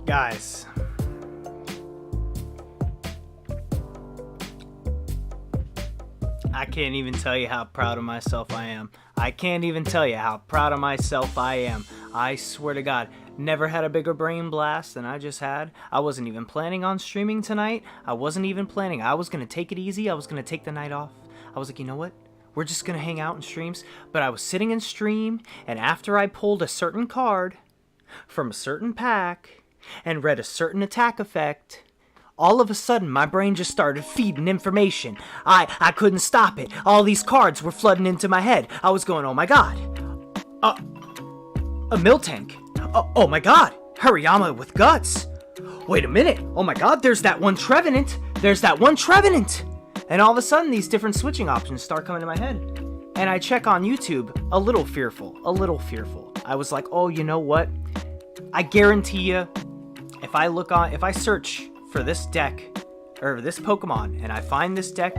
Guys, I can't even tell you how proud of myself I am. I can't even tell you how proud of myself I am. I swear to God, never had a bigger brain blast than I just had. I wasn't even planning on streaming tonight. I wasn't even planning. I was going to take it easy. I was going to take the night off. I was like, you know what? We're just going to hang out in streams. But I was sitting in stream, and after I pulled a certain card from a certain pack and read a certain attack effect, all of a sudden my brain just started feeding information. I couldn't stop it. All these cards were flooding into my head. I was going, oh my god. A Miltank. Oh my god. Hariyama with guts. Wait a minute. Oh my god, there's that one Trevenant. There's that one Trevenant. And all of a sudden these different switching options start coming to my head. And I check on YouTube, a little fearful. I was like, oh, you know what? I guarantee you, if I search for this deck, or this Pokemon, and I find this deck,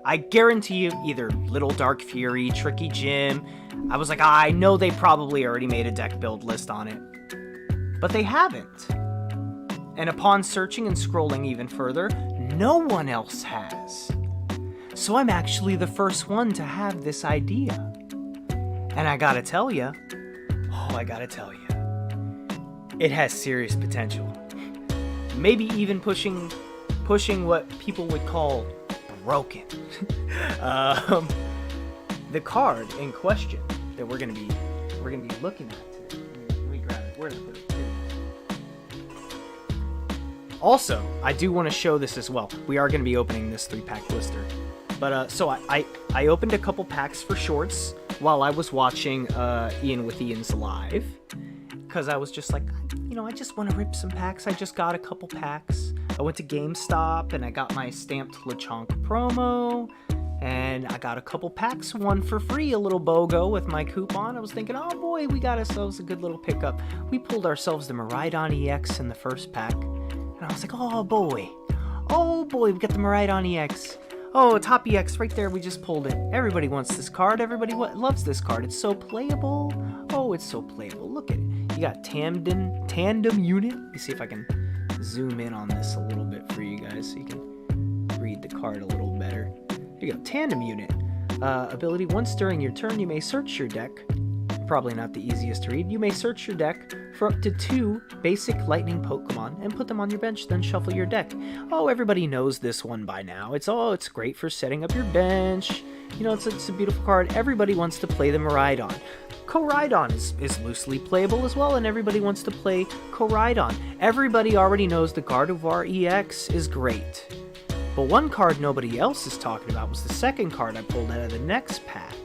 I guarantee you either Little Dark Fury, Tricky Gym. I was like, I know they probably already made a deck build list on it. But they haven't. And upon searching and scrolling even further, no one else has. So I'm actually the first one to have this idea. And I gotta tell you, it has serious potential. Maybe even pushing what people would call broken. The card in question that we're gonna be looking at today. Let me grab it. Where did I put it? Also, I do want to show this as well. We are going to be opening this 3-pack blister. But so I opened a couple packs for shorts while I was watching Ian with Ian's live. Because I was just like, I just want to rip some packs. I just got a couple packs. I went to GameStop and I got my stamped Lechonk promo. And I got a couple packs, one for free, a little BOGO with my coupon. I was thinking, oh boy, we got ourselves a good little pickup. We pulled ourselves the Miraidon EX in the first pack. And I was like, oh boy, we got the Miraidon EX. Oh, top EX right there, we just pulled it. Everybody wants this card. Everybody loves this card. It's so playable. Oh, it's so playable. Look at it. You got tandem unit. Let me see if I can zoom in on this a little bit for you guys so you can read the card a little better. Here you go, tandem unit. Ability, once during your turn, you may search your deck. Probably not the easiest to read. You may search your deck for up to 2 basic lightning Pokemon and put them on your bench, then shuffle your deck. Oh, everybody knows this one by now. It's great for setting up your bench. It's a beautiful card. Everybody wants to play the Miraidon. Koraidon is loosely playable as well, and everybody wants to play Koraidon. Everybody already knows the Gardevoir EX is great. But one card nobody else is talking about was the second card I pulled out of the next pack.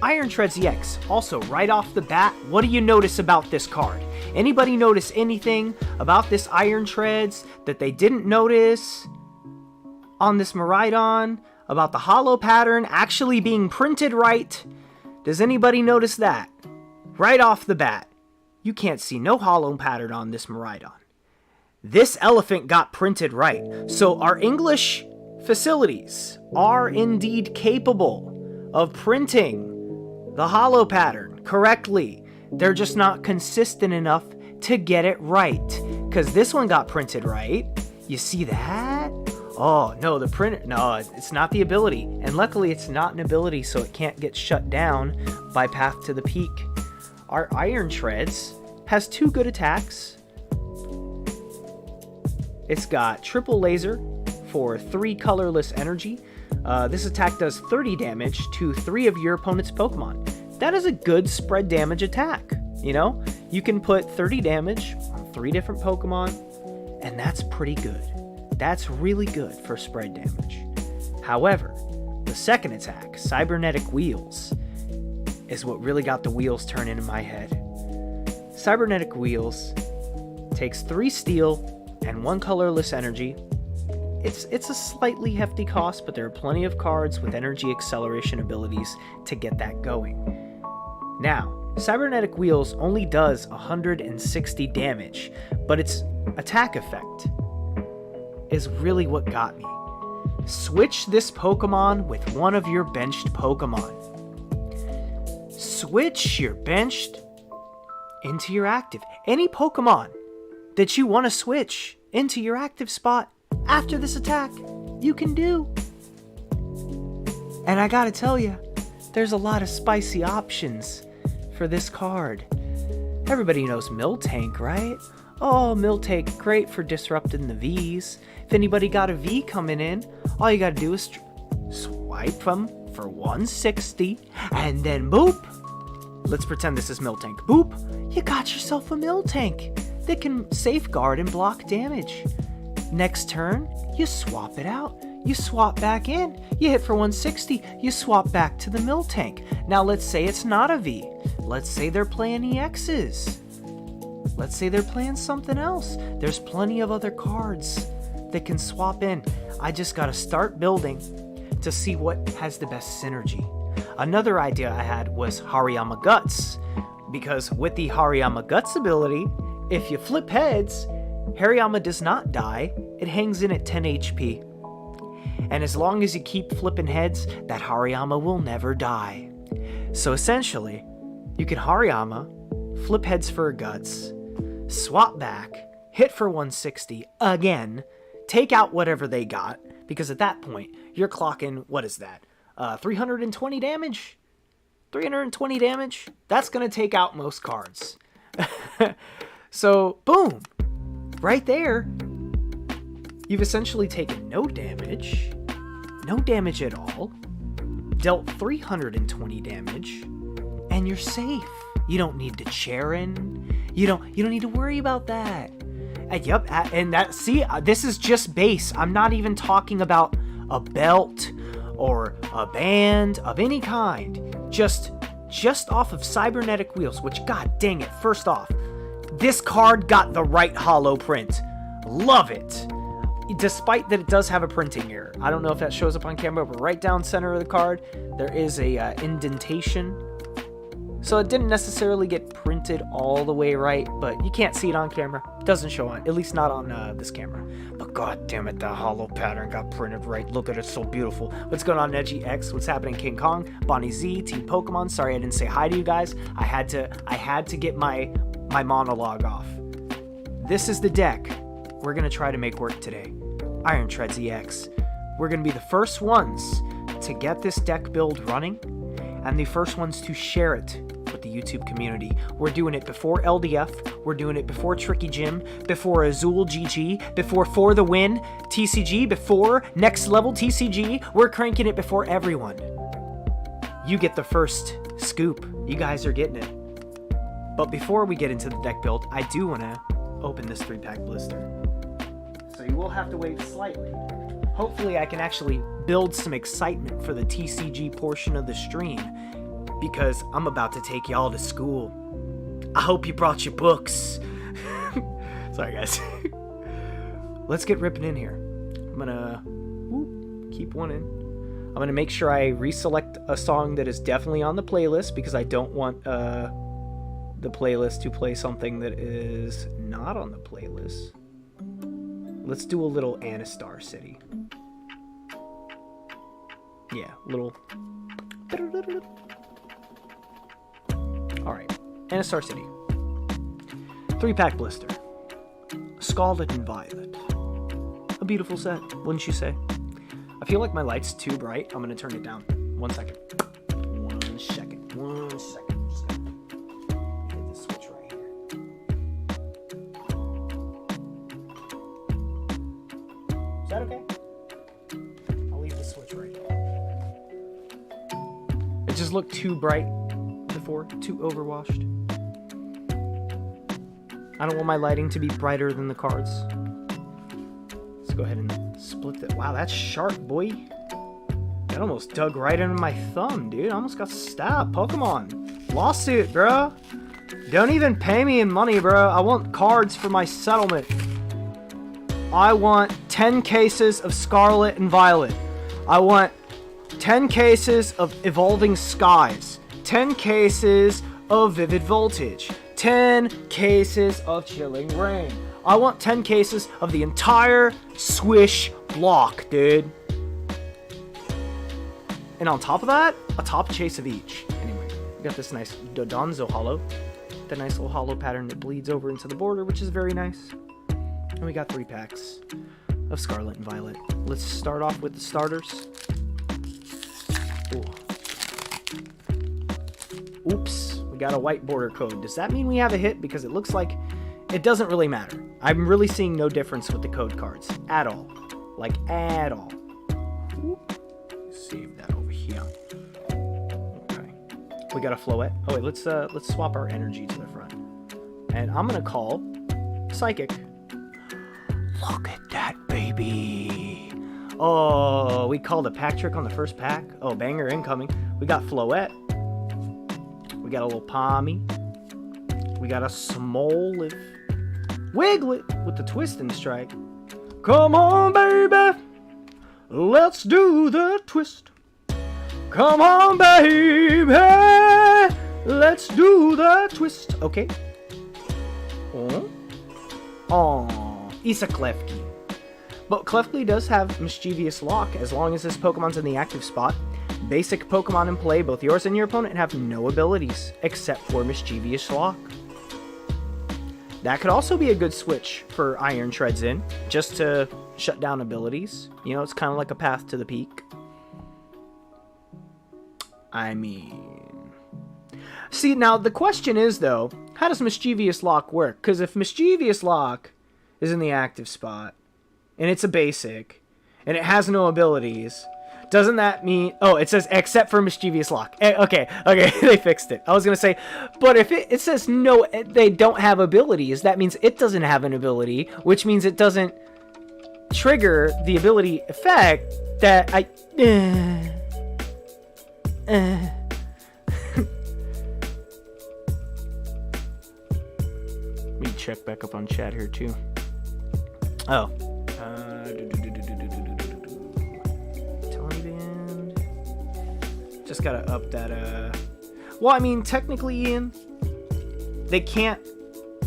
Iron Treads EX. Also, right off the bat, what do you notice about this card? Anybody notice anything about this Iron Treads that they didn't notice on this Miraidon? About the hollow pattern actually being printed right? Does anybody notice that? Right off the bat, you can't see no hollow pattern on this Miraidon. This elephant got printed right. So our English facilities are indeed capable of printing the hollow pattern correctly. They're just not consistent enough to get it right. Because this one got printed right. You see that? Oh, no, the printer. No, it's not the ability. And luckily, it's not an ability, so it can't get shut down by Path to the Peak. Our Iron Treads has 2 good attacks. It's got triple laser for 3 colorless energy. This attack does 30 damage to 3 of your opponent's Pokemon. That is a good spread damage attack. You can put 30 damage on 3 different Pokemon, and that's pretty good. That's really good for spread damage. However, the second attack, Cybernetic Wheels, is what really got the wheels turning in my head. Cybernetic Wheels Takes 3 steel and 1 colorless energy. It's a slightly hefty cost, but there are plenty of cards with energy acceleration abilities to get that going. Now, Cybernetic Wheels only does 160 damage, but its attack effect is really what got me. Switch this Pokemon with one of your benched Pokemon. Switch your benched into your active. Any Pokemon that you want to switch into your active spot after this attack, you can do. And I gotta tell you, there's a lot of spicy options for this card. Everybody knows Miltank, right? Oh, Miltank, great for disrupting the Vs. If anybody got a V coming in, all you gotta do is swipe them for 160, and then boop. Let's pretend this is Miltank. Boop, you got yourself a Miltank that can safeguard and block damage. Next turn, you swap it out. You swap back in. You hit for 160. You swap back to the Miltank. Now let's say it's not a V. Let's say they're playing EXs. Let's say they're playing something else. There's plenty of other cards that can swap in. I just gotta start building to see what has the best synergy. Another idea I had was Hariyama Guts, because with the Hariyama Guts ability, if you flip heads, Hariyama does not die. It hangs in at 10 HP. And as long as you keep flipping heads, that Hariyama will never die. So essentially, you can Hariyama, flip heads for Guts, swap back, hit for 160 again, take out whatever they got, because at that point, you're clocking, what is that? 320 damage? 320 damage? That's going to take out most cards. So, boom! Right there, you've essentially taken no damage at all, dealt 320 damage, and you're safe. You don't need to Charin. You don't need to worry about that. Yep, and that, see, this is just base. I'm not even talking about a belt or a band of any kind. Just off of Cybernetic Wheels, which, god dang it, first off, this card got the right holo print. Love it. Despite that it does have a printing error. I don't know if that shows up on camera, but right down center of the card, there is a indentation. So it didn't necessarily get printed all the way right, but you can't see it on camera. It doesn't show on, at least not on this camera. But god damn it, the holo pattern got printed right. Look at it, so beautiful. What's going on, Edgy X? What's happening, King Kong? Bonnie Z, Team Pokemon. Sorry I didn't say hi to you guys. I had to get my monologue off. This is the deck we're gonna try to make work today. Iron Treads EX. We're gonna be the first ones to get this deck build running, and the first ones to share it with the YouTube community. We're doing it before LDF, we're doing it before Tricky Jim, before Azul GG, before For the Win TCG, before Next Level TCG. We're cranking it before everyone. You get the first scoop. You guys are getting it. But before we get into the deck build, I do want to open this 3-pack blister. So you will have to wait slightly. Hopefully I can actually build some excitement for the TCG portion of the stream, because I'm about to take y'all to school. I hope you brought your books. Sorry guys. Let's get ripping in here. I'm gonna keep one in. I'm gonna make sure I reselect a song that is definitely on the playlist, because I don't want the playlist to play something that is not on the playlist. Let's do a little Anastar City. Yeah, little. Alright, Anastar City. 3-pack blister. Scarlet and Violet. A beautiful set, wouldn't you say? I feel like my light's too bright. I'm gonna turn it down. 1 second. 1 second. 1 second. Hit the switch right here. Is that okay? I'll leave the switch right here. It just looked too bright before, too overwashed. I don't want my lighting to be brighter than the cards. Let's go ahead and split that. Wow, that's sharp, boy. That almost dug right into my thumb, dude. I almost got stabbed. Pokemon. Lawsuit, bro. Don't even pay me in money, bro. I want cards for my settlement. I want 10 cases of Scarlet and Violet. I want 10 cases of Evolving Skies. 10 cases of Vivid Voltage. 10 cases of Chilling Rain. I want 10 cases of the entire Swish block, dude. And on top of that, a top chase of each. Anyway, we got this nice Dodonzo holo. The nice little holo pattern that bleeds over into the border, which is very nice. And we got 3 packs of Scarlet and Violet. Let's start off with the starters. Ooh. Oops, we got a white border code. Does that mean we have a hit? Because it looks like it doesn't really matter. I'm really seeing no difference with the code cards at all. Like, at all. Save that over here. Okay. We got a Floette. Oh wait, let's swap our energy to the front. And I'm gonna call Psychic. Look at that, baby. Oh, we called a pack trick on the first pack. Oh, banger incoming. We got Floette. We got a little Pommy. We got a Smoliv. Wiglet with the twist and strike. Come on, baby. Let's do the twist. Come on, baby. Let's do the twist. Okay. Oh, Isa Klefki. But Klefki does have Mischievous Lock as long as this Pokemon's in the active spot. Basic Pokemon in play, both yours and your opponent, have no abilities except for Mischievous Lock. That could also be a good switch for Iron Treads in, just to shut down abilities. You know, it's kind of like a path to the peak. I mean... See, now the question is, though, how does Mischievous Lock work? Because if Mischievous Lock is in the active spot, and it's a basic, and it has no abilities... Doesn't that mean... Oh, it says except for Mischievous Lock. Okay, they fixed it. I was going to say, but if it says no, they don't have abilities, that means it doesn't have an ability, which means it doesn't trigger the ability effect that I... Let me check back up on chat here, too. Oh. Just gotta up that, Well, I mean, technically, Ian, they can't...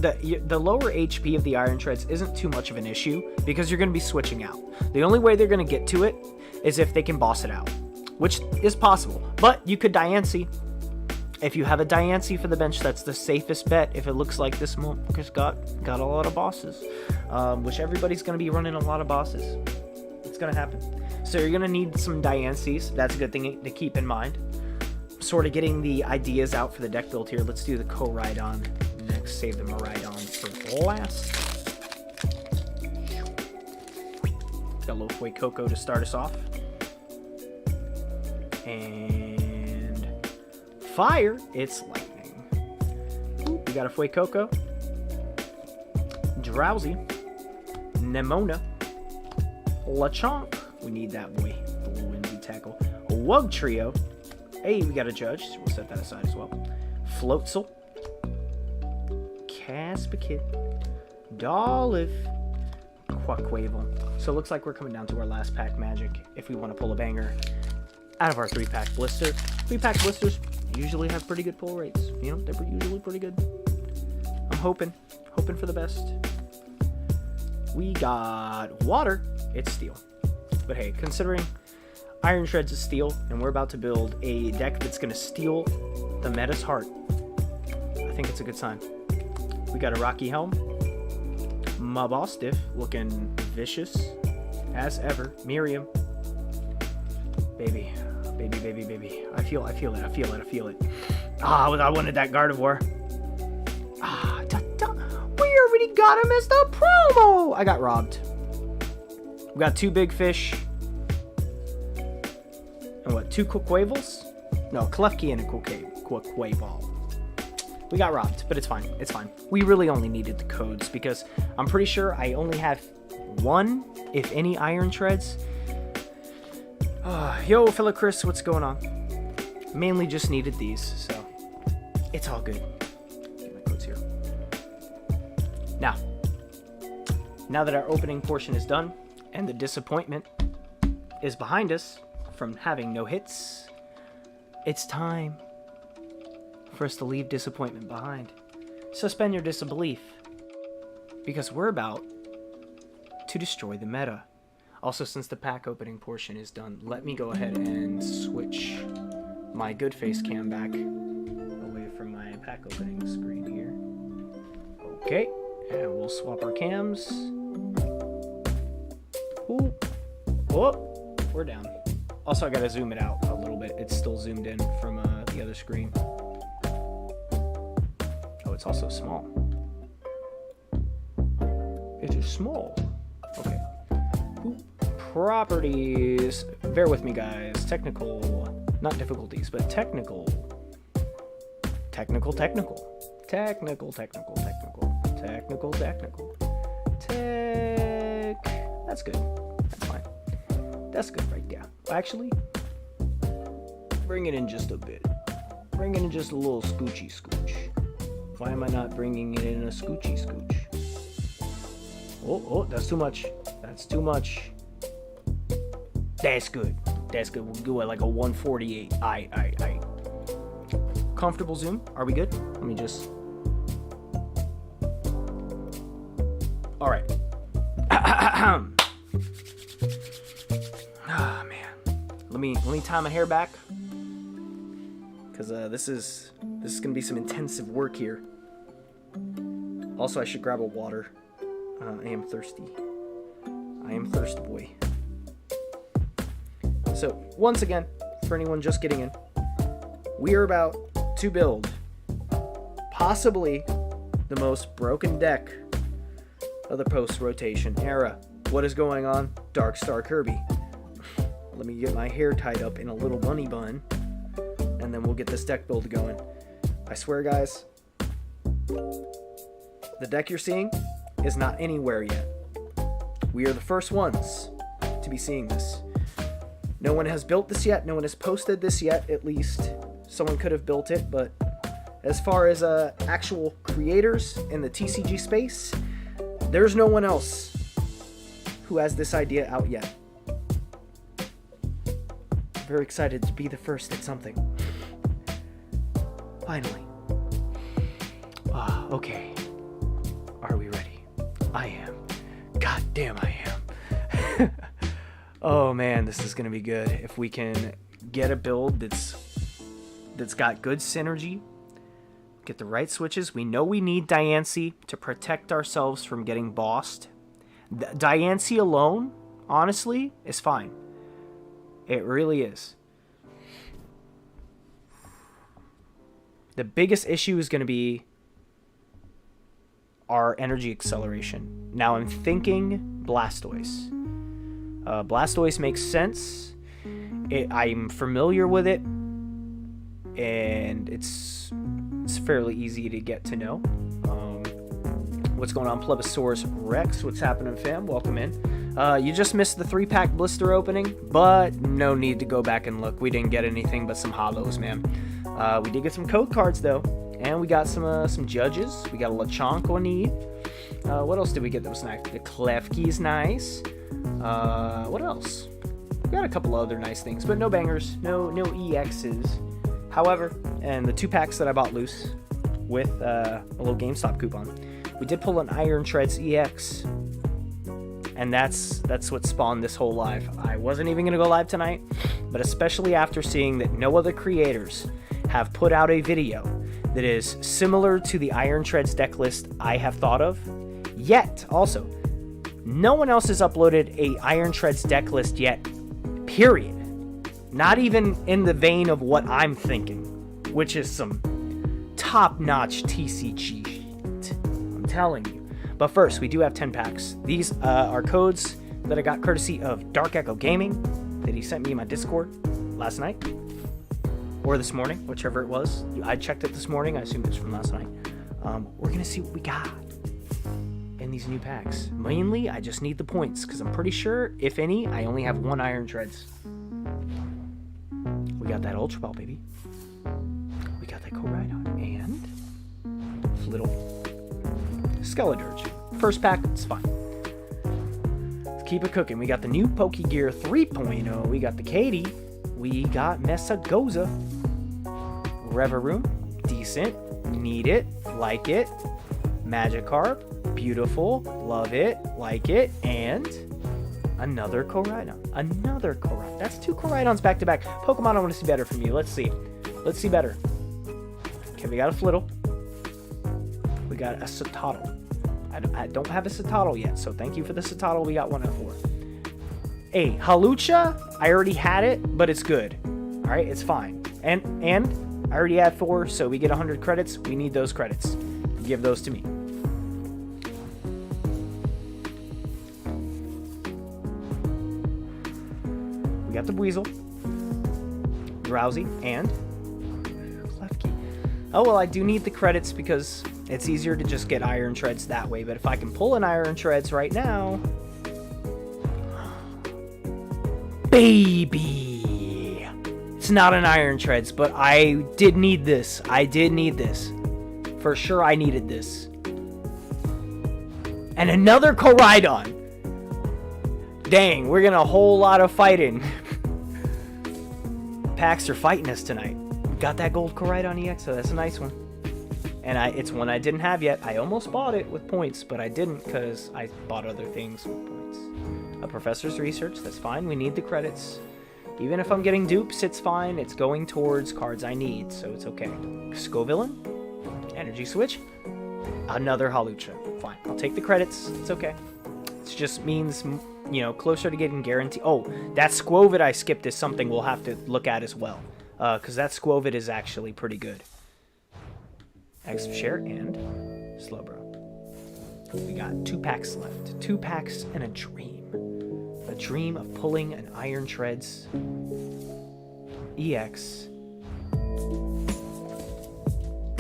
The lower HP of the Iron Treads isn't too much of an issue, because you're gonna be switching out. The only way they're gonna get to it is if they can boss it out, which is possible. But you could Diancie. If you have a Diancie for the bench, that's the safest bet if it looks like this motherfucker's got a lot of bosses. Which everybody's gonna be running a lot of bosses. It's gonna happen. So you're going to need some Diancies. That's a good thing to keep in mind. Sort of getting the ideas out for the deck build here. Let's do the Koraidon next. Save the Miraidon for last. Got a little Fuecoco to start us off. And fire, it's lightning. Ooh, we got a Fuecoco. Drowsy. Nemona. Lechonk. We need that boy. The little Windy Tackle. A Wug Trio. Hey, we got a Judge. So we'll set that aside as well. Floatzel. Caspikid. Dolliv. Quaquavel. So it looks like we're coming down to our last pack magic if we want to pull a banger out of our 3-pack blister. 3-pack blisters usually have pretty good pull rates. You know, they're usually pretty good. I'm hoping for the best. We got water. It's steel. But hey, considering Iron Treads is steel, and we're about to build a deck that's going to steal the meta's heart, I think it's a good sign. We got a Rocky Helm. Mabostiff looking vicious as ever. Miriam. Baby. I feel it. Ah, I wanted that Gardevoir. Ah, we already got him as the promo! I got robbed. We got 2 big fish. And what, 2 Quaquavels? No, Klefki and a Quaquaval. We got robbed, but it's fine. It's fine. We really only needed the codes because I'm pretty sure I only have 1, if any, Iron Treads. Yo, Philip Chris, what's going on? Mainly just needed these, so it's all good. Get my Now that our opening portion is done, and the disappointment is behind us from having no hits, it's time for us to leave disappointment behind. Suspend your disbelief, because we're about to destroy the meta. Also, since the pack opening portion is done, let me go ahead and switch my good face cam back away from my pack opening screen here. Okay, and we'll swap our cams. Ooh. Whoop, we're down. Also, I gotta zoom it out a little bit. It's still zoomed in from the other screen. Oh, it's also small. It is small. Okay. Ooh. Properties. Bear with me, guys. Technical, not difficulties, but technical. Technical. Tech. That's good. That's fine. That's good right there. Actually, bring it in just a bit. Bring it in just a little scoochy scooch. Why am I not bringing it in a scoochy scooch? Oh, that's too much. That's too much. That's good. That's good. We'll go at like a 148. Aye. Comfortable zoom? Are we good? Let me just... Alright. Ah, man. Let me tie my hair back. Because this is going to be some intensive work here. Also, I should grab a water. I am thirsty. I am thirst boy. So, once again, for anyone just getting in, we are about to build possibly the most broken deck of the post-rotation era. What is going on? Dark Star Kirby. Let me get my hair tied up in a little bunny bun, and then we'll get this deck build going. I swear, guys, the deck you're seeing is not anywhere yet. We are the first ones to be seeing this. No one has built this yet. No one has posted this yet, at least. Someone could have built it, but as far as actual creators in the TCG space, there's no one else who has this idea out yet. I'm very excited to be the first at something. Finally. Okay. Are we ready? I am. God damn, I am. Oh man, this is gonna be good. If we can get a build that's got good synergy, get the right switches. We know we need Diancie to protect ourselves from getting bossed. Diancie alone, honestly, is fine. It really is. The biggest issue is going to be our energy acceleration. Now I'm thinking Blastoise. Blastoise makes sense. I'm familiar with it, and it's fairly easy to get to know. What's going on, Plebisaurus Rex? What's happening, fam? Welcome in. You just missed the 3-pack blister opening, but no need to go back and look. We didn't get anything but some hollows, man. We did get some code cards though, and we got some judges. We got a Lechonk on need. What else did we get that was nice? The Klefki is nice. What else? We got a couple other nice things, but no bangers, no EXs. However, and the 2 packs that I bought loose with a little GameStop coupon, we did pull an Iron Treads EX, and that's what spawned this whole live. I wasn't even going to go live tonight, but especially after seeing that no other creators have put out a video that is similar to the Iron Treads deck list I have thought of, yet also no one else has uploaded a Iron Treads deck list yet, period. Not even in the vein of what I'm thinking, which is some top-notch TCG shit. I'm telling you. But first, we do have 10 packs. These are codes that I got courtesy of Dark Echo Gaming that he sent me in my Discord last night. Or this morning, whichever it was. I checked it this morning. I assumed it's from last night. We're going to see what we got in these new packs. Mainly, I just need the points, because I'm pretty sure, if any, I only have 1 Iron Treads. We got that Ultra Ball, baby. We got that Koraidon. And little Skeledirge. First pack, it's fine. Let's keep it cooking. We got the new PtcgGear 3.0. We got the Katie. We got Messagoza. Reveroom, decent. Need it, like it. Magikarp, beautiful, love it, like it, and another Koraidon. Another Koraidon. That's 2 Koraidons back to back. Pokemon, I want to see better from you. Let's see. Let's see better. Okay, we got a Flittle. We got a Citadel. I don't have a Citadel yet, so thank you for the Citadel. We got 1 out of 4. A Halucha, I already had it, but it's good. All right, it's fine. And I already had 4, so we get 100 credits. We need those credits. Give those to me. We got the Weasel, Drowsy, and Klefki. Oh, well, I do need the credits because it's easier to just get Iron Treads that way. But if I can pull an Iron Treads right now... Baby! It's not an Iron Treads, but I did need this. I did need this. For sure I needed this. And another Koraidon! Dang, we're getting a whole lot of fighting. Packs are fighting us tonight. Got that gold Koraidon EX, so that's a nice one. And it's one I didn't have yet. I almost bought it with points, but I didn't because I bought other things with points. A Professor's Research, that's fine. We need the credits. Even if I'm getting dupes, it's fine. It's going towards cards I need, so it's okay. Scovillain, Energy Switch, another Halucha. Fine, I'll take the credits. It's okay. It just means, you know, closer to getting guaranteed. Oh, that Squovid I skipped is something we'll have to look at as well. Because that Squovid is actually pretty good. Extra Share and Slowbro. We got 2 packs left. 2 packs and a dream. A dream of pulling an Iron Treads EX.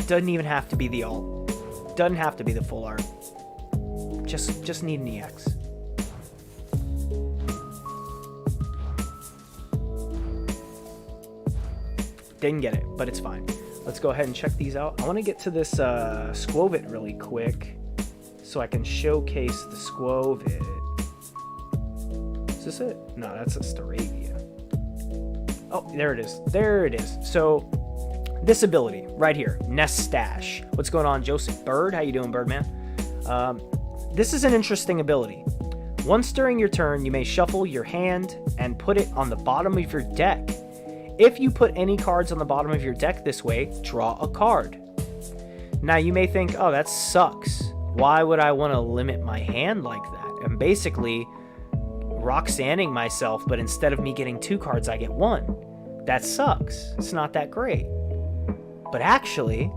Doesn't even have to be the alt. Doesn't have to be the full art. Just need an EX. Didn't get it, but it's fine. Let's go ahead and check these out. I want to get to this Squovid really quick so I can showcase the Squovid. Is this it? No, that's a Staravia. Oh, there it is. There it is. So, this ability right here, Nest Stash. What's going on, Joseph Bird? How you doing, Birdman? This is an interesting ability. Once during your turn, you may shuffle your hand and put it on the bottom of your deck. If you put any cards on the bottom of your deck this way, draw a card. Now, you may think, oh, that sucks. Why would I want to limit my hand like that? I'm basically Roxanning myself, but instead of me getting 2 cards, I get 1. That sucks. It's not that great. But actually,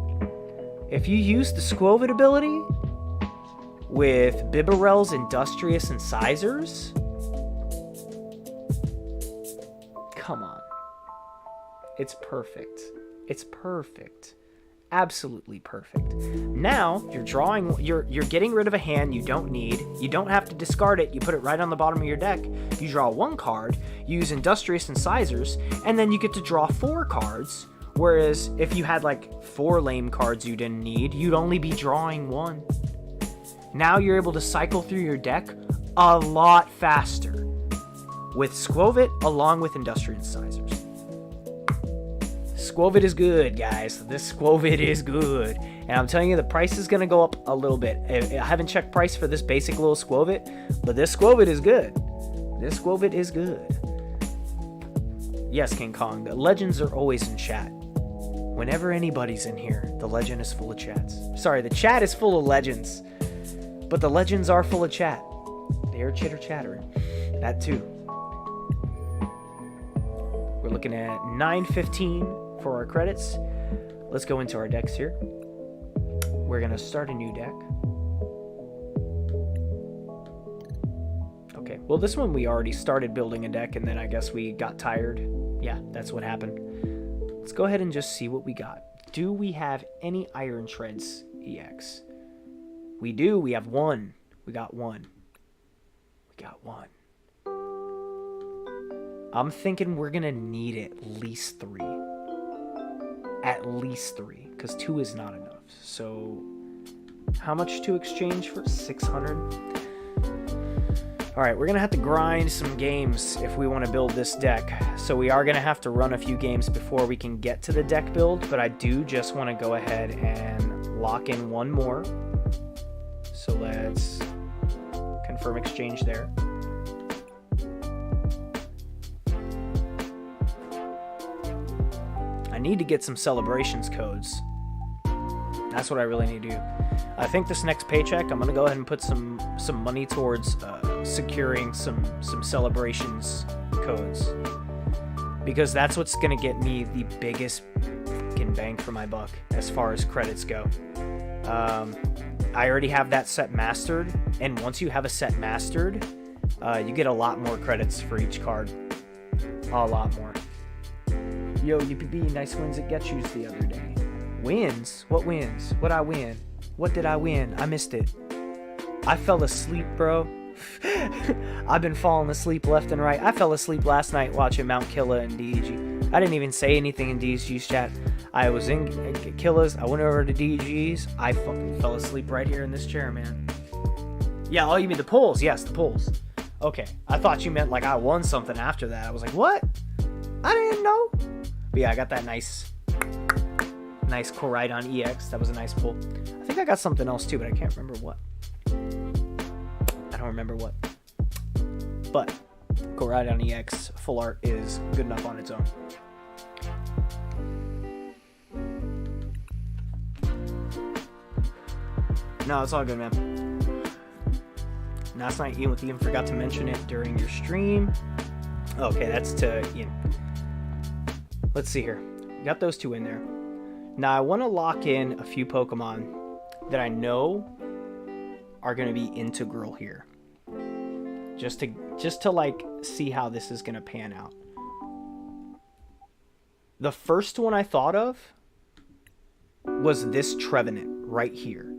if you use the Squovid ability with Bibarel's Industrious Incisors, come on. It's perfect. It's perfect. Absolutely perfect. Now you're getting rid of a hand you don't need. You don't have to discard it. You put it right on the bottom of your deck. You draw 1 card, you use Industrious Incisors, and then you get to draw 4 cards. Whereas if you had like 4 lame cards you didn't need, you'd only be drawing 1. Now you're able to cycle through your deck a lot faster with Squovid along with Industrious Incisors. Squovid is good, guys. This Squovid is good. And I'm telling you, the price is going to go up a little bit. I haven't checked price for this basic little Squovid, but this Squovid is good. This Squovid is good. Yes, King Kong, the legends are always in chat. Whenever anybody's in here, the legend is full of chats. Sorry, the chat is full of legends, but the legends are full of chat. They are chitter-chattering. That too. We're looking at 915 for our credits. Let's go into our decks here. We're gonna start a new deck. Okay, well this one we already started building a deck and then I guess we got tired. Yeah, that's what happened. Let's go ahead and just see what we got. Do we have any Iron Treads EX? We do. We have 1. We got 1. We got 1. I'm thinking we're gonna need at least 3. At least 3, because 2 is not enough. So How much to exchange for? 600. Alright, we're going to have to grind some games if we want to build this deck. So we are going to have to run a few games before we can get to the deck build, but I do just want to go ahead and lock in one more. So let's confirm exchange there. I need to get some celebrations codes. That's what I really need to do. I think this next paycheck, I'm gonna go ahead and put some money towards securing some celebrations codes, because that's what's gonna get me the biggest fucking bang for my buck as far as credits go. I already have that set mastered, and once you have a set mastered, you get a lot more credits for each card. A lot more. Yo, UPB, nice wins at Get Yous the other day. Wins? What wins? What'd I win? What did I win? I missed it. I fell asleep, bro. I've been falling asleep left and right. I fell asleep last night watching Mount Killa and DEG. I didn't even say anything in DEG's chat. I was in Killa's. I went over to DEG's. I fucking fell asleep right here in this chair, man. Yeah, oh, you mean the polls? Yes, the polls. Okay. I thought you meant like I won something after that. I was like, what? I didn't know. But yeah, I got that nice Koraidon EX. That was a nice pull. I think I got something else too, but I can't remember what. I don't remember what. But Koraidon EX full art is good enough on its own. No, it's all good, man. Last night, Ian with Ian forgot to mention it during your stream. Okay, that's to Ian. Let's see here. Got those two in there. Now I want to lock in a few Pokemon that I know are going to be integral here. Just to like see how this is going to pan out. The first one I thought of was this Trevenant right here.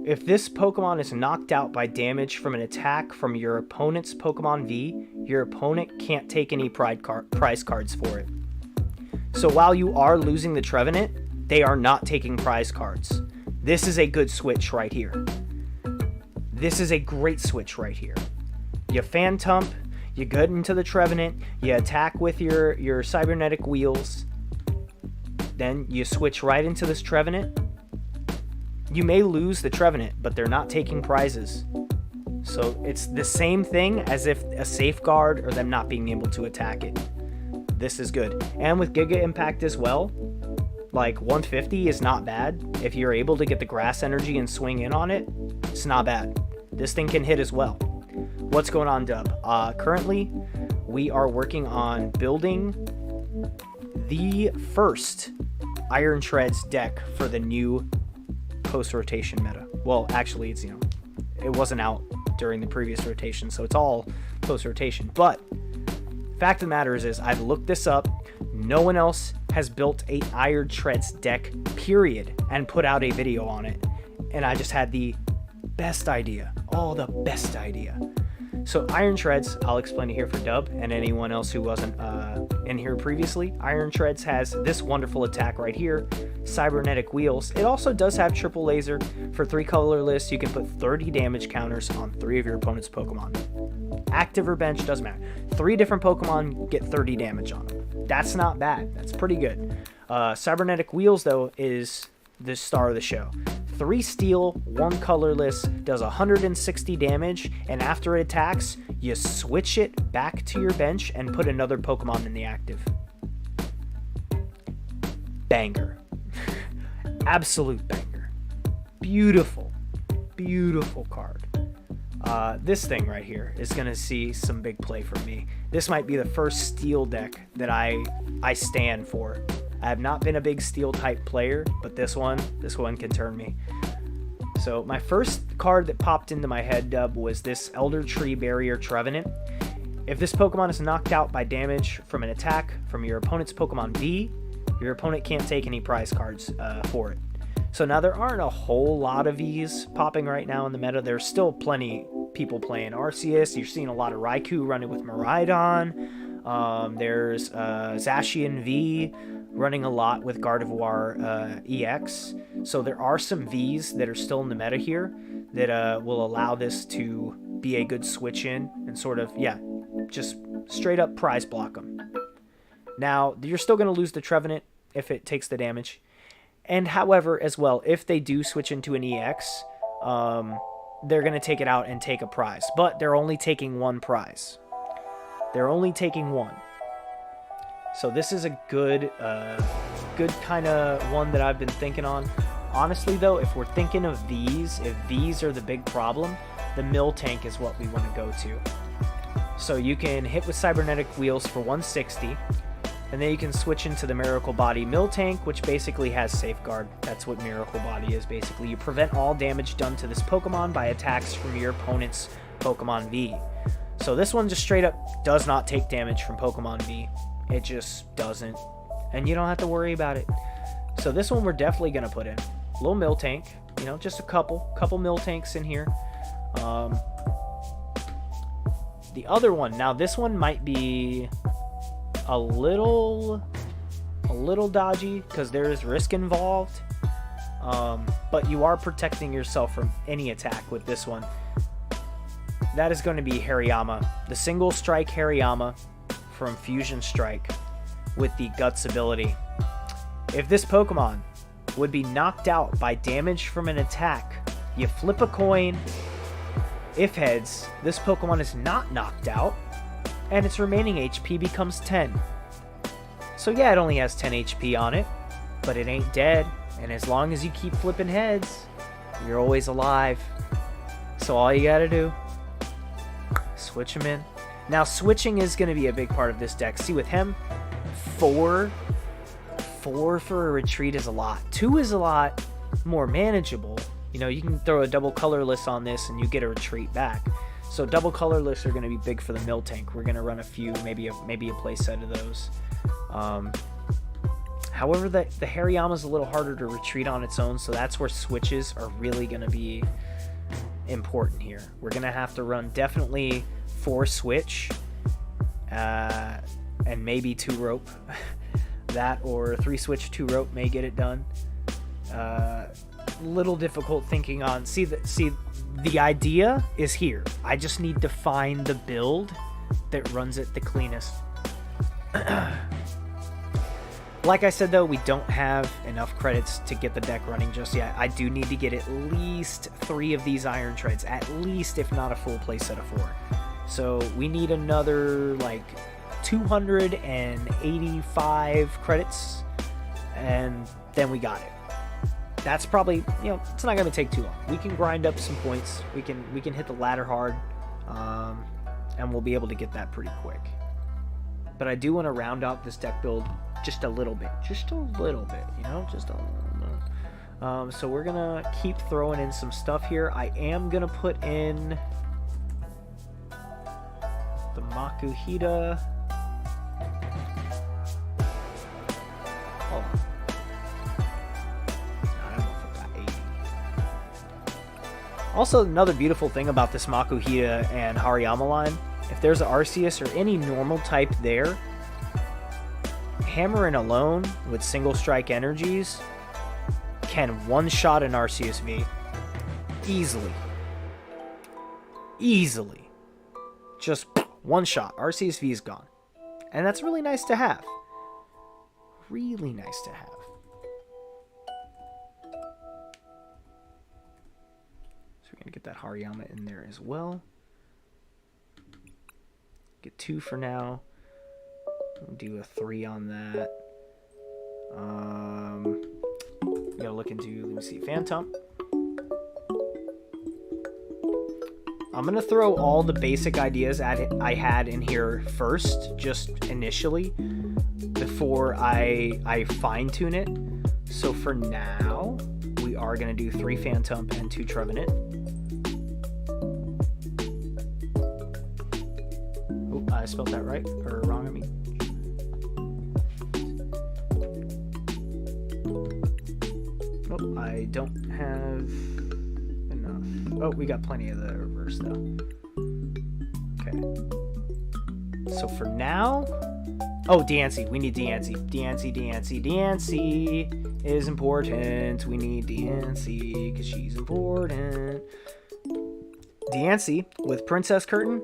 If this Pokemon is knocked out by damage from an attack from your opponent's Pokemon V, your opponent can't take any prize cards for it. So while you are losing the Trevenant, they are not taking prize cards. This is a good switch right here. This is a great switch right here. You Phantump, you get into the Trevenant, you attack with your Cybernetic Wheels, then you switch right into this Trevenant. You may lose the Trevenant, but they're not taking prizes. So it's the same thing as if a safeguard or them not being able to attack it. This is good. And with Giga Impact as well, like 150 is not bad. If you're able to get the grass energy and swing in on it, it's not bad. This thing can hit as well. What's going on, Dub? Currently, we are working on building the first Iron Treads deck for the new post-rotation meta. Well, actually, it's, it wasn't out during the previous rotation, so it's all post-rotation. But fact of the matter is I've looked this up. No one else has built a Iron Treads deck, period, and put out a video on it. And I just had the best idea. Oh, the best idea. So Iron Treads, I'll explain it here for Dub and anyone else who wasn't in here previously. Iron Treads has this wonderful attack right here, Cybernetic Wheels. It also does have triple laser. For 3 colorless, you can put 30 damage counters on 3 of your opponent's Pokemon. Active or bench, doesn't matter. 3 different Pokemon get 30 damage on them. That's not bad. That's pretty good. Cybernetic Wheels, though, is the star of the show. 3 steel, 1 colorless, does 160 damage, and after it attacks, you switch it back to your bench and put another Pokemon in the active. Banger. Absolute banger. Beautiful. Beautiful card. This thing right here is going to see some big play for me. This might be the first steel deck that I stand for. I have not been a big steel type player, but this one can turn me. So my first card that popped into my head, Dub, was this Elder Tree Barrier Trevenant. If this Pokemon is knocked out by damage from an attack from your opponent's Pokemon V, your opponent can't take any prize cards for it. So now there aren't a whole lot of Vs popping right now in the meta. There's still plenty people playing Arceus. You're seeing a lot of Raikou running with Miraidon. There's Zacian V. running a lot with Gardevoir EX. So there are some Vs that are still in the meta here that will allow this to be a good switch in and sort of, yeah, just straight up prize block them. Now, you're still going to lose the Trevenant if it takes the damage. And however, as well, if they do switch into an EX, they're going to take it out and take a prize. But they're only taking one prize. They're only taking one. So this is a good kind of one that I've been thinking on. Honestly, though, if we're thinking of these, if these are the big problem, the Miltank is what we want to go to. So you can hit with Cybernetic Wheels for 160, and then you can switch into the Miracle Body Miltank, which basically has Safeguard. That's what Miracle Body is, basically. You prevent all damage done to this Pokemon by attacks from your opponent's Pokemon V. So this one just straight up does not take damage from Pokemon V. It just doesn't. And you don't have to worry about it. So this one we're definitely going to put in. Little Miltank. You know, just a couple Miltanks in here. The other one. Now this one might be a little dodgy because there is risk involved. But you are protecting yourself from any attack with this one. That is going to be Hariyama. The single strike Hariyama from Fusion Strike with the Guts ability. If this Pokemon would be knocked out by damage from an attack, you flip a coin. If heads, this Pokemon is not knocked out, and its remaining HP becomes 10. So yeah, it only has 10 HP on it, but it ain't dead, and as long as you keep flipping heads, you're always alive. So all you gotta do, switch him in. Now switching is going to be a big part of this deck. See, with him, 4 for a retreat is a lot. 2 is a lot more manageable. You know, you can throw a double colorless on this and you get a retreat back. So double colorless are going to be big for the Miltank. We're going to run a few, maybe a play set of those. However, the Hariyama's a little harder to retreat on its own, so that's where switches are really going to be important here. We're going to have to run definitely 4 switch and maybe 2 rope. That or 3 switch 2 rope may get it done. Little difficult thinking on. See, the idea is here. I just need to find the build that runs it the cleanest. Like I said, though, we don't have enough credits to get the deck running just yet. I do need to get at least 3 of these Iron Treads, at least, if not a full play set of 4. So we need another, like, 285 credits, and then we got it. That's probably, you know, it's not going to take too long. We can grind up some points. We can hit the ladder hard, and we'll be able to get that pretty quick. But I do want to round out this deck build just a little bit. Just a little bit, you know? Just a little bit. So we're going to keep throwing in some stuff here. I am going to put in the Makuhita. Hold on. I don't know if I got 80. Also, another beautiful thing about this Makuhita and Hariyama line, if there's an Arceus or any normal type there, hammering alone with single strike energies can one-shot an Arceus V. Easily. Just one shot. Arceus V is gone. And that's really nice to have. Really nice to have. So we're going to get that Hariyama in there as well. Get 2 for now. We'll do a 3 on that. Gotta look into, let me see, Phantom. I'm gonna throw all the basic ideas I had in here first, just initially, before I fine-tune it. So for now, we are gonna do 3 Phantom and 2 Trevenant. Oh, I spelled that right, or wrong, I mean. Oh, I don't have enough. Oh, we got plenty of the reverse, though. Okay. So for now, Oh, Dancy. We need Dancy. Dancy is important. We need Dancy because she's important. Dancy with Princess Curtain.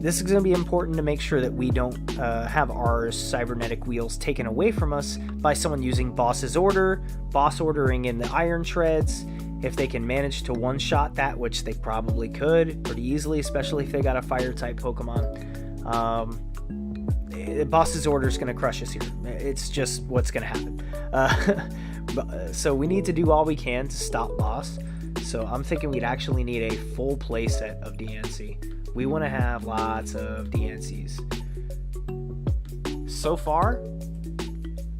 This is going to be important to make sure that we don't have our cybernetic wheels taken away from us by someone using boss ordering in the iron treads. If they can manage to one-shot that, which they probably could pretty easily, especially if they got a fire-type Pokemon. Boss's order is going to crush us here. It's just what's going to happen. So we need to do all we can to stop boss. So I'm thinking we'd actually need a full playset of DNC. We want to have lots of DNCs. So far,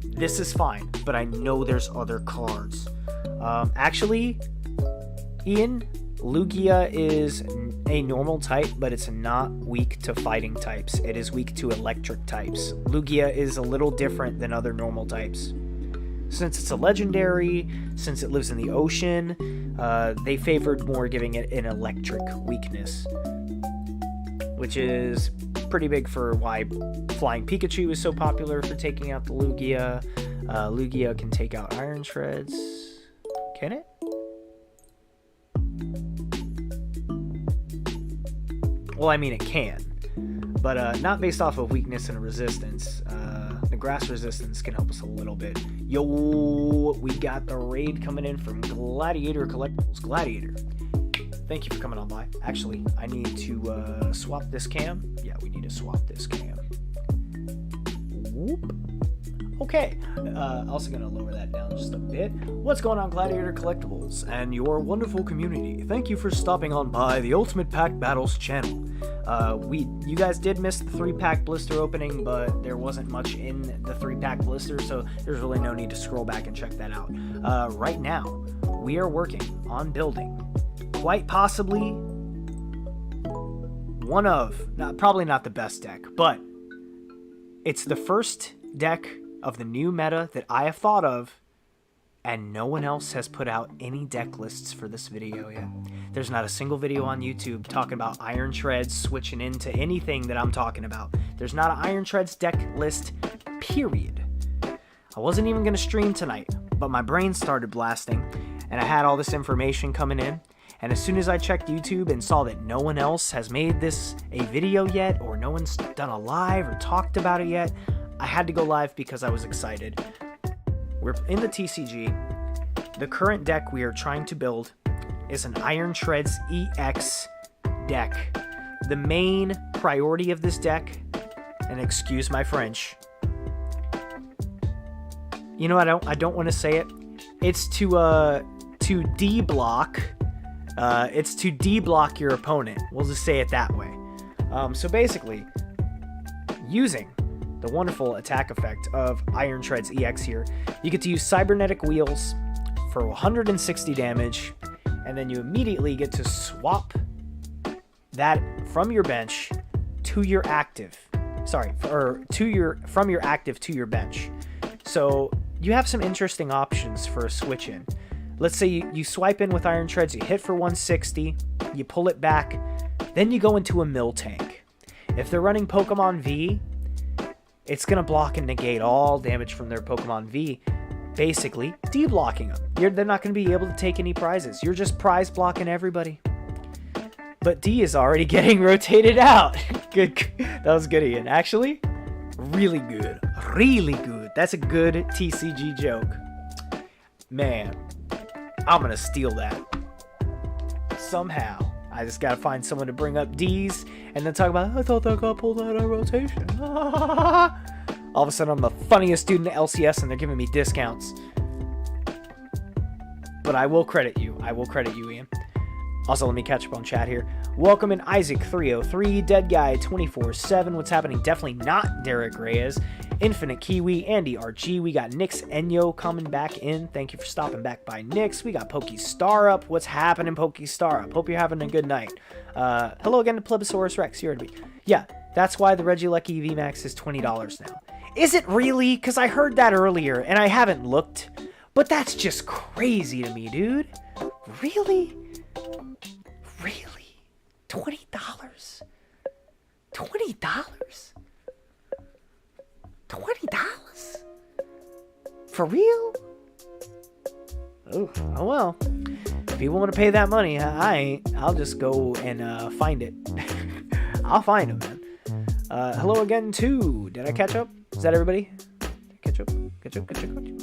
this is fine, but I know there's other cards. Actually, Ian, Lugia is a normal type, but it's not weak to fighting types. It is weak to electric types. Lugia is a little different than other normal types. Since it's a legendary, since it lives in the ocean, they favored more giving it an electric weakness, which is pretty big for why Flying Pikachu is so popular for taking out the Lugia. Lugia can take out Iron Shreds. Can it? Well, I mean, it can, but not based off of weakness and resistance. The grass resistance can help us a little bit. Yo, we got the raid coming in from Gladiator Collectibles. Gladiator, thank you for coming on by. Actually, I need to swap this cam. Yeah, we need to swap this cam. Whoop. Okay, also gonna lower that down just a bit. What's going on, Gladiator Collectibles and your wonderful community? Thank you for stopping on by the Ultimate Pack Battles channel. You guys did miss the 3-pack blister opening, but there wasn't much in the 3-pack blister, so there's really no need to scroll back and check that out. Right now, we are working on building quite possibly one of, probably not the best deck, but it's the first deck of the new meta that I have thought of, and no one else has put out any deck lists for this video yet. There's not a single video on YouTube talking about Iron Shreds switching into anything that I'm talking about. There's not an Iron Shreds deck list, period. I wasn't even going to stream tonight, but my brain started blasting, and I had all this information coming in, and as soon as I checked YouTube and saw that no one else has made this a video yet, or no one's done a live or talked about it yet, I had to go live because I was excited. We're in the TCG. The current deck we are trying to build is an Iron Shreds EX deck. The main priority of this deck, and excuse my French, you know, I don't want to say it. It's to D-block. It's to D-block your opponent. We'll just say it that way. So basically, using the wonderful attack effect of Iron Shreds EX here, you get to use cybernetic wheels for 160 damage, and then you immediately get to swap that from your bench to your active. Sorry, from your active to your bench. So you have some interesting options for a switch in. Let's say you swipe in with Iron Shreds, you hit for 160, you pull it back, then you go into a mill tank. If they're running Pokemon V, it's going to block and negate all damage from their Pokemon V, basically de-blocking them. They're not going to be able to take any prizes. You're just prize blocking everybody. But D is already getting rotated out. Good. That was good, Ian. Actually, really good. Really good. That's a good TCG joke. Man, I'm going to steal that. Somehow. I just gotta find someone to bring up D's and then talk about, I thought that got pulled out of rotation. All of a sudden I'm the funniest dude in the LCS and they're giving me discounts. But I will credit you. I will credit you, Ian. Also, let me catch up on chat here. Welcome in Isaac303, Dead Guy 24/7. What's happening? Definitely not Derek Reyes. Infinite Kiwi, Andy RG. We got Nix Enyo coming back in. Thank you for stopping back by, Nix. We got Pokestar up. What's happening, Pokestar up? Hope you're having a good night. Hello again to Plebisaurus Rex. You heard me. Yeah, that's why the Regieleki VMAX is $20 now. Is it really? Because I heard that earlier and I haven't looked. But that's just crazy to me, dude. Really? Really? $20? $20? $20? For real? Oh well. If you want to pay that money, I ain't. I'll just go and find it. I'll find him, man. Hello again, too. Did I catch up? Is that everybody? Catch up.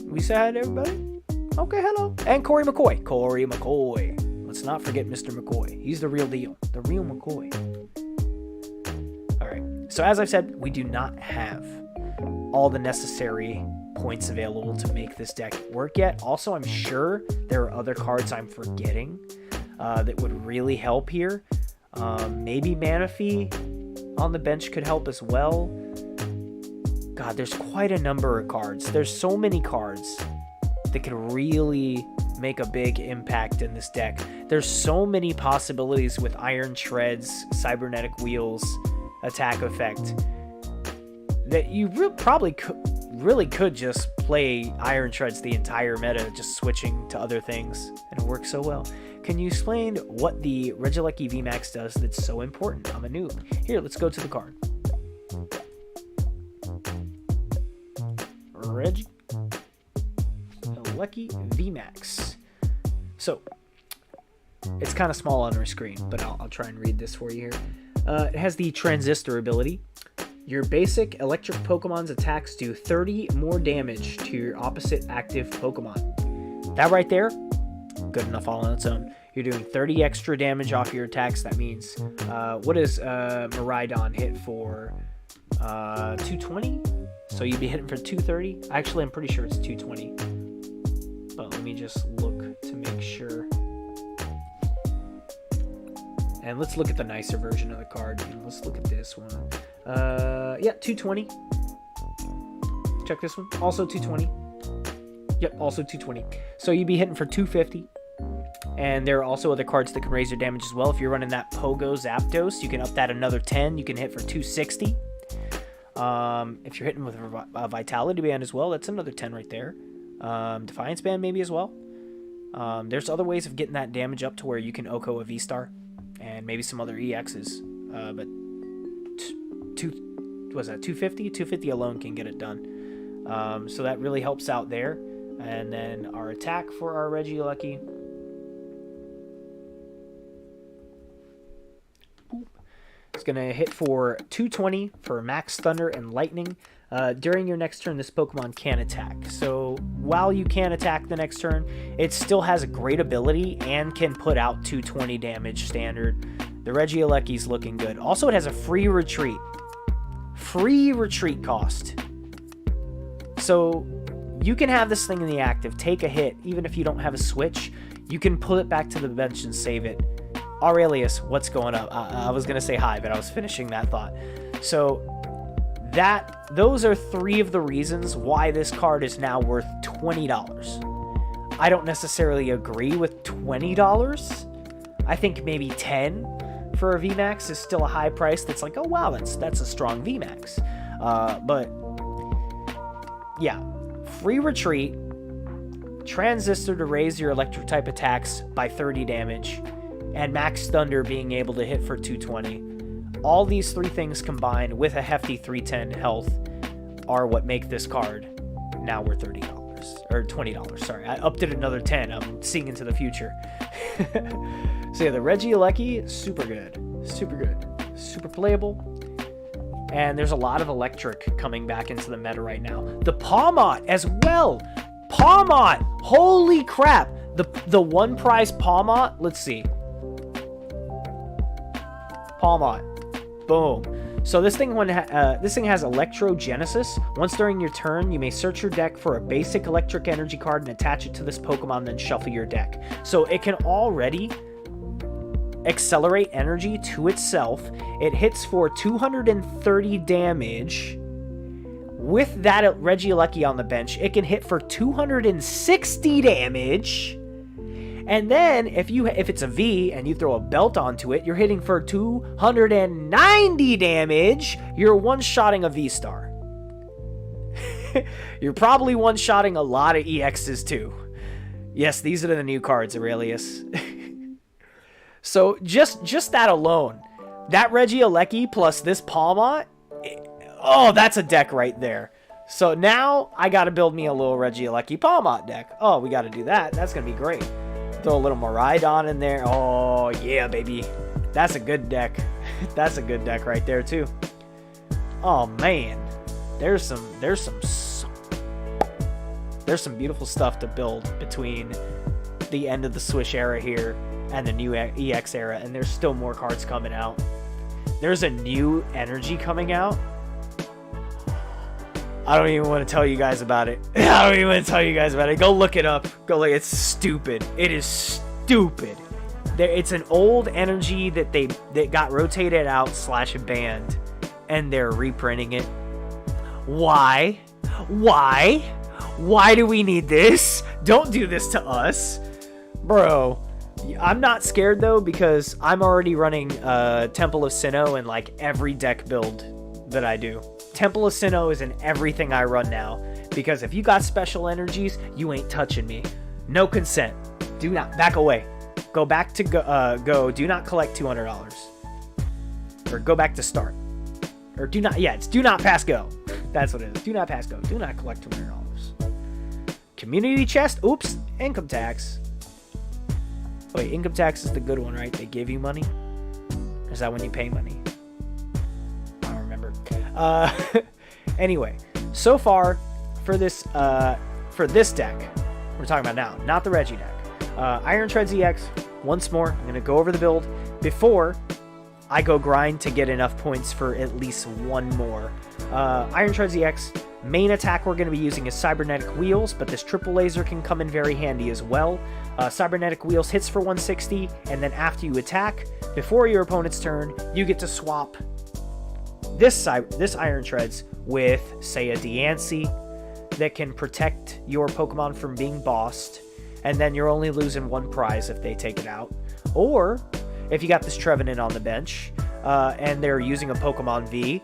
We say hi to everybody? Okay, hello. And Corey McCoy. Let's not forget Mr. McCoy. He's the real deal. The real McCoy. All right. So as I've said, we do not have all the necessary points available to make this deck work yet. Also, I'm sure there are other cards I'm forgetting that would really help here. Maybe Manaphy on the bench could help as well. God, there's quite a number of cards. There's so many cards that could really make a big impact in this deck. There's so many possibilities with Iron Shreds, Cybernetic Wheels, Attack Effect, that you probably could just play Iron Shreds the entire meta, just switching to other things, and it works so well. Can you explain what the Regieleki VMAX does that's so important? I'm a noob. Here, let's go to the card. Regieleki VMAX. So, it's kind of small on our screen, but I'll try and read this for you here. It has the Transistor ability. Your basic electric Pokemon's attacks do 30 more damage to your opposite active Pokemon. That right there, good enough all on its own. You're doing 30 extra damage off your attacks. That means, what does Miraidon hit for? 220? So you'd be hitting for 230? Actually, I'm pretty sure it's 220. But let me just look to make sure. And let's look at the nicer version of the card. Let's look at this one. Yeah, 220. Check this one. Also 220. Yep, also 220. So you'd be hitting for 250. And there are also other cards that can raise your damage as well. If you're running that Pogo Zapdos, you can up that another 10. You can hit for 260. If you're hitting with a Vitality Band as well, that's another 10 right there. Defiance Band maybe as well. There's other ways of getting that damage up to where you can Oko a V-Star. And maybe some other EXs. But 250? 250 alone can get it done. So that really helps out there. And then our attack for our Regieleki. It's going to hit for 220 for Max Thunder and Lightning. During your next turn, this Pokemon can attack. So while you can attack the next turn, it still has a great ability and can put out 220 damage standard. The Regioleki's looking good. Also, it has a free retreat. Free retreat cost. So you can have this thing in the active, take a hit, even if you don't have a switch. You can pull it back to the bench and save it. Aurelius, what's going up? I was going to say hi, but I was finishing that thought. So those are three of the reasons why this card is now worth $20. I don't necessarily agree with $20. I think maybe 10 for a VMAX is still a high price. That's like, oh wow, that's a strong VMAX. But yeah, free retreat, Transistor to raise your electric type attacks by 30 damage, and Max Thunder being able to hit for 220. All these three things combined with a hefty 310 health are what make this card now worth $30 or $20. Sorry, I upped it another 10. I'm seeing into the future. So yeah, the Regieleki, super good, super playable. And there's a lot of electric coming back into the meta right now. The Pawmot as well. Pawmot, holy crap! The one prize Pawmot. Let's see. Pawmot. Boom. So this thing has Electrogenesis. Once during your turn, you may search your deck for a basic electric energy card and attach it to this Pokemon, then shuffle your deck. So it can already accelerate energy to itself. It hits for 230 damage. With that Regieleki on the bench, it can hit for 260 damage. And then, if it's a V and you throw a belt onto it, you're hitting for 290 damage. You're one-shotting a V-Star. You're probably one-shotting a lot of EXs too. Yes, these are the new cards, Aurelius. So just that alone, that Regieleki plus this Pawmot, oh, that's a deck right there. So now I got to build me a little Regieleki Palmot deck. Oh, we got to do that. That's going to be great. Throw a little Miraidon in there. Oh, yeah, baby. That's a good deck. That's a good deck right there, too. Oh, man. There's some beautiful stuff to build between the end of the Swish era here and the new EX era, and there's still more cards coming out. There's a new energy coming out. I don't even want to tell you guys about it. I don't even want to tell you guys about it. Go look it up. Go look. It's stupid. It is stupid. It's an old energy that got rotated out / banned, and they're reprinting it. Why? Why? Why do we need this? Don't do this to us, bro. I'm not scared though, because I'm already running Temple of Sinnoh in like every deck build that I do. Temple of Sinnoh is in everything I run now, because if you got special energies, you ain't touching me. No consent. Do not back away. Go back to go. Do not collect $200, or go back to start, or do not. Yeah, it's do not pass go. That's what it is. Do not pass go. Do not collect $200. Community chest. Oops. Income tax. Wait, income tax is the good one, right? They give you money. Or is that when you pay money? I don't remember. Anyway, so far for this deck, we're talking about now, not the Reggie deck. Iron Treads EX. Once more, I'm gonna go over the build before I go grind to get enough points for at least one more. Iron Treads EX. Main attack we're going to be using is Cybernetic Wheels, but this triple laser can come in very handy as well. Cybernetic Wheels hits for 160, and then after you attack, before your opponent's turn, you get to swap this Iron Treads with, say, a Diancie that can protect your Pokemon from being bossed, and then you're only losing one prize if they take it out. Or, if you got this Trevenant on the bench, and they're using a Pokemon V,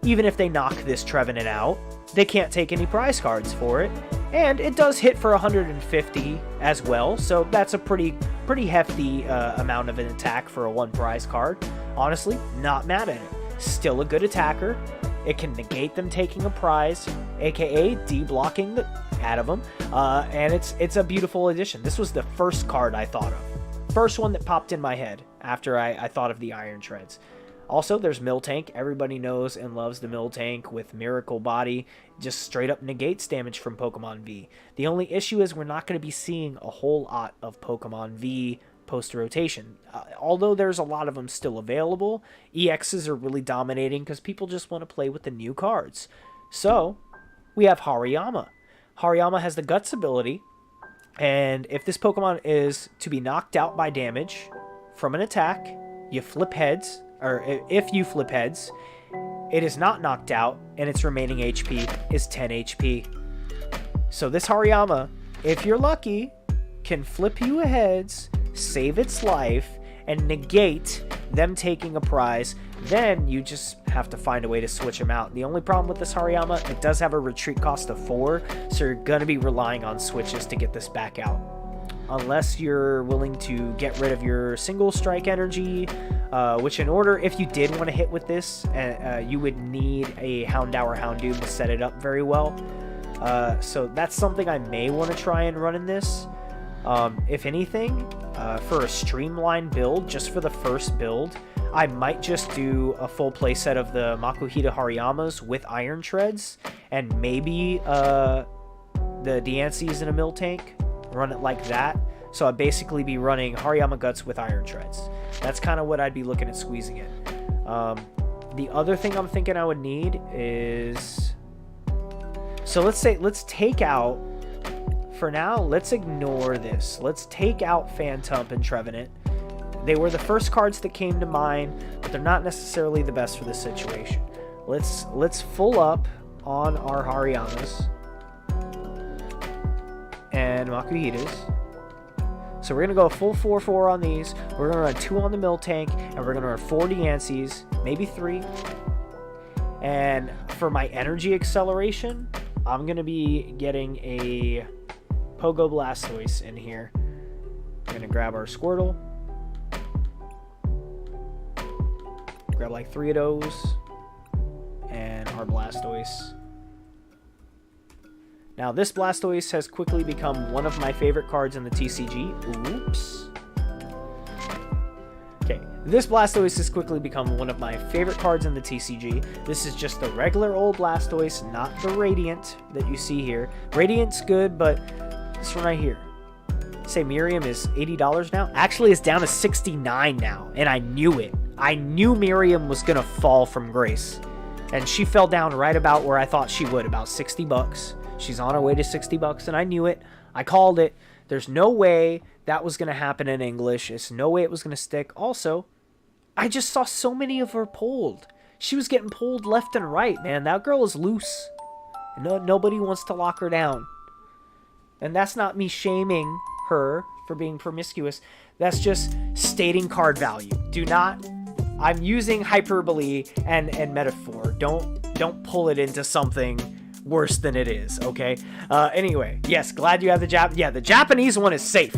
even if they knock this Trevenant out, they can't take any prize cards for it. And it does hit for 150 as well, so that's a pretty hefty amount of an attack for a one prize card. Honestly, not mad at it. Still a good attacker. It can negate them taking a prize, aka de-blocking the out of them, and it's a beautiful addition. This was the first card I thought of. First one that popped in my head after I thought of the Iron Treads. Also, there's Miltank. Everybody knows and loves the Miltank with Miracle Body. Just straight up negates damage from Pokemon V. The only issue is we're not going to be seeing a whole lot of Pokemon V post-rotation. Although there's a lot of them still available, EXs are really dominating because people just want to play with the new cards. So, we have Hariyama. Hariyama has the Guts ability, and if this Pokemon is to be knocked out by damage from an attack, you flip heads, or if you flip heads, it is not knocked out, and its remaining HP is 10 HP. So this Hariyama, if you're lucky, can flip you heads, save its life, and negate them taking a prize. Then you just have to find a way to switch them out. The only problem with this Hariyama, it does have a retreat cost of 4, so you're going to be relying on switches to get this back out. Unless you're willing to get rid of your single strike energy, which in order, if you did want to hit with this, you would need a Houndour Houndoom to set it up very well. So that's something I may want to try and run in this. If anything, for a streamlined build, just for the first build, I might just do a full playset of the Makuhita Hariyamas with Iron Treads, and maybe the Diancie's in a Miltank. Run it like that. So I'd basically be running Hariyama Guts with Iron Treads. That's kind of what I'd be looking at squeezing it. The other thing I'm thinking I would need is... So let's take out... For now, let's ignore this. Let's take out Phantump and Trevenant. They were the first cards that came to mind, but they're not necessarily the best for this situation. Let's full up on our Hariyamas and Makuhitas. So we're going to go full 4-4 on these. We're going to run 2 on the Miltank, and we're going to run 4 Diancies, maybe 3. And for my energy acceleration, I'm going to be getting a Pogo Blastoise in here. We're going to grab our Squirtle. Grab like 3 of those. And our Blastoise. Now, this Blastoise has quickly become one of my favorite cards in the TCG. Oops. Okay, this Blastoise has quickly become one of my favorite cards in the TCG. This is just the regular old Blastoise, not the Radiant that you see here. Radiant's good, but this one right here. Say Miriam is $80 now. Actually, it's down to $69 now, and I knew it. I knew Miriam was going to fall from grace, and she fell down right about where I thought she would, about 60 bucks. She's on her way to 60 bucks, and I knew it. I called it. There's no way that was going to happen in English. There's no way it was going to stick. Also, I just saw so many of her pulled. She was getting pulled left and right, man. That girl is loose. Nobody wants to lock her down. And that's not me shaming her for being promiscuous. That's just stating card value. Do not... I'm using hyperbole and metaphor. Don't pull it into something worse than it is, okay? Anyway, yes, glad you have the the Japanese one is safe.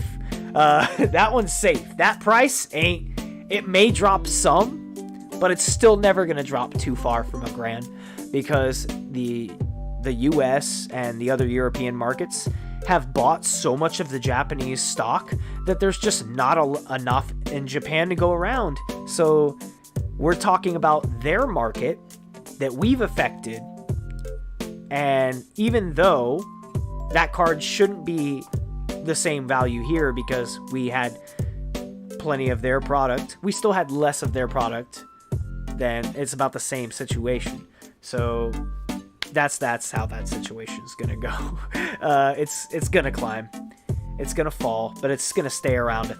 That one's safe. That price ain't... It may drop some, but it's still never going to drop too far from $1,000 because the US and the other European markets have bought so much of the Japanese stock that there's just not enough in Japan to go around. So we're talking about their market that we've affected. And even though that card shouldn't be the same value here because we had plenty of their product, we still had less of their product, then it's about the same situation. So that's how that situation's gonna go. It's gonna climb, it's gonna fall, but it's gonna stay around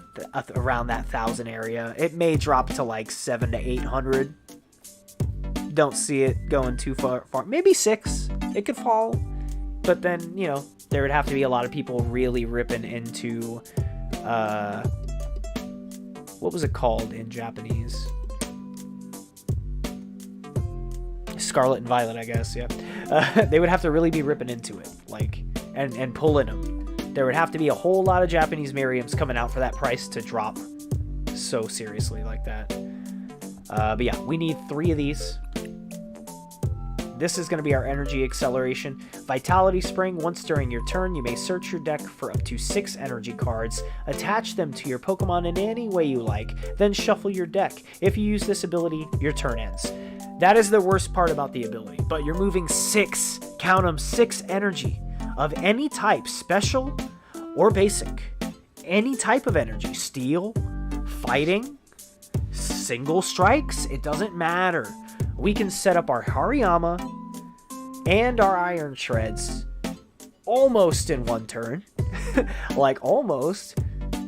around that 1,000 area. It may drop to like 700 to 800. Don't see it going too far. Maybe 6. It could fall, but then there would have to be a lot of people really ripping into what was it called in Japanese? Scarlet and Violet, I guess. Yeah. They would have to really be ripping into it, like, and pulling them. There would have to be a whole lot of Japanese Miriams coming out for that price to drop so seriously like that. But yeah, we need 3 of these. This is going to be our energy acceleration. Vitality Spring. Once during your turn, you may search your deck for up to 6 energy cards. Attach them to your Pokemon in any way you like. Then shuffle your deck. If you use this ability, your turn ends. That is the worst part about the ability. But you're moving 6, count them, 6 energy of any type, special or basic. Any type of energy. Steel, fighting, single strikes. It doesn't matter. We can set up our Hariyama and our Iron Shreds almost in one turn. Like almost.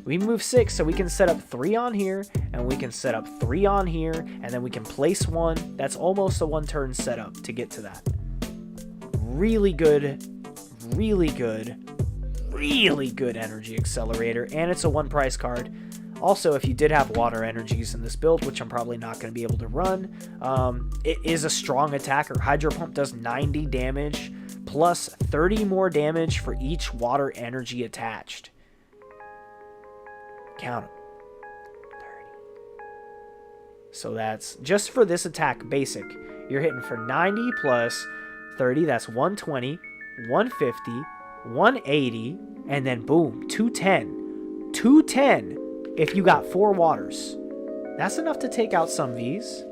We move 6, so we can set up 3 on here, and we can set up 3 on here, and then we can place 1. That's almost a 1-turn setup to get to that. Really good, really good, really good energy accelerator, and it's a 1-price card. Also, if you did have water energies in this build, which I'm probably not going to be able to run, it is a strong attacker. Hydro Pump does 90 damage, plus 30 more damage for each water energy attached. Count them. 30. So that's just for this attack basic. You're hitting for 90 plus 30. That's 120, 150, 180, and then boom, 210. 210 if you got 4 waters. That's enough to take out some Vs.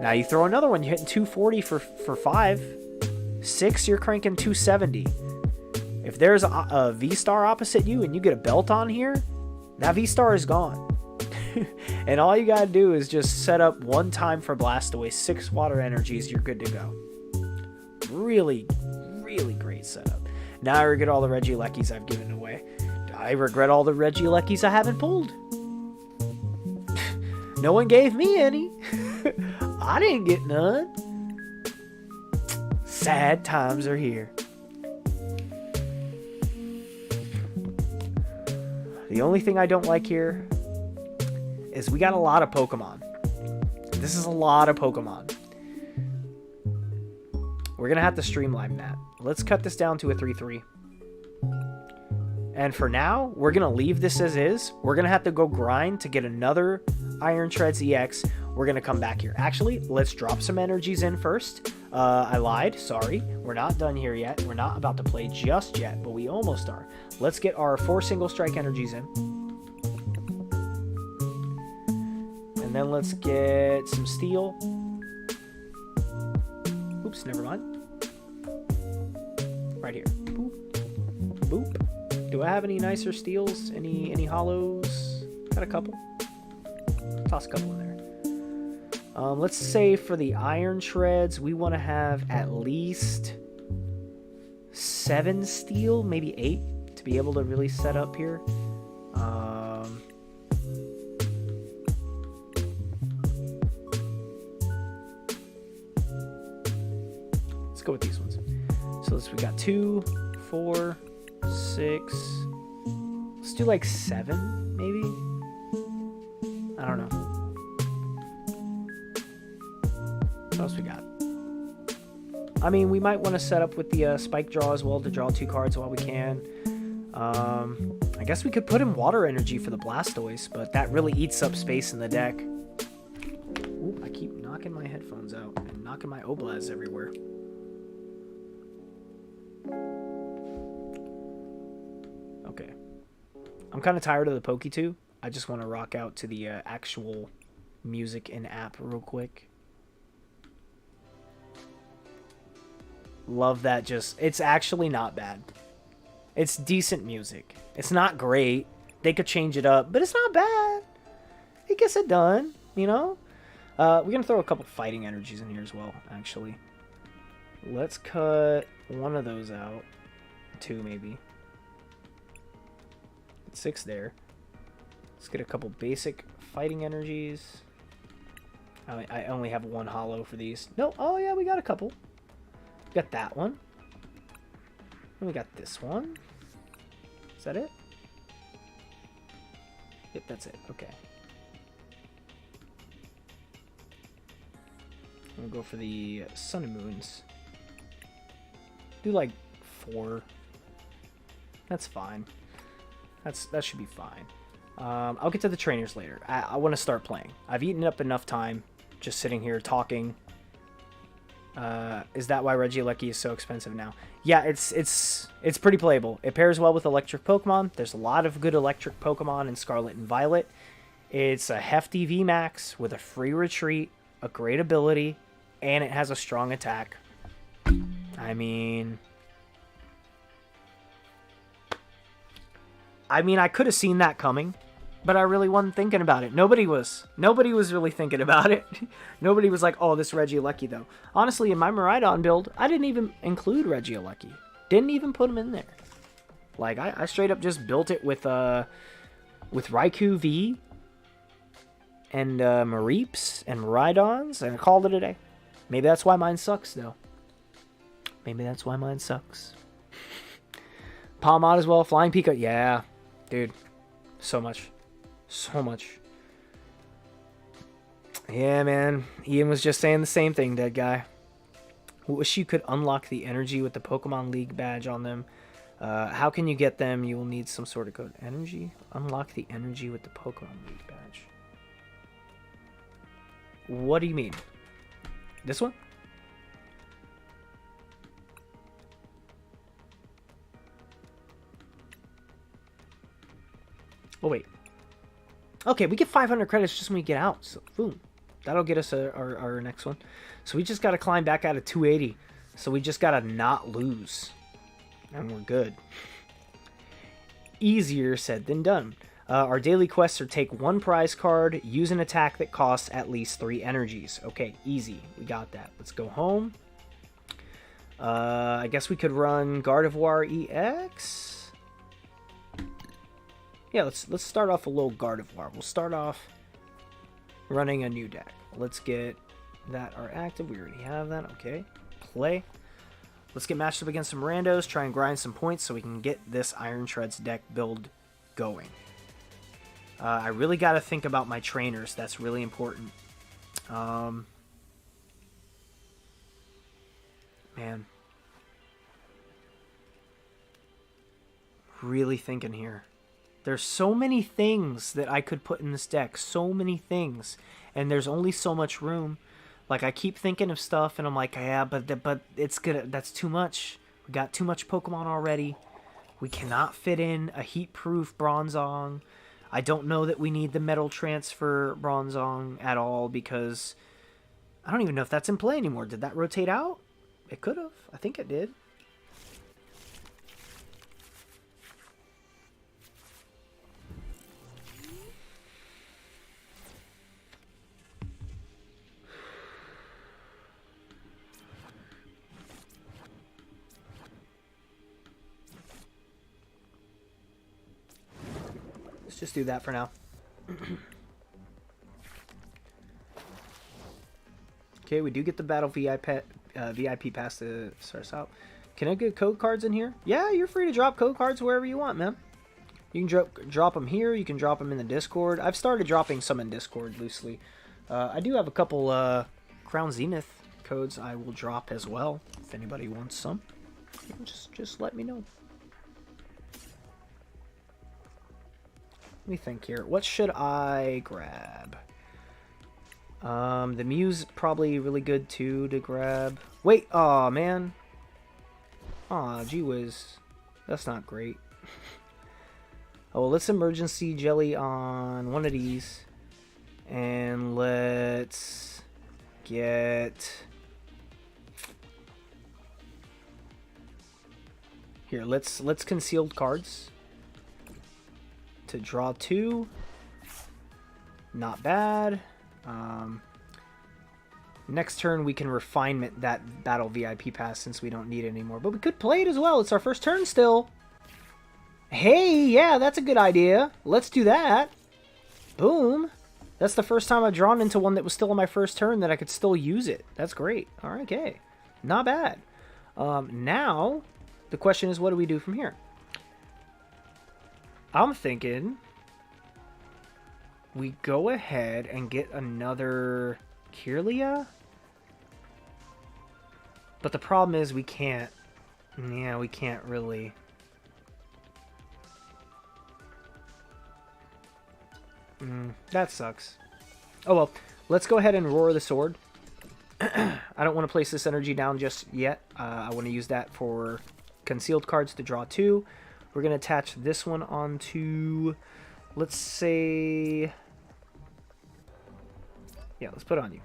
Now you throw another one. You're hitting 240 for 5. 6, you're cranking 270. If there's a V-Star opposite you and you get a belt on here, that V-Star is gone. And all you gotta do is just set up 1 time for Blastoise, 6 water energies, you're good to go. Really, really great setup. Now I regret all the Regielekis I've given away. I regret all the Regielekis I haven't pulled. No one gave me any. I didn't get none. Sad times are here. The only thing I don't like here is we got a lot of Pokemon. This is a lot of Pokemon. We're going to have to streamline that. Let's cut this down to a 3-3. And for now, we're going to leave this as is. We're going to have to go grind to get another Iron Shreds EX. We're going to come back here. Actually, let's drop some energies in first. I lied. Sorry. We're not done here yet. We're not about to play just yet, but we almost are. Let's get our 4 single strike energies in. And then let's get some steel. Oops, never mind. Right here. Boop. Boop. Do I have any nicer steels? Any hollows? Got a couple. Toss a couple in there. Let's say for the iron shreds, we want to have at least 7 steel, maybe 8, to be able to really set up here. Let's go with these ones. So we got 2, 4, 6. Let's do like 7, maybe. I don't know. What else we got? I mean, we might want to set up with the spike draw as well to draw 2 cards while we can. I guess we could put in water energy for the Blastoise, but that really eats up space in the deck. Ooh, I keep knocking my headphones out and knocking my Oblaz everywhere. Okay. I'm kind of tired of the Poke2. I just want to rock out to the actual music in-app real quick. Love that. It's actually not bad. It's decent music. It's not great. They could change it up, but it's not bad. It gets it done, you know? We're going to throw a couple fighting energies in here as well, actually. Let's cut one of those out. 2, maybe. 6 there. Let's get a couple basic fighting energies. I only have 1 hollow for these. No, oh yeah, we got a couple. We got that one. And we got this one. Is that it? Yep, that's it. Okay. We'll go for the Sun and Moons. Do like 4. That's fine. That should be fine. I'll get to the trainers later. I want to start playing. I've eaten up enough time just sitting here talking. Is that why Regieleki is so expensive now? Yeah, it's pretty playable. It pairs well with electric Pokemon. There's a lot of good electric Pokemon in Scarlet and Violet. It's a hefty VMAX with a free retreat, a great ability, and it has a strong attack. I mean, I could have seen that coming, but I really wasn't thinking about it. Nobody was really thinking about it. Nobody was like, oh, this Regieleki, though. Honestly, in my Miraidon build, I didn't even include Regieleki. Didn't even put him in there. Like, I straight up just built it with Raikou V and Mareeps and Miraidons, and I called it a day. Maybe that's why mine sucks, though. Maybe that's why mine sucks. Palmot as well. Flying Pika. Yeah, dude. So much. So much. Yeah, man. Ian was just saying the same thing, dead guy. Wish you could unlock the energy with the Pokemon League badge on them. How can you get them? You will need some sort of code. Energy? Unlock the energy with the Pokemon League badge. What do you mean? This one? Oh, wait. Okay, we get 500 credits just when we get out. So, boom. That'll get us our next one. So we just got to climb back out of 280. So we just got to not lose. And we're good. Easier said than done. Our daily quests are take 1 prize card, use an attack that costs at least 3 energies. Okay, easy. We got that. Let's go home. I guess we could run Gardevoir EX. Yeah, let's start off a little Gardevoir. We'll start off running a new deck. Let's get that are active. We already have that. Okay. Play. Let's get matched up against some randos, try and grind some points so we can get this Iron Shreds deck build going. I really got to think about my trainers. That's really important. Man. Really thinking here. There's so many things that I could put in this deck. So many things. And there's only so much room. Like, I keep thinking of stuff, and I'm like, yeah, but it's gonna, that's too much. We got too much Pokemon already. We cannot fit in a heat-proof Bronzong. I don't know that we need the Metal Transfer Bronzong at all, because I don't even know if that's in play anymore. Did that rotate out? It could have. I think it did. Let's just do that for now. Okay, we do get the Battle VIP pass to start us out. Can I get code cards in here? Yeah, you're free to drop code cards wherever you want, man. You can drop them here. You can drop them in the Discord. I've started dropping some in Discord loosely. I do have a couple Crown Zenith codes I will drop as well. If anybody wants some, just let me know. Let me think here. What should I grab? The Mew's probably really good too to grab. Wait, aw, man. Aw, gee whiz. That's not great. Oh, well, let's emergency jelly on one of these. And let's get... Here, let's concealed cards. To draw 2. Not bad. Next turn we can refinement that battle VIP pass since we don't need it anymore. But we could play it as well. It's our first turn still. Hey, yeah, that's a good idea. Let's do that. Boom. That's the first time I've drawn into one that was still on my first turn that I could still use it. That's great. All right, okay. Not bad. Now, the question is, what do we do from here? I'm thinking we go ahead and get another Kirlia. But the problem is we can't. Yeah, we can't really. That sucks. Oh well, let's go ahead and Roar the Sword. I don't want to place this energy down just yet. I want to use that for concealed cards to draw 2. We're going to attach this one onto, let's say, yeah, let's put it on you.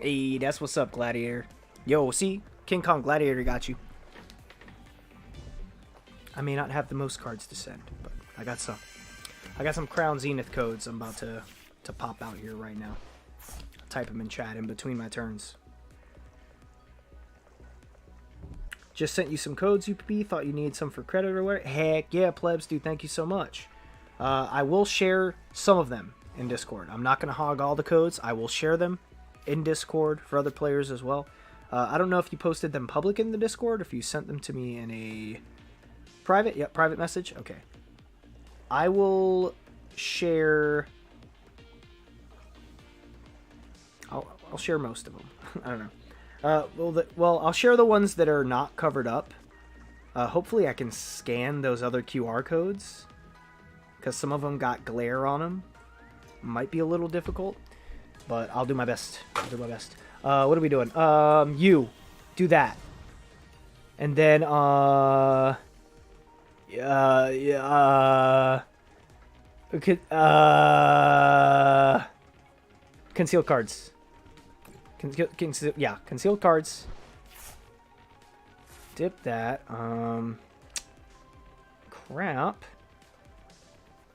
Hey, that's what's up, Gladiator. Yo, see? King Kong Gladiator got you. I may not have the most cards to send, but I got some. I got some Crown Zenith codes I'm about to pop out here right now. I'll type them in chat in between my turns. Just sent you some codes, UPB. Thought you needed some for credit or what? Heck yeah, plebs, dude. Thank you so much. I will share some of them in Discord. I'm not going to hog all the codes. I will share them in Discord for other players as well. I don't know if you posted them public in the Discord, if you sent them to me in a private. Yep, private message. Okay. I will share. I'll share most of them. I don't know. Well, I'll share the ones that are not covered up. Hopefully I can scan those other QR codes, because some of them got glare on them. Might be a little difficult, but I'll do my best. I'll do my best. What are we doing? You do that, and then concealed cards. Concealed cards. Dip that.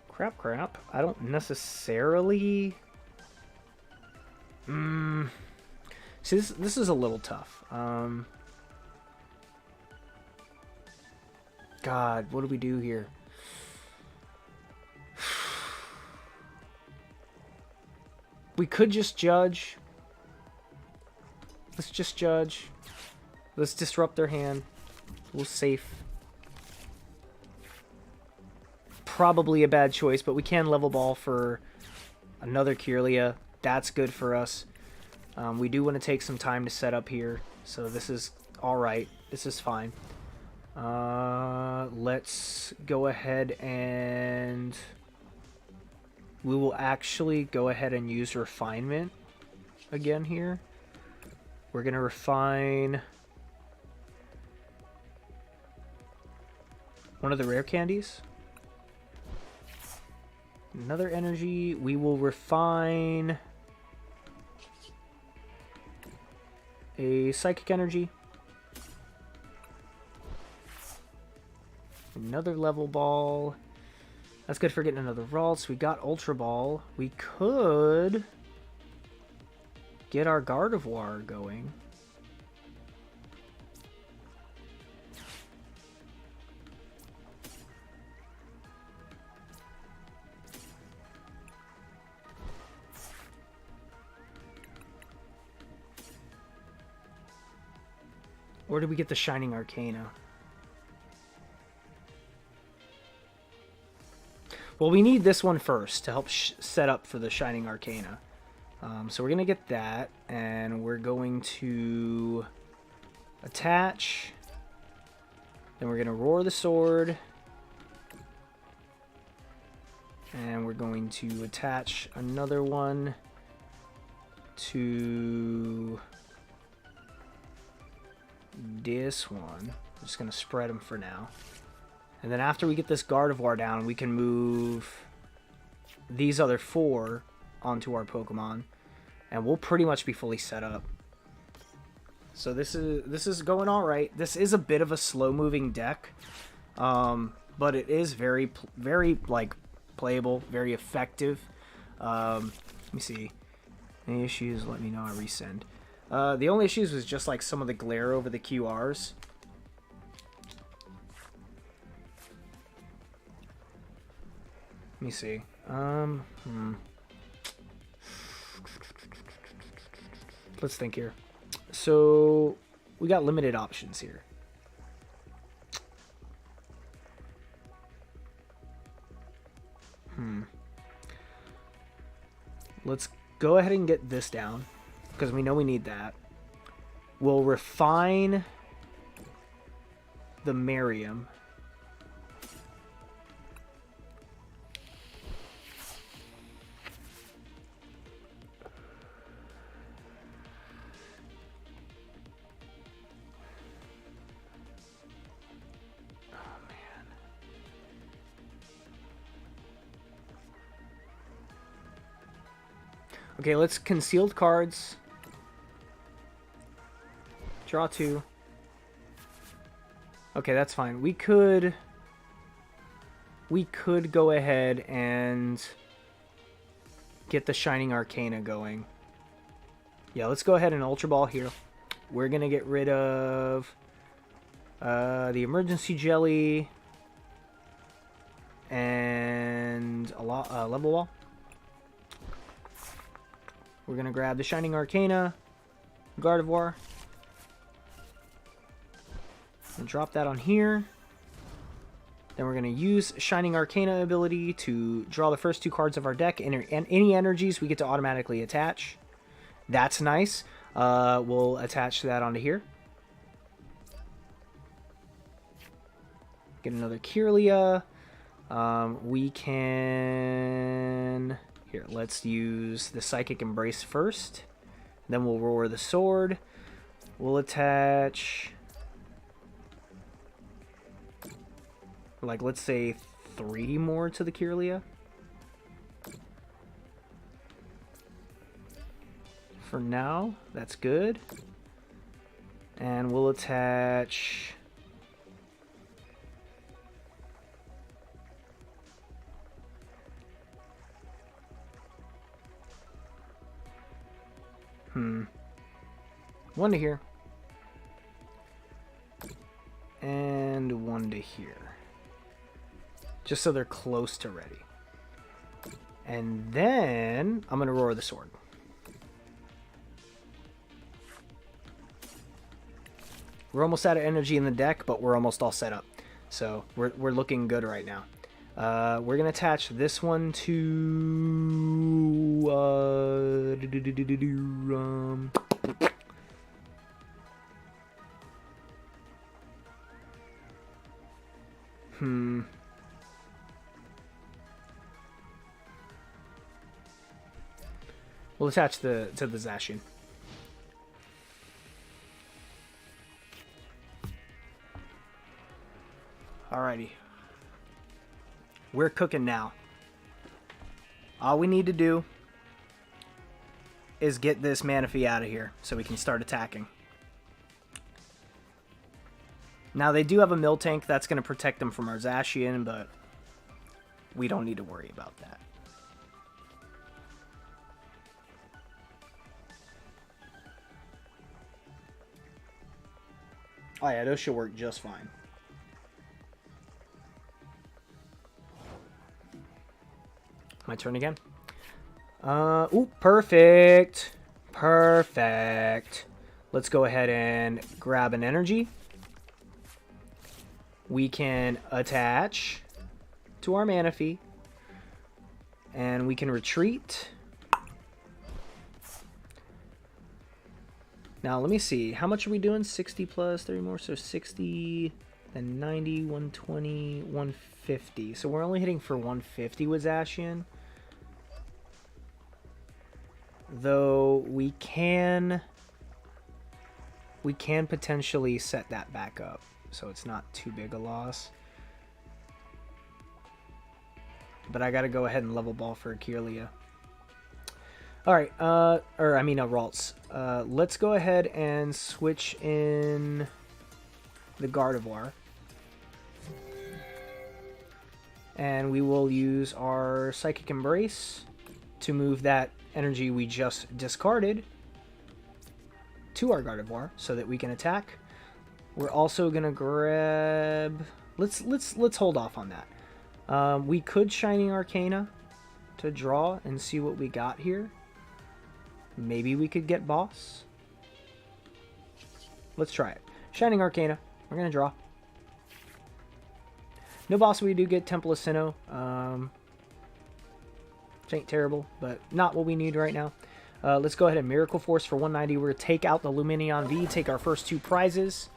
Crap. I don't necessarily. See, this is a little tough. God, what do we do here? We could just judge. Let's just judge. Let's disrupt their hand. We'll safe. Probably a bad choice, but we can level ball for another Kirlia. That's good for us. We do want to take some time to set up here, so this is alright. This is fine. Let's go ahead and we will actually go ahead and use refinement again here. We're going to refine one of the rare candies. Another energy. We will refine a psychic energy. Another level ball. That's good for getting another Ralts. We got Ultra Ball. We could get our Gardevoir going. Or did we get the Shining Arcana? Well, we need this one first to help set up for the Shining Arcana. So we're going to get that, and we're going to attach. Then we're going to roar the sword. And we're going to attach another one to this one. I'm just going to spread them for now. And then after we get this Gardevoir down, we can move these other 4 onto our Pokemon, and we'll pretty much be fully set up. So this is going all right. This is a bit of a slow-moving deck, but it is very like playable, very effective. Let me see. Any issues? Let me know. I resend. The only issues was just like some of the glare over the QRs. Let me see. Let's think here. So we got limited options here. Let's go ahead and get this down because we know we need that. We'll refine the Merriam. Okay, let's concealed cards. Draw 2. Okay, that's fine. We could go ahead and get the Shining Arcana going. Yeah, let's go ahead and Ultra Ball here. We're gonna get rid of the Emergency Jelly and a Level Wall. We're going to grab the Shining Arcana, Gardevoir, and drop that on here. Then we're going to use Shining Arcana ability to draw the first 2 cards of our deck, and any energies we get to automatically attach. That's nice. We'll attach that onto here. Get another Kirlia. We can... Here, let's use the Psychic Embrace first. Then we'll roar the sword. We'll attach, like, let's say 3 more to the Kirlia. For now, that's good. And we'll attach... One to here. And one to here. Just so they're close to ready. And then I'm going to roar the sword. We're almost out of energy in the deck, but we're almost all set up. So we're looking good right now. We're going to attach this one to... We'll attach to the Zacian. Alrighty. We're cooking now. All we need to do is get this Manaphy out of here so we can start attacking. Now, they do have a mill tank that's going to protect them from our Zacian, but we don't need to worry about that. Oh yeah, those should work just fine. My turn again. Ooh, perfect. Perfect. Let's go ahead and grab an energy. We can attach to our Manaphy. And we can retreat. Now, let me see. How much are we doing? 60 plus 30 more. So 60, then 90, 120, 150. So we're only hitting for 150 with Zacian. Though we can potentially set that back up. So it's not too big a loss. But I got to go ahead and level ball for Kirlia. Alright, Ralts. Let's go ahead and switch in the Gardevoir. And we will use our Psychic Embrace to move that energy we just discarded to our Gardevoir so that we can attack. We're also gonna grab... Let's hold off on that. We could Shining Arcana to draw and see what we got here. Maybe we could get Boss. Let's try it. Shining Arcana. We're going to draw. No Boss, we do get Temple of Sinnoh. Which ain't terrible, but not what we need right now. Let's go ahead and Miracle Force for 190. We're going to take out the Lumineon V, take our first 2 prizes.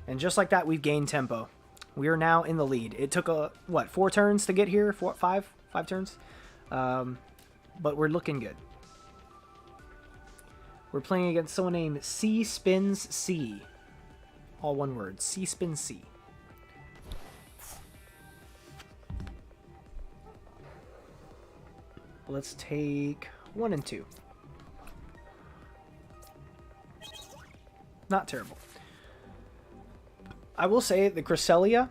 And just like that, we've gained tempo. We are now in the lead. It took, 4 turns to get here? 5 turns? But we're looking good. We're playing against someone named C Spins C. All one word. C Spins C. Let's take 1 and 2. Not terrible. I will say the Cresselia,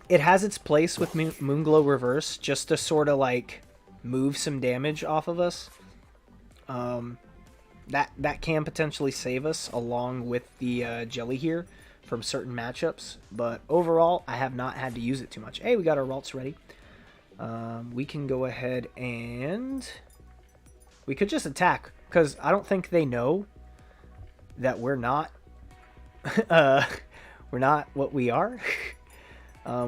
it has its place with Moonglow Reverse just to sort of like move some damage off of us. That can potentially save us along with the Jelly here from certain matchups, but overall I have not had to use it too much. Hey, we got our Ralts ready. We can go ahead and we could just attack because I don't think they know that we're not we're not what we are.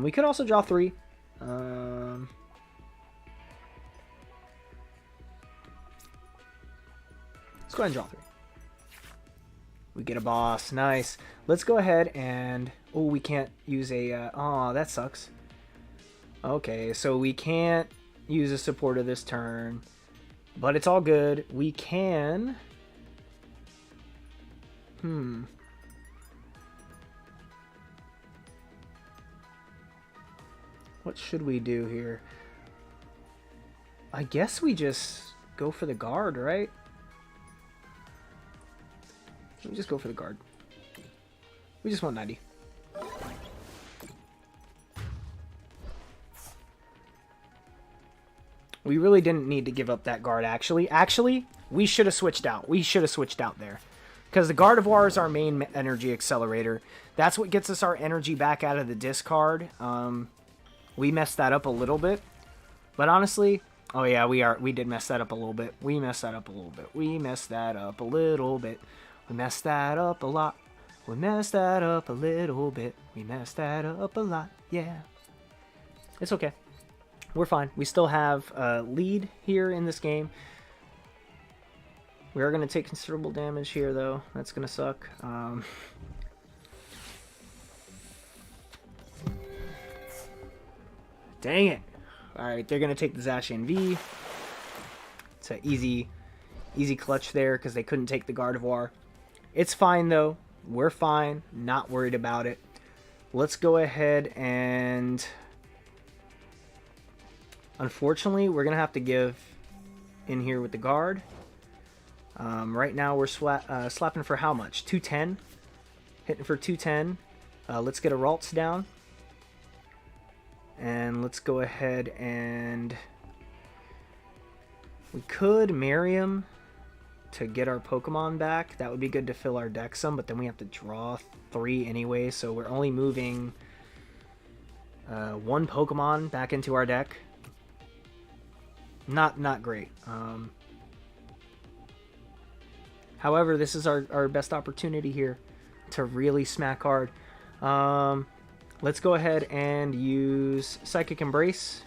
We could also draw 3. Let's go ahead and draw 3. We get a Boss. Nice. Let's go ahead and... Oh, we can't use a... Oh, that sucks. Okay, so we can't use a supporter this turn. But it's all good. We can... What should we do here? I guess we just go for the guard, right? We just go for the guard. We just want 90. We really didn't need to give up that guard, actually. Actually, we should have switched out. We should have switched out there. Because the Gardevoir is our main energy accelerator. That's what gets us our energy back out of the discard. We messed that up a little bit. But honestly... Oh yeah, we did mess that up a little bit. We messed that up a little bit. We messed that up a little bit. We messed that up a lot. We messed that up a little bit. We messed that up a lot. Yeah. It's okay. We're fine. We still have a lead here in this game. We are going to take considerable damage here, though. That's going to suck. Dang it. Alright, they're going to take the Zacian V. It's an easy clutch there because they couldn't take the Gardevoir. It's fine, though. We're fine. Not worried about it. Let's go ahead and... Unfortunately, we're going to have to give in here with the guard. Right now, we're slapping for how much? 210? Hitting for 210. Let's get a Ralts down. And let's go ahead and... We could marry him to get our Pokemon back. That would be good to fill our deck some, but then we have to draw 3 anyway, so we're only moving 1 Pokemon back into our deck. Not great. However, this is our best opportunity here to really smack hard. Let's go ahead and use Psychic Embrace.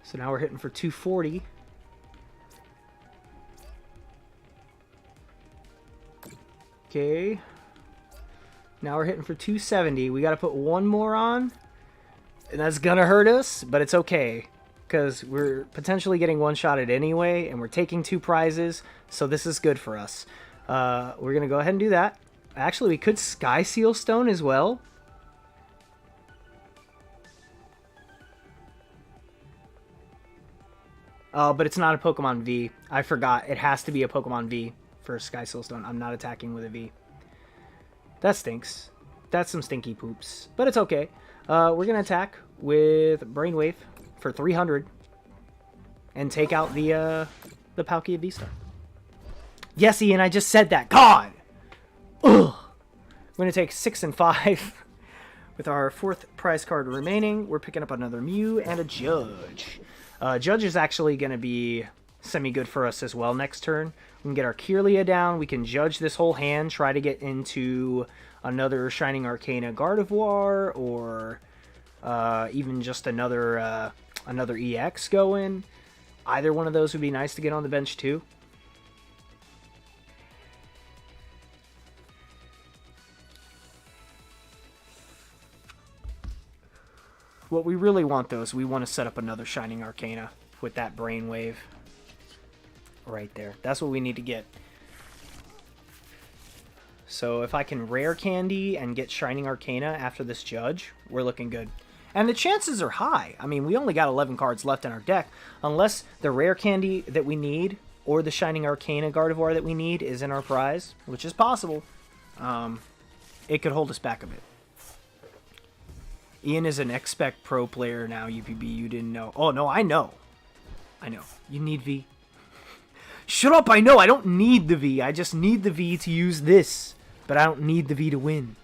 So now we're hitting for 240. Okay. Now we're hitting for 270. We got to put 1 more on. And that's going to hurt us, but it's okay. Because we're potentially getting one-shotted anyway, and we're taking 2 prizes, so this is good for us. We're going to go ahead and do that. Actually, we could Sky Seal Stone as well. But it's not a Pokemon V. I forgot. It has to be a Pokemon V for Sky Seal Stone. I'm not attacking with a V. That stinks. That's some stinky poops. But it's okay. We're going to attack with Brainwave for 300. And take out the Palkia V-Star. Yes, Ian, I just said that. God! Ugh! We're going to take 6 and 5. With our 4th prize card remaining, we're picking up another Mew and a Judge. Judge is actually going to be semi-good for us as well next turn. We can get our Kirlia down. We can judge this whole hand, try to get into another Shining Arcana Gardevoir, or even just another EX going. Either one of those would be nice to get on the bench too. What we really want, though, is we want to set up another Shining Arcana with that Brainwave right there. That's what we need to get. So if I can Rare Candy and get Shining Arcana after this Judge, we're looking good. And the chances are high. I mean, we only got 11 cards left in our deck. Unless the Rare Candy that we need or the Shining Arcana Gardevoir that we need is in our prize, which is possible, it could hold us back a bit. Ian is an Expect Pro player now, UPB, you didn't know. Oh, no, I know. I know. You need V. Shut up, I know. I don't need the V. I just need the V to use this. But I don't need the V to win.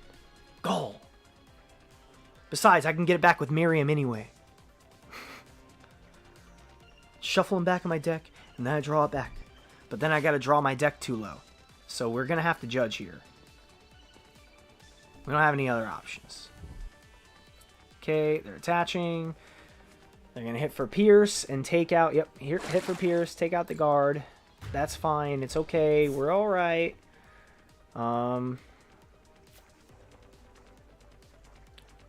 Goal. Besides, I can get it back with Miriam anyway. Shuffle him back in my deck, and then I draw it back. But then I gotta draw my deck too low. So we're gonna have to judge here. We don't have any other options. Okay, they're attaching. They're going to hit for Pierce and take out... Yep, here, hit for Pierce, take out the guard. That's fine. It's okay. We're all right.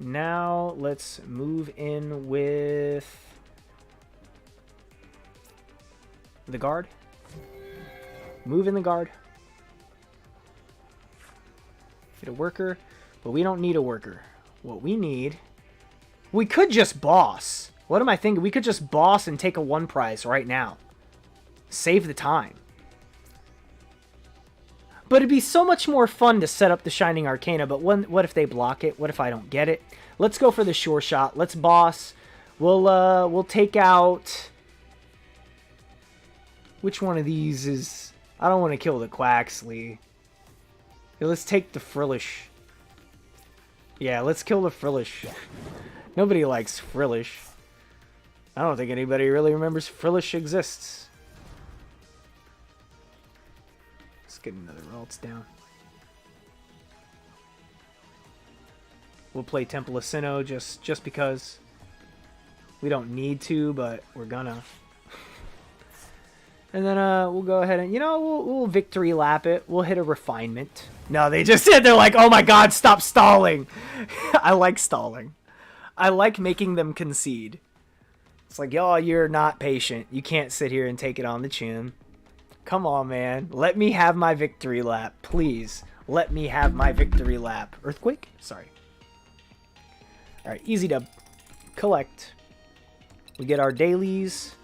Now, let's move in with the guard. Move in the guard. Get a worker, but we don't need a worker. What we need... We could just boss. What am I thinking? We could just boss and take a 1 prize right now. Save the time. But it'd be so much more fun to set up the Shining Arcana, but what if they block it? What if I don't get it? Let's go for the sure shot. Let's boss. We'll take out... Which one of these is... I don't want to kill the Quaxley. Okay, let's take the Frillish. Yeah, let's kill the Frillish. Nobody likes Frillish. I don't think anybody really remembers Frillish exists. Let's get another Ralts down. We'll play Temple of Sinnoh just because we don't need to, but we're gonna. And then we'll go ahead and, we'll victory lap it. We'll hit a refinement. No, they just said, they're like, oh my god, stop stalling. I like stalling. I like making them concede. It's like, y'all, you're not patient. You can't sit here and take it on the chin. Come on, man. Let me have my victory lap. Please. Let me have my victory lap. Earthquake? Sorry. Alright, easy dub. Collect. We get our dailies.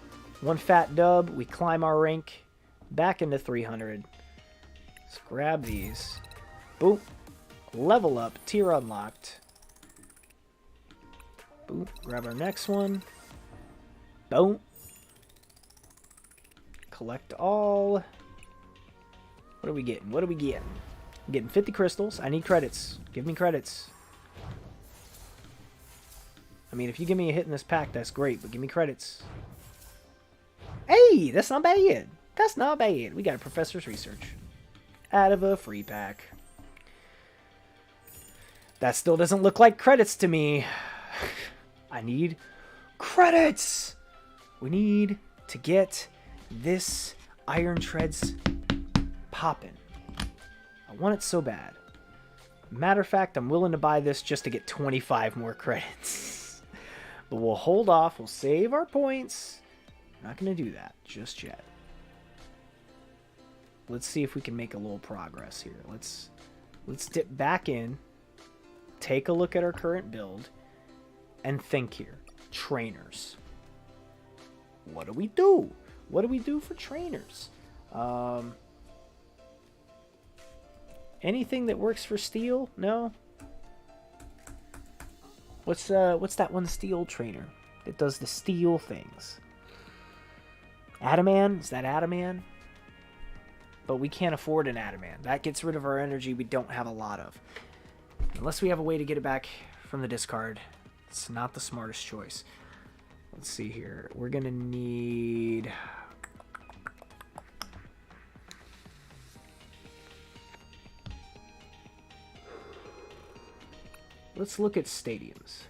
One fat dub. We climb our rank back into 300. Let's grab these. Boom. Level up. Tier unlocked. Boom. Grab our next one. Boom. Collect all. What are we getting? What are we getting? I'm getting 50 crystals. I need credits. Give me credits. I mean, if you give me a hit in this pack, that's great, but give me credits. Hey, that's not bad. That's not bad. We got a Professor's Research out of a free pack. That still doesn't look like credits to me. I need credits. We need to get this Iron Treads popping. I want it so bad. Matter of fact, I'm willing to buy this just to get 25 more credits. But we'll hold off. We'll save our points. Not going to do that just yet. Let's see if we can make a little progress here. Let's dip back in. Take a look at our current build. And think here. Trainers. What do we do? What do we do for trainers? Anything that works for steel? No? What's that one steel trainer that does the steel things? Adaman? Is that Adaman? But we can't afford an Adaman. That gets rid of our energy we don't have a lot of. Unless we have a way to get it back from the discard. It's not the smartest choice. Let's see here. We're going to need... Let's look at stadiums.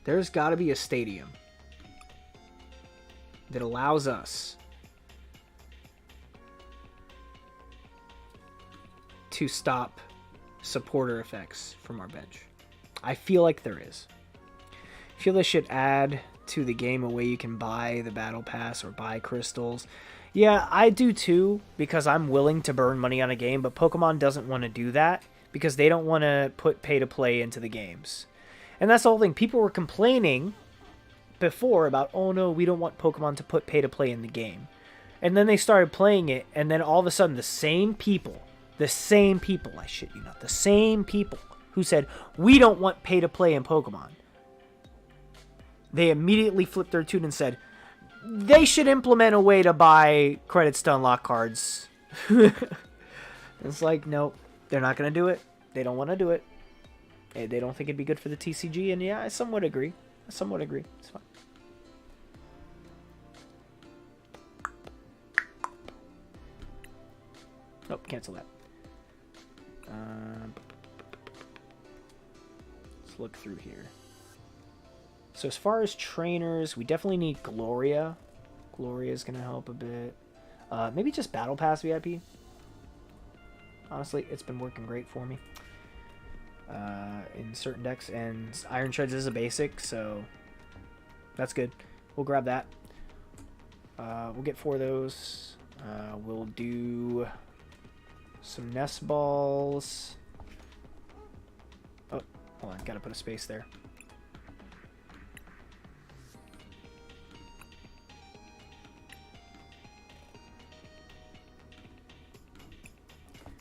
There's got to be a stadium that allows us to stop supporter effects from our bench. I feel like there is. I feel they should add to the game a way you can buy the battle pass or buy crystals. Yeah, I do too, because I'm willing to burn money on a game, but Pokemon doesn't want to do that because they don't want to put pay-to-play into the games. And that's the whole thing. People were complaining before about, oh no, we don't want Pokemon to put pay-to-play in the game. And then they started playing it, and then all of a sudden the same people, I shit you not, the same people who said, we don't want pay-to-play in Pokemon, they immediately flipped their tune and said, they should implement a way to buy credits to unlock cards. It's like, nope, they're not going to do it. They don't want to do it. They don't think it'd be good for the TCG, and yeah, I somewhat agree. It's fine. Nope, cancel that. Let's look through here. So as far as trainers, we definitely need Gloria. Gloria's going to help a bit. Maybe just Battle Pass VIP. Honestly, it's been working great for me. In certain decks, and Iron Treads is a basic, so that's good. We'll grab that. We'll get 4 of those. We'll do some nest balls. Oh, hold on, gotta put a space there.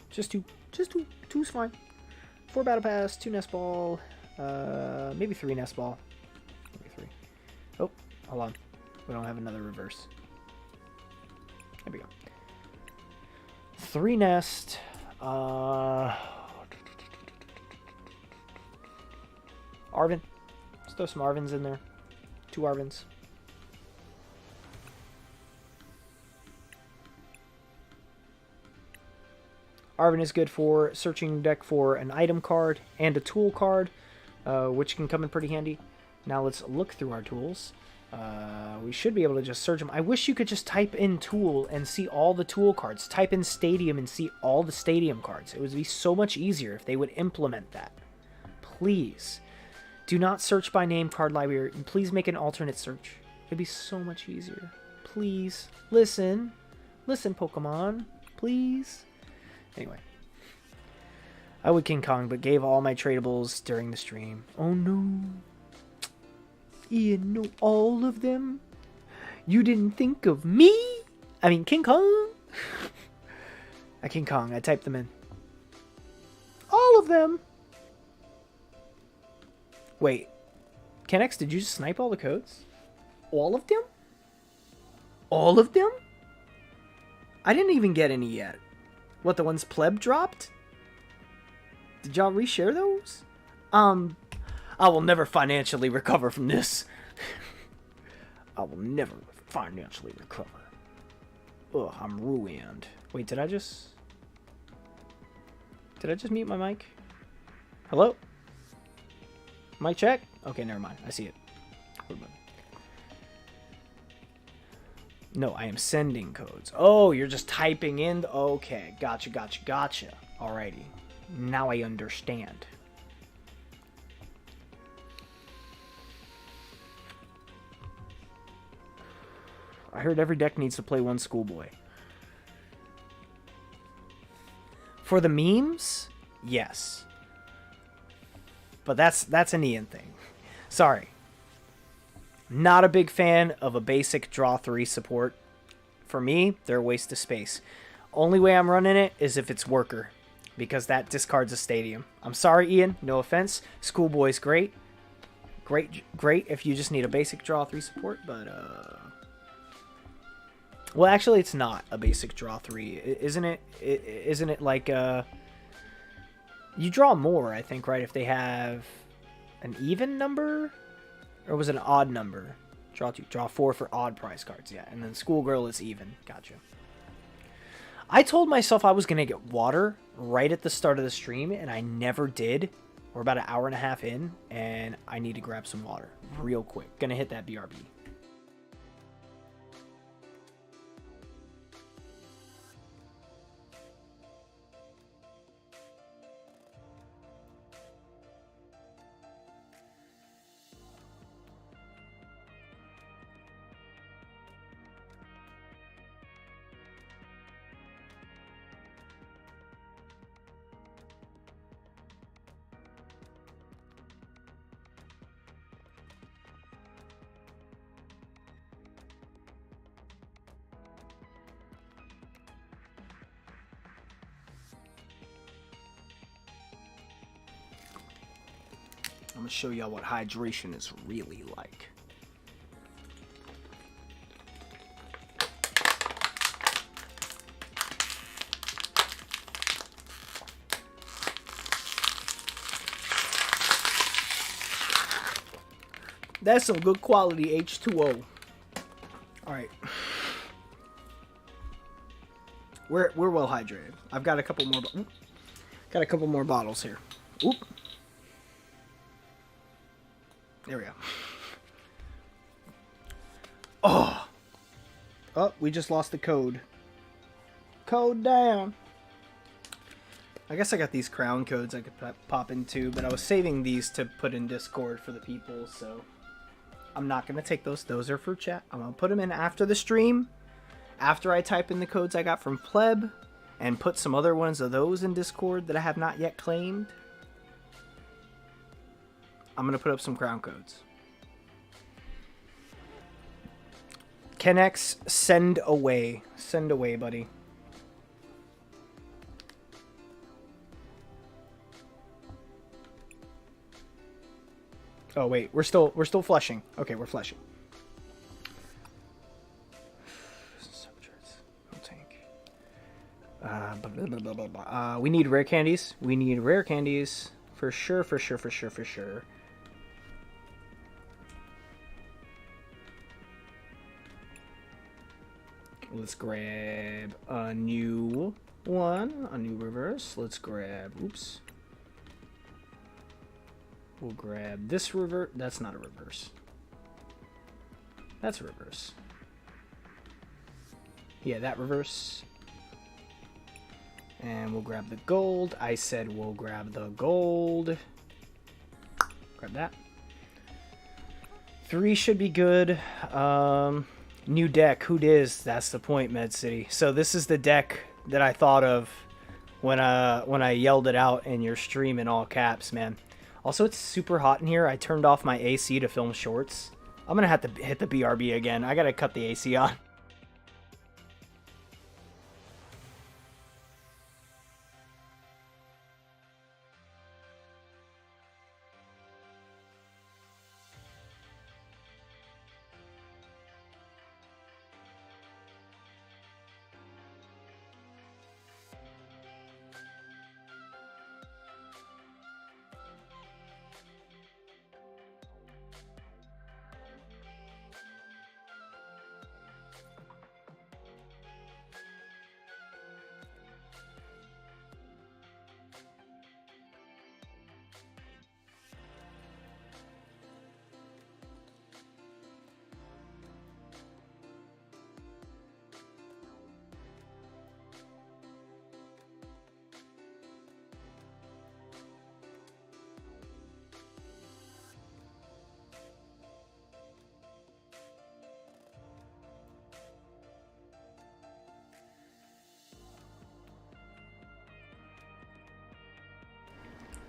Just two. Two's fine. 4 battle pass, 2 nest ball, maybe 3 nest ball. Maybe 3. Oh, hold on. We don't have another reverse. There we go. 3 nest. Arvin. Let's throw some Arvins in there. 2 Arvins. Arvin is good for searching deck for an item card and a tool card, which can come in pretty handy. Now let's look through our tools. We should be able to just search them. I wish you could just type in Tool and see all the Tool cards. Type in Stadium and see all the Stadium cards. It would be so much easier if they would implement that. Please. Do not search by name card library. And please make an alternate search. It'd be so much easier. Please. Listen. Listen, Pokemon. Please. Anyway. I would King Kong, but gave all my tradables during the stream. Oh no. Ian, no, all of them? You didn't think of me? I mean, King Kong. King Kong, I typed them in. All of them. Wait. Kennex, did you just snipe all the codes? All of them? All of them? I didn't even get any yet. What, the ones Pleb dropped? Did y'all reshare those? I will never financially recover from this. I will never financially recover. Ugh, I'm ruined. Wait, did I just mute my mic? Hello? Mic check? Okay, never mind. I see it. No, I am sending codes. Oh, you're just typing in. Okay, gotcha. Alrighty. Now I understand. I heard every deck needs to play one schoolboy. For the memes? Yes. But that's an Ian thing. Sorry. Not a big fan of a basic draw 3 support. For me, they're a waste of space. Only way I'm running it is if it's worker. Because that discards a stadium. I'm sorry, Ian. No offense. Schoolboy's great. Great if you just need a basic draw 3 support. But, well, actually, it's not a basic draw 3. Isn't it? Isn't it like, you draw more, I think, right? If they have an even number? Or was it an odd number? Draw 2. Draw 4 for odd prize cards, yeah. And then Schoolgirl is even. Gotcha. I told myself I was going to get water right at the start of the stream, and I never did. We're about an hour and a half in, and I need to grab some water real quick. Gonna hit that BRB. I'm going to show y'all what hydration is really like. That's some good quality H2O. Alright. We're well hydrated. I've got a couple more bottles here. Oop. There we go. Oh, we just lost the code. Code down. I guess I got these crown codes I could pop into, but I was saving these to put in Discord for the people, so I'm not going to take those. Those are for chat. I'm going to put them in after the stream, after I type in the codes I got from Pleb, and put some other ones of those in Discord that I have not yet claimed. I'm going to put up some crown codes. Kennex, send away. Send away, buddy. Oh, wait. We're still flushing. Okay, we're flushing. We need rare candies. We need rare candies. For sure. Let's grab a new one, a new reverse. Let's grab, oops. We'll grab this reverse. That's not a reverse. That's reverse. Yeah, that reverse. And we'll grab the gold. I said we'll grab the gold. Grab that. 3 should be good. New deck. Who dis? That's the point, Med City. So this is the deck that I thought of when I yelled it out in your stream in all caps, man. Also, it's super hot in here. I turned off my AC to film shorts. I'm gonna have to hit the BRB again. I gotta cut the AC on.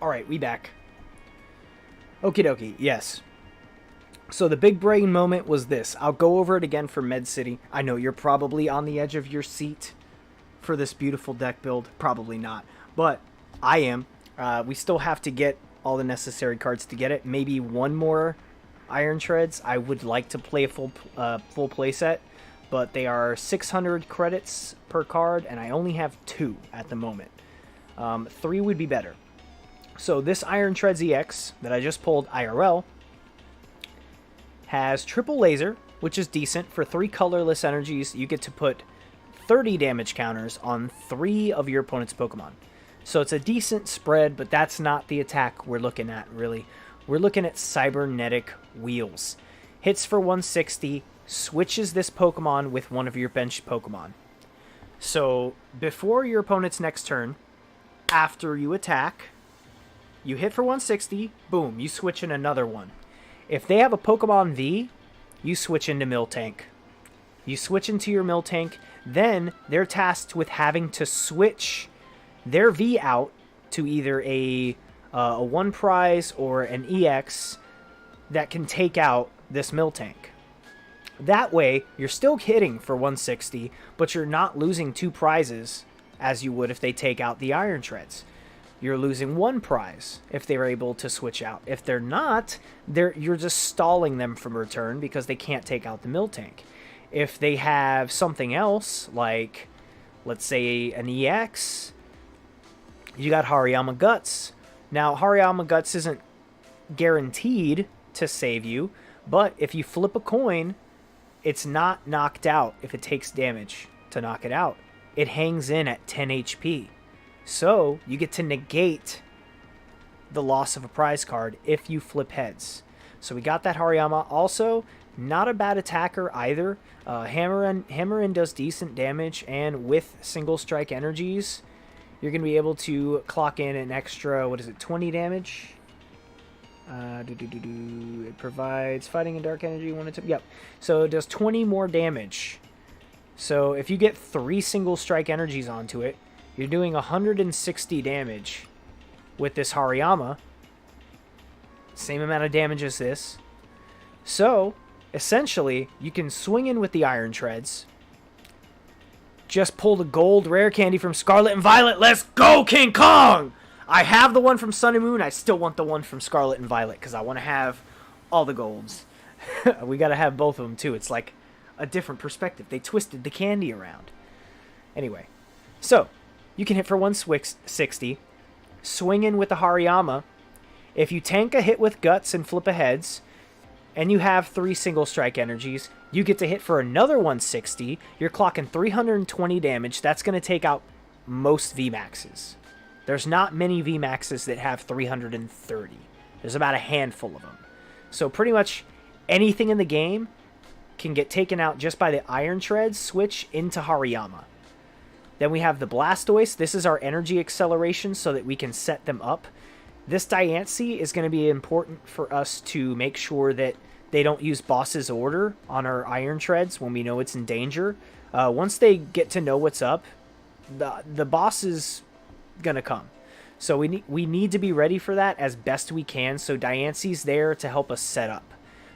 Alright, we back. Okie dokie, yes. So the big brain moment was this. I'll go over it again for Med City. I know you're probably on the edge of your seat for this beautiful deck build. Probably not. But I am. We still have to get all the necessary cards to get it. Maybe one more Iron Treads. I would like to play a full playset. But they are 600 credits per card, and I only have 2 at the moment. 3 would be better. So this Iron Treads EX that I just pulled IRL has triple laser, which is decent. For 3 colorless energies, you get to put 30 damage counters on 3 of your opponent's Pokemon. So it's a decent spread, but that's not the attack we're looking at, really. We're looking at Cybernetic Wheels. Hits for 160, switches this Pokemon with one of your bench Pokemon. So before your opponent's next turn, after you attack, you hit for 160, boom, you switch in another one. If they have a Pokemon V, you switch into Miltank. You switch into your Miltank, then they're tasked with having to switch their V out to either a 1 prize or an EX that can take out this Miltank. That way, you're still hitting for 160, but you're not losing 2 prizes as you would if they take out the Iron Treads. You're losing 1 prize if they're able to switch out. If they're not, you're just stalling them from return because they can't take out the Miltank. If they have something else, like, let's say, an EX, you got Hariyama Guts. Now, Hariyama Guts isn't guaranteed to save you, but if you flip a coin, it's not knocked out if it takes damage to knock it out. It hangs in at 10 HP. So, you get to negate the loss of a prize card if you flip heads. So we got that Hariyama. Also, not a bad attacker either. Hammerin does decent damage, and with single strike energies, you're going to be able to clock in an extra, 20 damage? It provides fighting and dark energy. Yep. So it does 20 more damage. So if you get 3 single strike energies onto it, you're doing 160 damage with this Hariyama. Same amount of damage as this. So, essentially, you can swing in with the Iron Treads. Just pull the gold rare candy from Scarlet and Violet. Let's go, King Kong! I have the one from Sun and Moon. I still want the one from Scarlet and Violet because I want to have all the golds. We got to have both of them, too. It's like a different perspective. They twisted the candy around. Anyway, so you can hit for 160, swing in with the Hariyama. If you tank a hit with Guts and flip a heads, and you have 3 single strike energies, you get to hit for another 160. You're clocking 320 damage. That's going to take out most VMAXs. There's not many VMAXs that have 330. There's about a handful of them. So pretty much anything in the game can get taken out just by the Iron Treads switch into Hariyama. Then we have the Blastoise. This is our energy acceleration so that we can set them up. This Diancie is going to be important for us to make sure that they don't use Boss's Order on our Iron Treads when we know it's in danger. Once they get to know what's up, the boss is going to come. So we need to be ready for that as best we can. So Diancie's there to help us set up.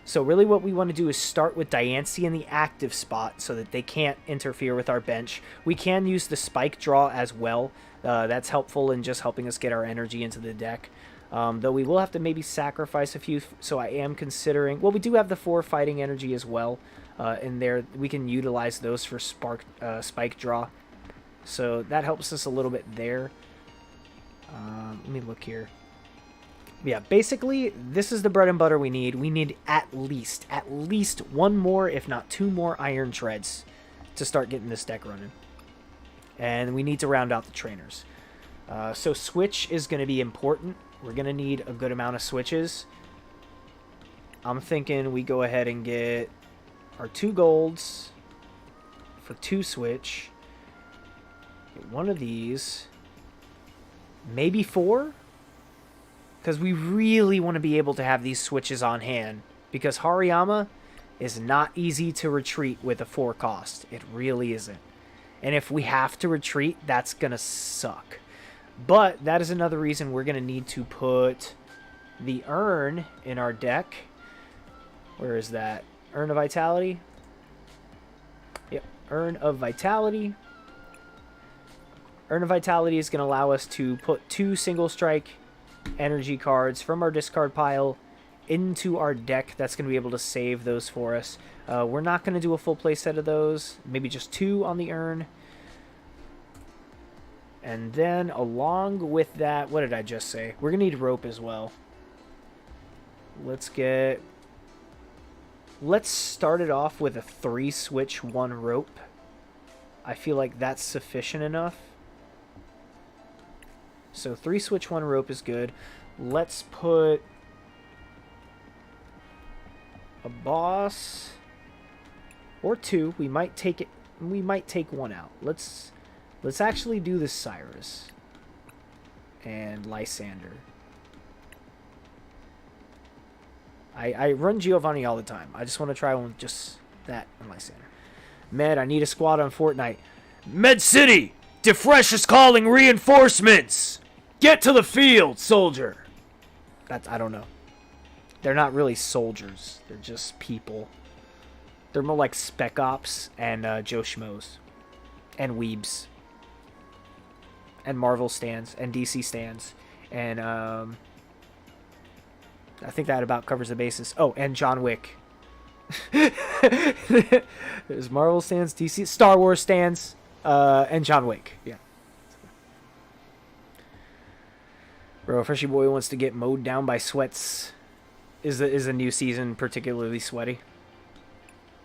So really what we want to do is start with Diancie in the active spot so that they can't interfere with our bench. We can use the Spike Draw as well. That's helpful in just helping us get our energy into the deck. Though we will have to maybe sacrifice a few, so I am considering... Well, we do have the 4 fighting energy as well in there. We can utilize those for Spike Draw. So that helps us a little bit there. Let me look here. Yeah, basically, this is the bread and butter we need. We need at least one more, if not 2 more Iron Treads to start getting this deck running. And we need to round out the trainers. So switch is going to be important. We're going to need a good amount of switches. I'm thinking we go ahead and get our 2 golds for 2 switch. Get one of these. Maybe 4? Because we really want to be able to have these switches on hand. Because Hariyama is not easy to retreat with a 4 cost. It really isn't. And if we have to retreat, that's going to suck. But that is another reason we're going to need to put the Urn in our deck. Where is that? Urn of Vitality? Yep, Urn of Vitality. Urn of Vitality is going to allow us to put 2 single strike energy cards from our discard pile into our deck. That's going to be able to save those for us. We're not going to do a full play set of those. Maybe just 2 on the Urn. And then along with that, what did I just say? We're going to need rope as well. Let's start it off with a 3 switch 1 rope. I feel like that's sufficient enough. So 3 switch 1 rope is good. Let's put a boss or 2. We might take it. We might take 1 out. Let's actually do the Cyrus and Lysander. I run Giovanni all the time. I just want to try one with just that and Lysander. Med, I need a squad on Fortnite. Med City! Defresh is calling reinforcements! Get to the field, soldier! I don't know. They're not really soldiers. They're just people. They're more like Spec Ops and Joe Schmoes. And Weebs. And Marvel stands. And DC stands. And, I think that about covers the bases. Oh, and John Wick. There's Marvel stands, DC, Star Wars stands, and John Wick. Yeah. Bro, Freshy Boy wants to get mowed down by sweats. Is a new season particularly sweaty?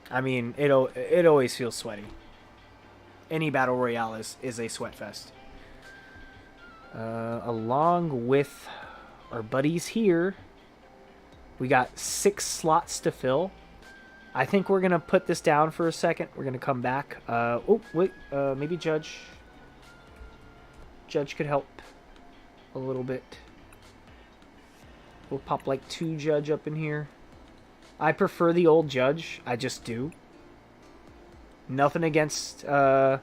I mean, it always feels sweaty. Any battle royale is a sweat fest. Along with our buddies here, we got 6 slots to fill. I think we're gonna put this down for a second. We're gonna come back. Oh wait, maybe Judge could help a little bit. We'll pop like 2 Judge up in here. I prefer the old Judge. I just do. Nothing against who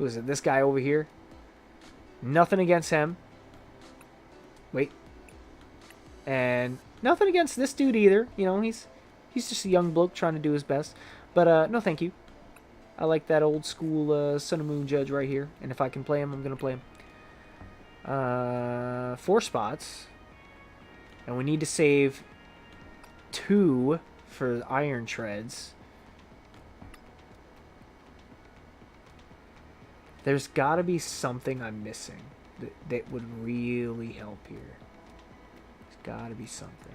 is it? This guy over here. Nothing against him. Wait. And nothing against this dude either. You know, he's just a young bloke trying to do his best. But no thank you. I like that old school Sun and Moon Judge right here. And if I can play him, I'm going to play him. 4 spots. And we need to save 2 for Iron Treads. There's got to be something I'm missing that would really help here. There's got to be something.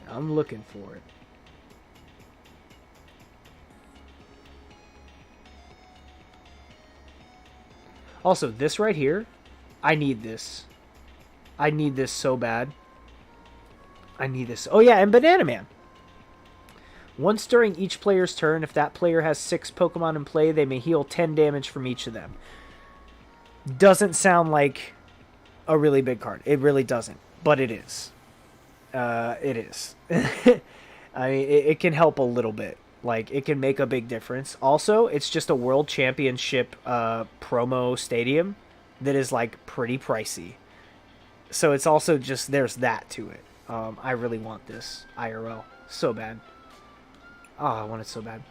I'm looking for it. Also, this right here, I need this. I need this so bad. I need this. Oh yeah, and Banana Man. Once during each player's turn, if that player has 6 Pokemon in play, they may heal 10 damage from each of them. Doesn't sound like a really big card. It really doesn't, but it is. It is. I mean, it can help a little bit. Like, it can make a big difference. Also, it's just a World Championship promo stadium that is, like, pretty pricey. So it's also just, there's that to it. I really want this IRL so bad. Oh, I want it so bad.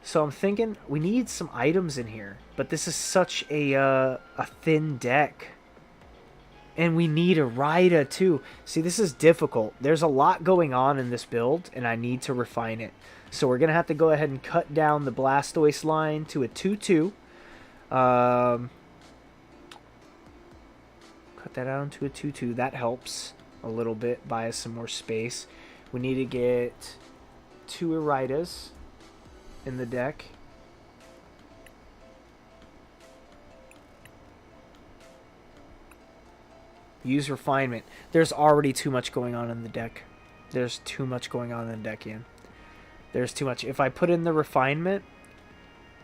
So I'm thinking we need some items in here, but this is such a thin deck. And we need a Rida too. See, this is difficult. There's a lot going on in this build, and I need to refine it. So we're going to have to go ahead and cut down the Blastoise line to a 2-2. Cut that down to a 2-2. That helps a little bit. Buy us some more space. We need to get 2 Iridas in the deck. Use refinement. There's already too much going on in the deck. There's too much going on in the deck, Ian. There's too much. If I put in the refinement,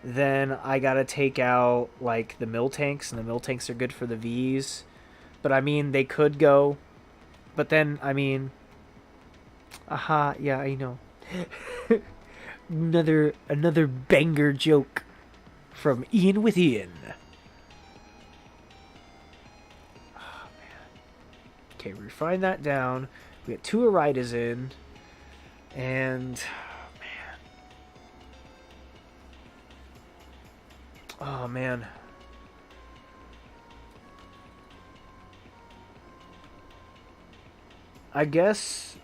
then I gotta take out, like, the Miltanks, and the Miltanks are good for the Vs. But, I mean, they could go. But then, I mean... Aha, yeah, I know. Another banger joke from Ian with Ian. Oh, man. Okay, refine that down. We got 2 Iridas in. And... Oh, man. I guess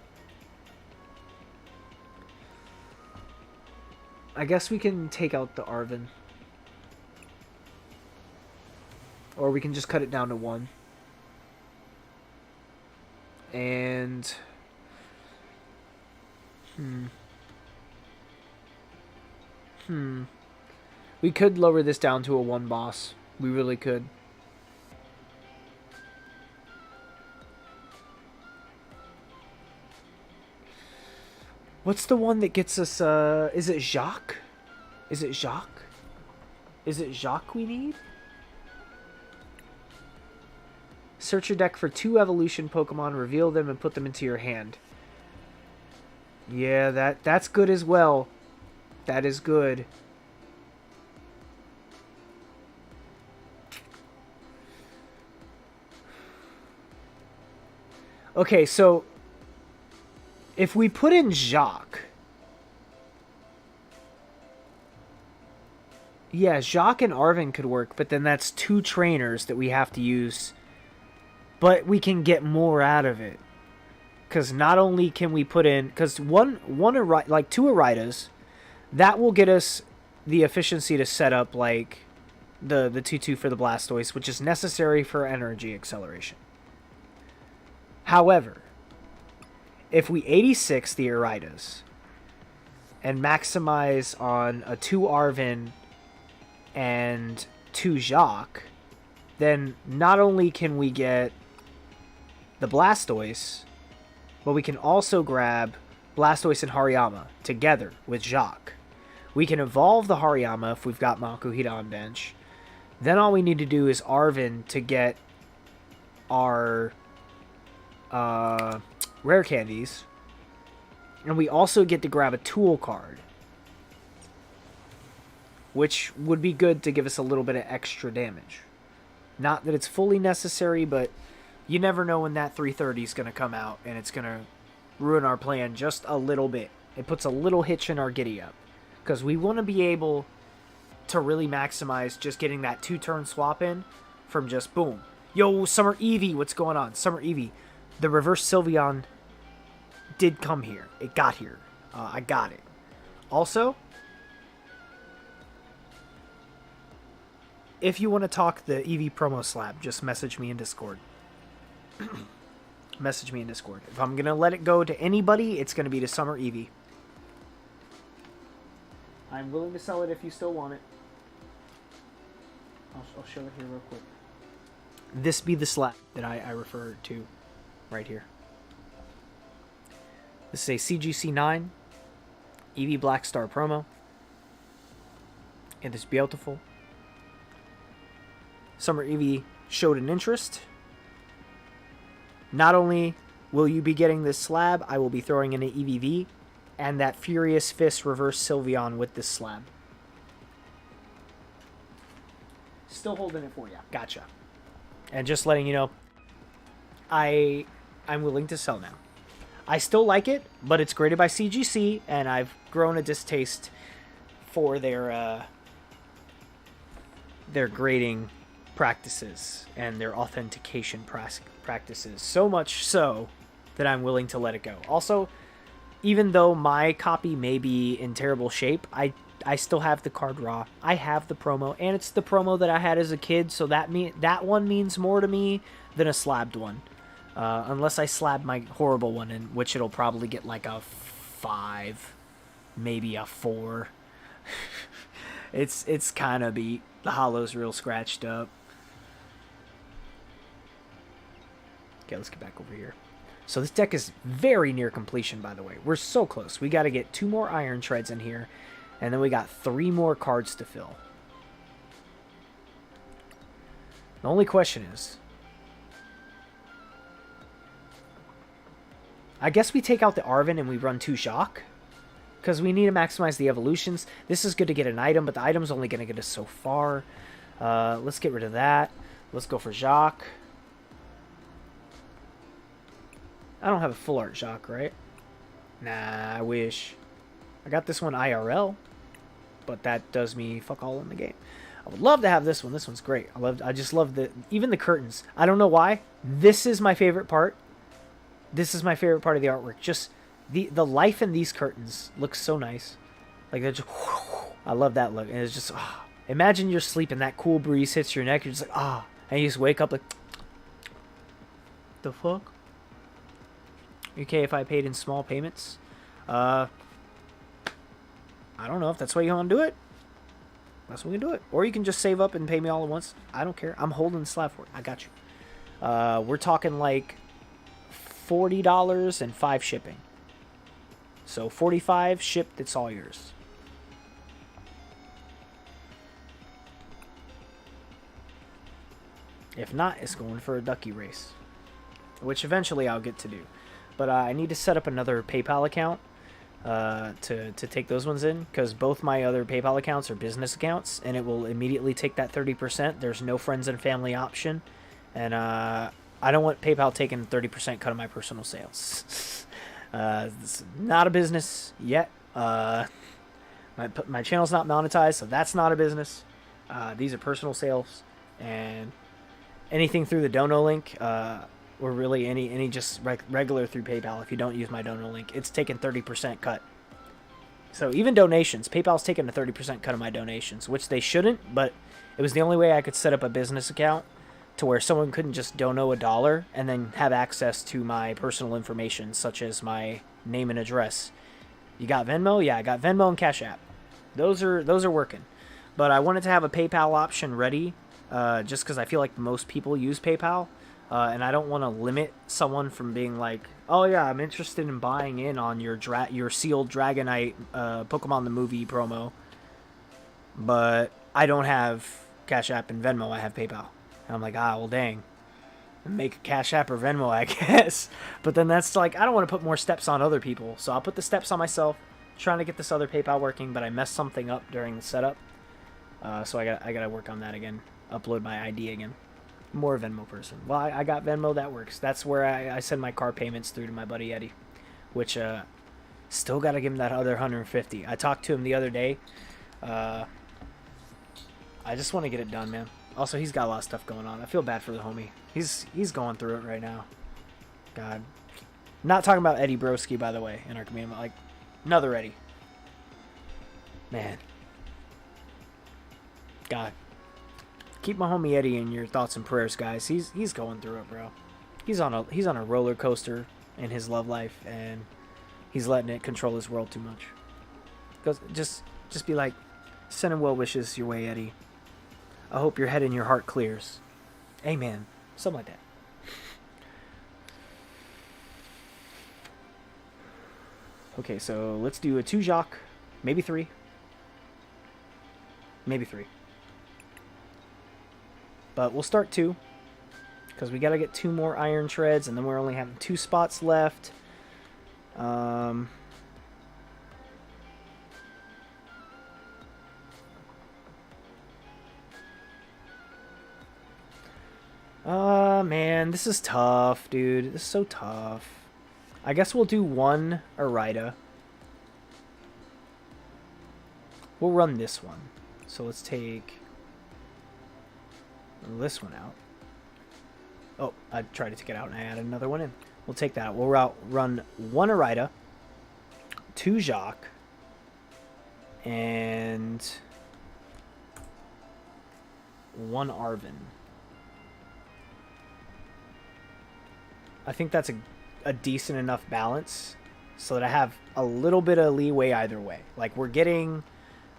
we can take out the Arven. Or we can just cut it down to 1. And... We could lower this down to a 1 boss. We really could. What's the one that gets us, is it Jacques? Is it Jacques? Is it Jacques we need? Search your deck for 2 evolution Pokemon, reveal them, and put them into your hand. Yeah, that's good as well. That is good. Okay, so if we put in Jacques, yeah, Jacques and Arven could work, but then that's 2 trainers that we have to use. But we can get more out of it, because not only can we put in, because two Iridas, that will get us the efficiency to set up like the 2-2 for the Blastoise, which is necessary for energy acceleration. However, if we 86 the Iridas and maximize on a 2 Arven and 2 Jacques, then not only can we get the Blastoise, but we can also grab Blastoise and Hariyama together with Jacques. We can evolve the Hariyama if we've got Makuhita on bench. Then all we need to do is Arven to get our rare candies. And we also get to grab a tool card, which would be good to give us a little bit of extra damage. Not that it's fully necessary, but you never know when that 330 is going to come out, and it's going to ruin our plan just a little bit. It puts a little hitch in our giddy-up, because we want to be able to really maximize just getting that 2-turn swap in from just boom. Yo, Summer Eevee, what's going on? Summer Eevee. The reverse Sylveon did come here. It got here. I got it. Also, if you want to talk the Eevee promo slab, just message me in Discord. Message me in Discord. If I'm going to let it go to anybody, it's going to be to Summer Eevee. I'm willing to sell it if you still want it. I'll show it here real quick. This be the slab that I refer to right here. This is a CGC9 EV Black Star promo. It is beautiful. Summer EV showed an interest. Not only will you be getting this slab, I will be throwing in an EVV and that Furious Fist Reverse Sylveon with this slab. Still holding it for you. Gotcha. And just letting you know, I'm willing to sell now. I still like it, but it's graded by CGC, and I've grown a distaste for their grading practices and their authentication practices. So much so that I'm willing to let it go. Also, even though my copy may be in terrible shape, I still have the card raw. I have the promo, and it's the promo that I had as a kid, so that one means more to me than a slabbed one. Unless I slab my horrible one, in which it'll probably get like a 5, maybe a 4. It's kind of beat. The hollow's real scratched up. Okay, let's get back over here. So this deck is very near completion, by the way. We're so close. We got to get 2 more Iron Treads in here, and then we got 3 more cards to fill. The only question is, I guess we take out the Arven and we run 2 Jacques, because we need to maximize the evolutions. This is good to get an item, but the item's only going to get us so far. Let's get rid of that. Let's go for Jacques. I don't have a full art Jacques, right? Nah, I wish. I got this one IRL, but that does me fuck all in the game. I would love to have this one. This one's great. I just love even the curtains. I don't know why. This is my favorite part. This is my favorite part of the artwork. Just the life in these curtains looks so nice. Like they're just, I love that look. And it's just, imagine you're sleeping, that cool breeze hits your neck. You're just like, and you just wake up like, the fuck? Okay, if I paid in small payments, I don't know if that's why you want to do it. That's what we can do it. Or you can just save up and pay me all at once. I don't care. I'm holding the slab for it. I got you. We're talking like $40 and 5 shipping. So 45 shipped, it's all yours. If not, it's going for a ducky race, which eventually I'll get to do. But I need to set up another PayPal account to take those ones in, because both my other PayPal accounts are business accounts, and it will immediately take that 30%. There's no friends and family option, and I don't want PayPal taking 30% cut of my personal sales. It's not a business yet. My channel's not monetized, so that's not a business. These are personal sales, and anything through the dono link, or really any just regular through PayPal, if you don't use my dono link, it's taking 30% cut. So even donations, PayPal's taking a 30% cut of my donations, which they shouldn't, but it was the only way I could set up a business account to where someone couldn't just dono $1 and then have access to my personal information, such as my name and address. You got Venmo? Yeah, I got Venmo and Cash App. Those are working. But I wanted to have a PayPal option ready, just because I feel like most people use PayPal. And I don't want to limit someone from being like, oh yeah, I'm interested in buying in on your sealed Dragonite Pokemon the Movie promo, but I don't have Cash App and Venmo, I have PayPal. And I'm like, well dang, make a Cash App or Venmo, I guess. But then that's like, I don't want to put more steps on other people, so I'll put the steps on myself, trying to get this other PayPal working, but I messed something up during the setup, so I gotta work on that again, upload my ID again. More Venmo person. Well, I got Venmo, that works. That's where I send my car payments through to my buddy Eddie, which still got to give him that other 150. I talked to him the other day. I just want to get it done, man. Also, he's got a lot of stuff going on. I feel bad for the homie. He's going through it right now. God. Not talking about Eddie Broski, by the way, in our community. Like, another Eddie. Man. God. Keep my homie Eddie in your thoughts and prayers, guys. He's going through it, bro. He's on a roller coaster in his love life, and he's letting it control his world too much. Just be like, sending well wishes your way, Eddie. I hope your head and your heart clears. Amen. Something like that. Okay, so let's do a 2 Jacques, maybe 3. Maybe 3. But we'll start 2, because we got to get 2 more iron treads, and then we're only having 2 spots left. Man, this is tough, dude. This is so tough. I guess we'll do 1 Arida. We'll run this one. So let's take this one out. Oh, I tried to take it out and I added another one in. We'll take that out. We'll run 1 Arida, 2 Jacques, and 1 Arvin. I think that's a decent enough balance so that I have a little bit of leeway either way. Like, we're getting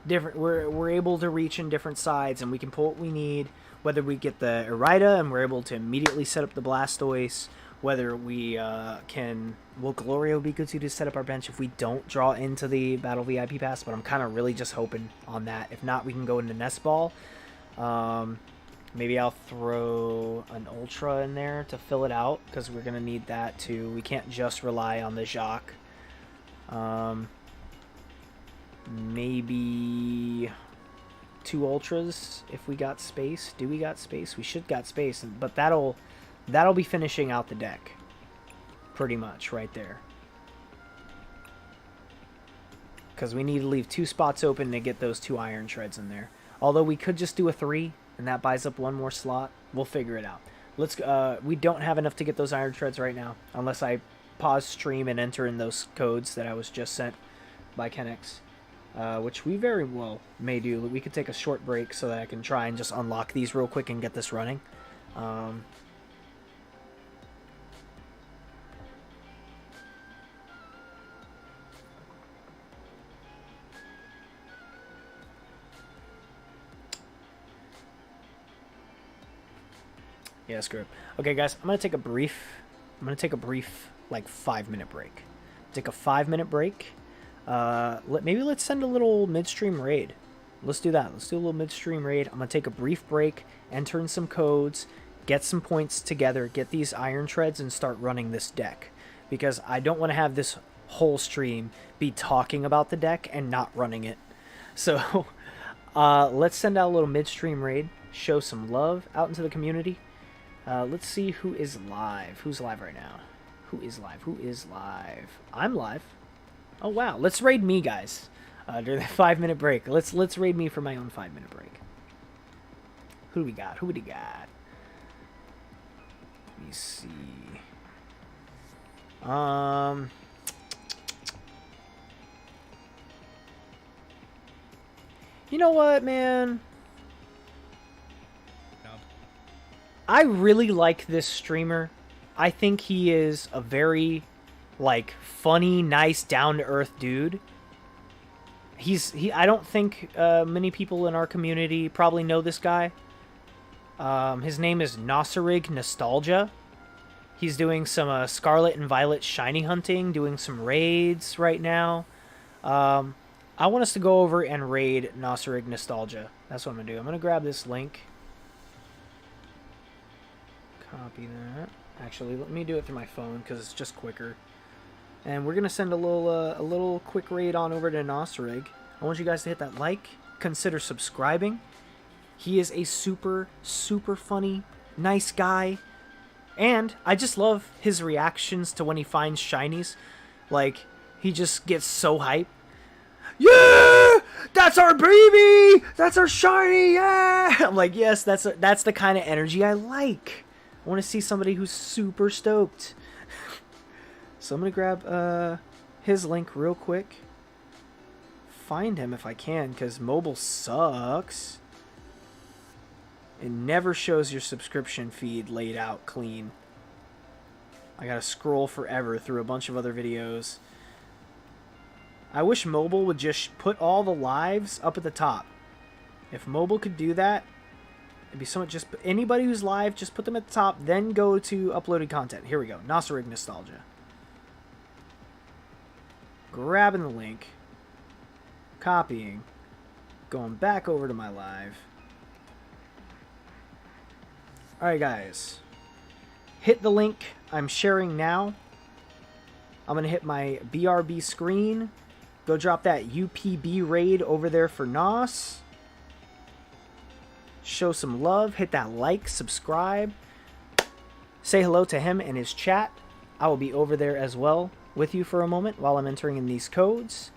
different, we're able to reach in different sides and we can pull what we need, whether we get the Arida and we're able to immediately set up the Blastoise, whether we will Glorio be good to set up our bench if we don't draw into the Battle VIP Pass, but I'm kind of really just hoping on that. If not, we can go into Nest Ball. Maybe I'll throw an Ultra in there to fill it out, because we're going to need that too. We can't just rely on the Jacques. Maybe 2 Ultras if we got space. Do we got space? We should got space, but that'll be finishing out the deck pretty much right there. Because we need to leave 2 spots open to get those 2 iron treads in there. Although we could just do a 3, and that buys up 1 more slot. We'll figure it out. We don't have enough to get those iron treads right now, unless I pause stream and enter in those codes that I was just sent by Kenix, which we very well may do. We could take a short break so that I can try and just unlock these real quick and get this running. Yeah, screw it. Okay, guys, I'm gonna take a brief like 5-minute break. Take a 5-minute break. Maybe let's send a little midstream raid. Let's do that. Let's do a little midstream raid. I'm gonna take a brief break, enter in some codes, get some points together, get these iron treads, and start running this deck. Because I don't want to have this whole stream be talking about the deck and not running it. So let's send out a little midstream raid, show some love out into the community. Let's see who is live. Who's live right now? Who is live? Who is live? I'm live. Oh, wow. Let's raid me, guys. During the 5-minute break. Let's raid me for my own 5-minute break. Who do we got? Who do we got? Let me see. You know what, man? I really like this streamer. I think he is a very, like, funny, nice, down-to-earth dude. I don't think many people in our community probably know this guy. His name is Nosserig Nostalgia. He's doing some Scarlet and Violet shiny hunting, doing some raids right now. I want us to go over and raid Nosserig Nostalgia. That's what I'm going to do. I'm going to grab this link. Copy that. Actually, let me do it through my phone because it's just quicker. And we're gonna send a little quick raid on over to Nosserig. I want you guys to hit that like, consider subscribing. He is a super funny, nice guy, and I just love his reactions to when he finds shinies. Like, he just gets so hyped. Yeah, that's our baby. That's our shiny. Yeah. I'm like, yes, that's the kind of energy I like. I want to see somebody who's super stoked. So I'm going to grab his link real quick. Find him if I can, because mobile sucks. It never shows your subscription feed laid out clean. I got to scroll forever through a bunch of other videos. I wish mobile would just put all the lives up at the top. If mobile could do that, it'd be so much. Just anybody who's live, just put them at the top, then go to uploaded content. Here we go. Nosserig Nostalgia. grabbing the link, copying, going back over to my live. Alright guys, hit the link I'm sharing now. I'm going to hit my BRB screen. Go drop that UPB raid over there for Nos. Show some love. Hit that like, subscribe. Say hello to him and his chat. I will be over there as well with you for a moment while I'm entering in these codes.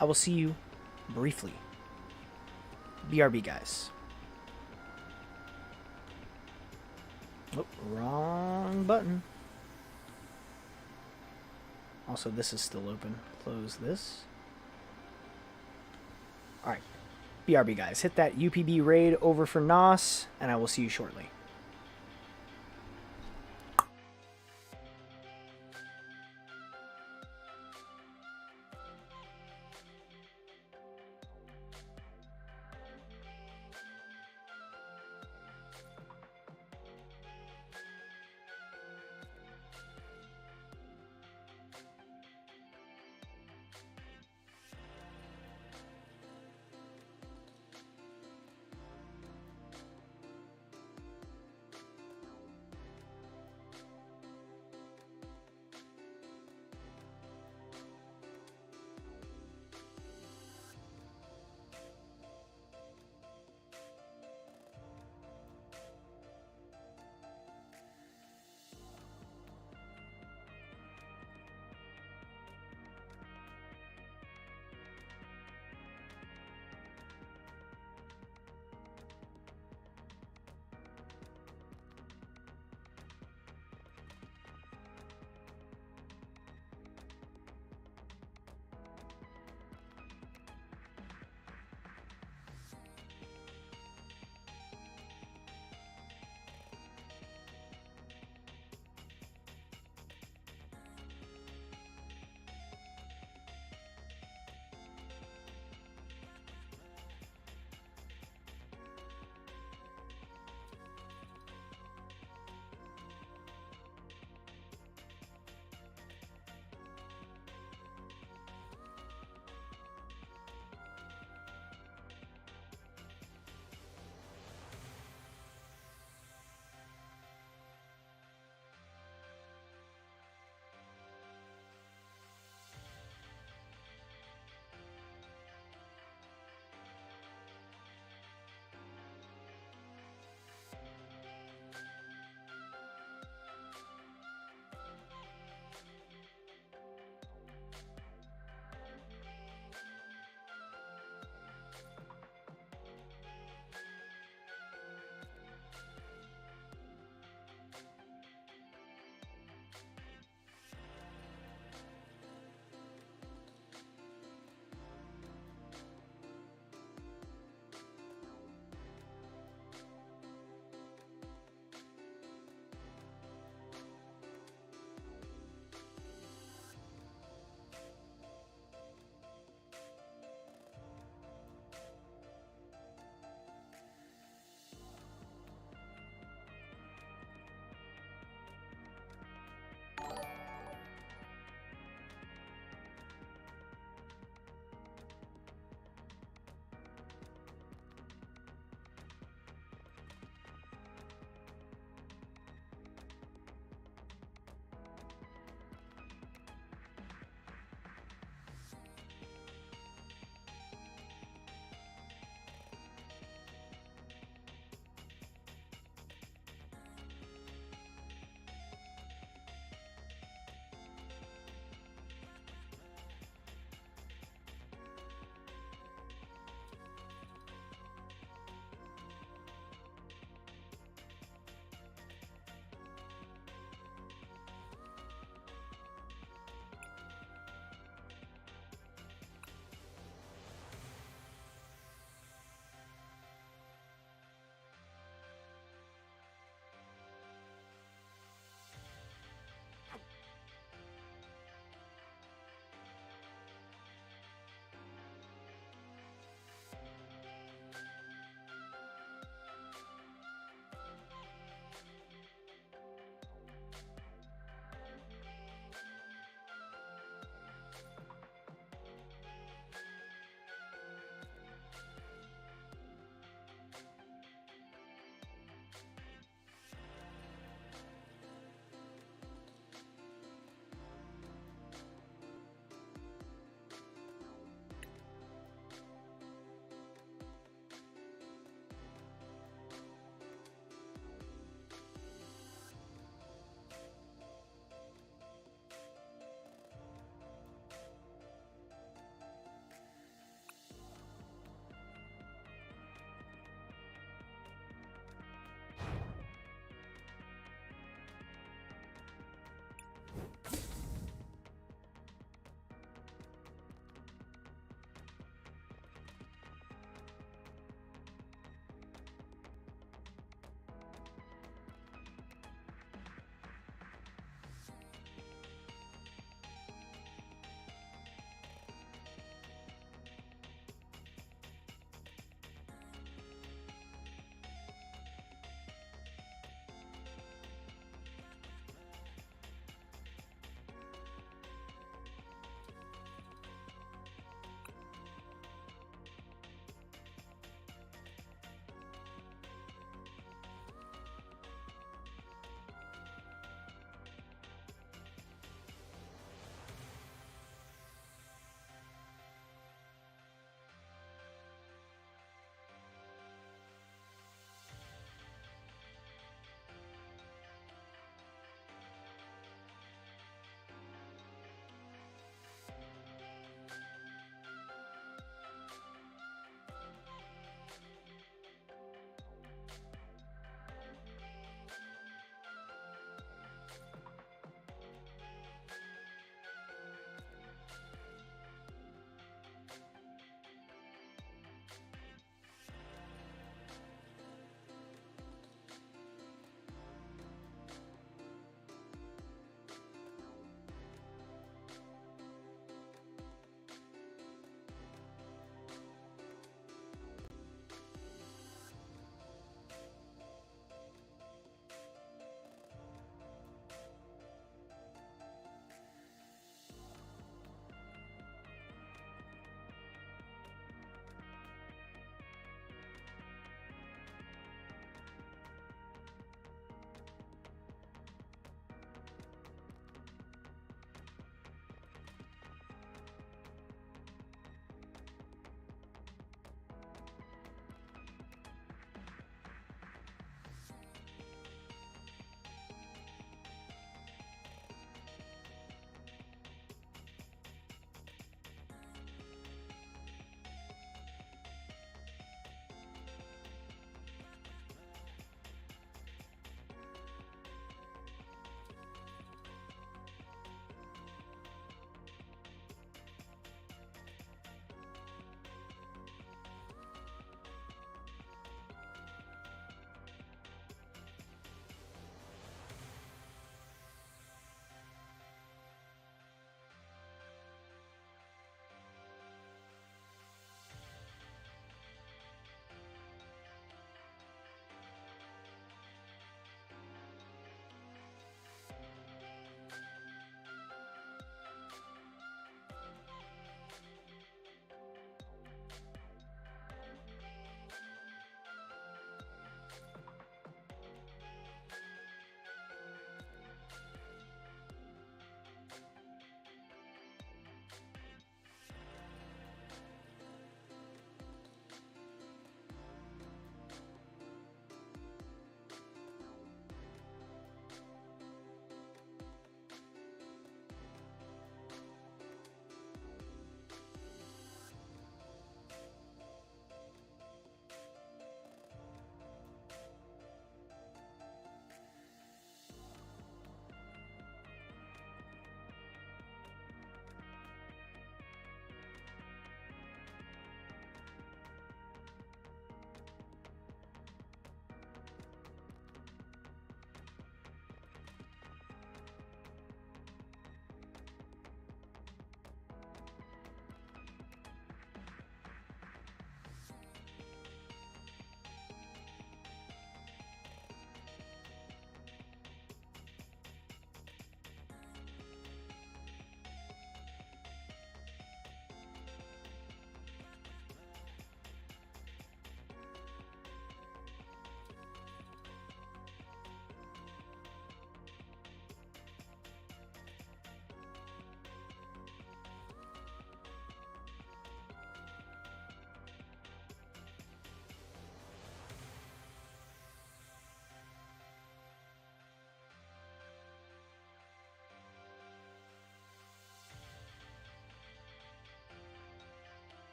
I will see you briefly. BRB, guys. Oh, wrong button. Also, this is still open. Close this. Alright. BRB, guys. Hit that UPB raid over for Nos, and I will see you shortly.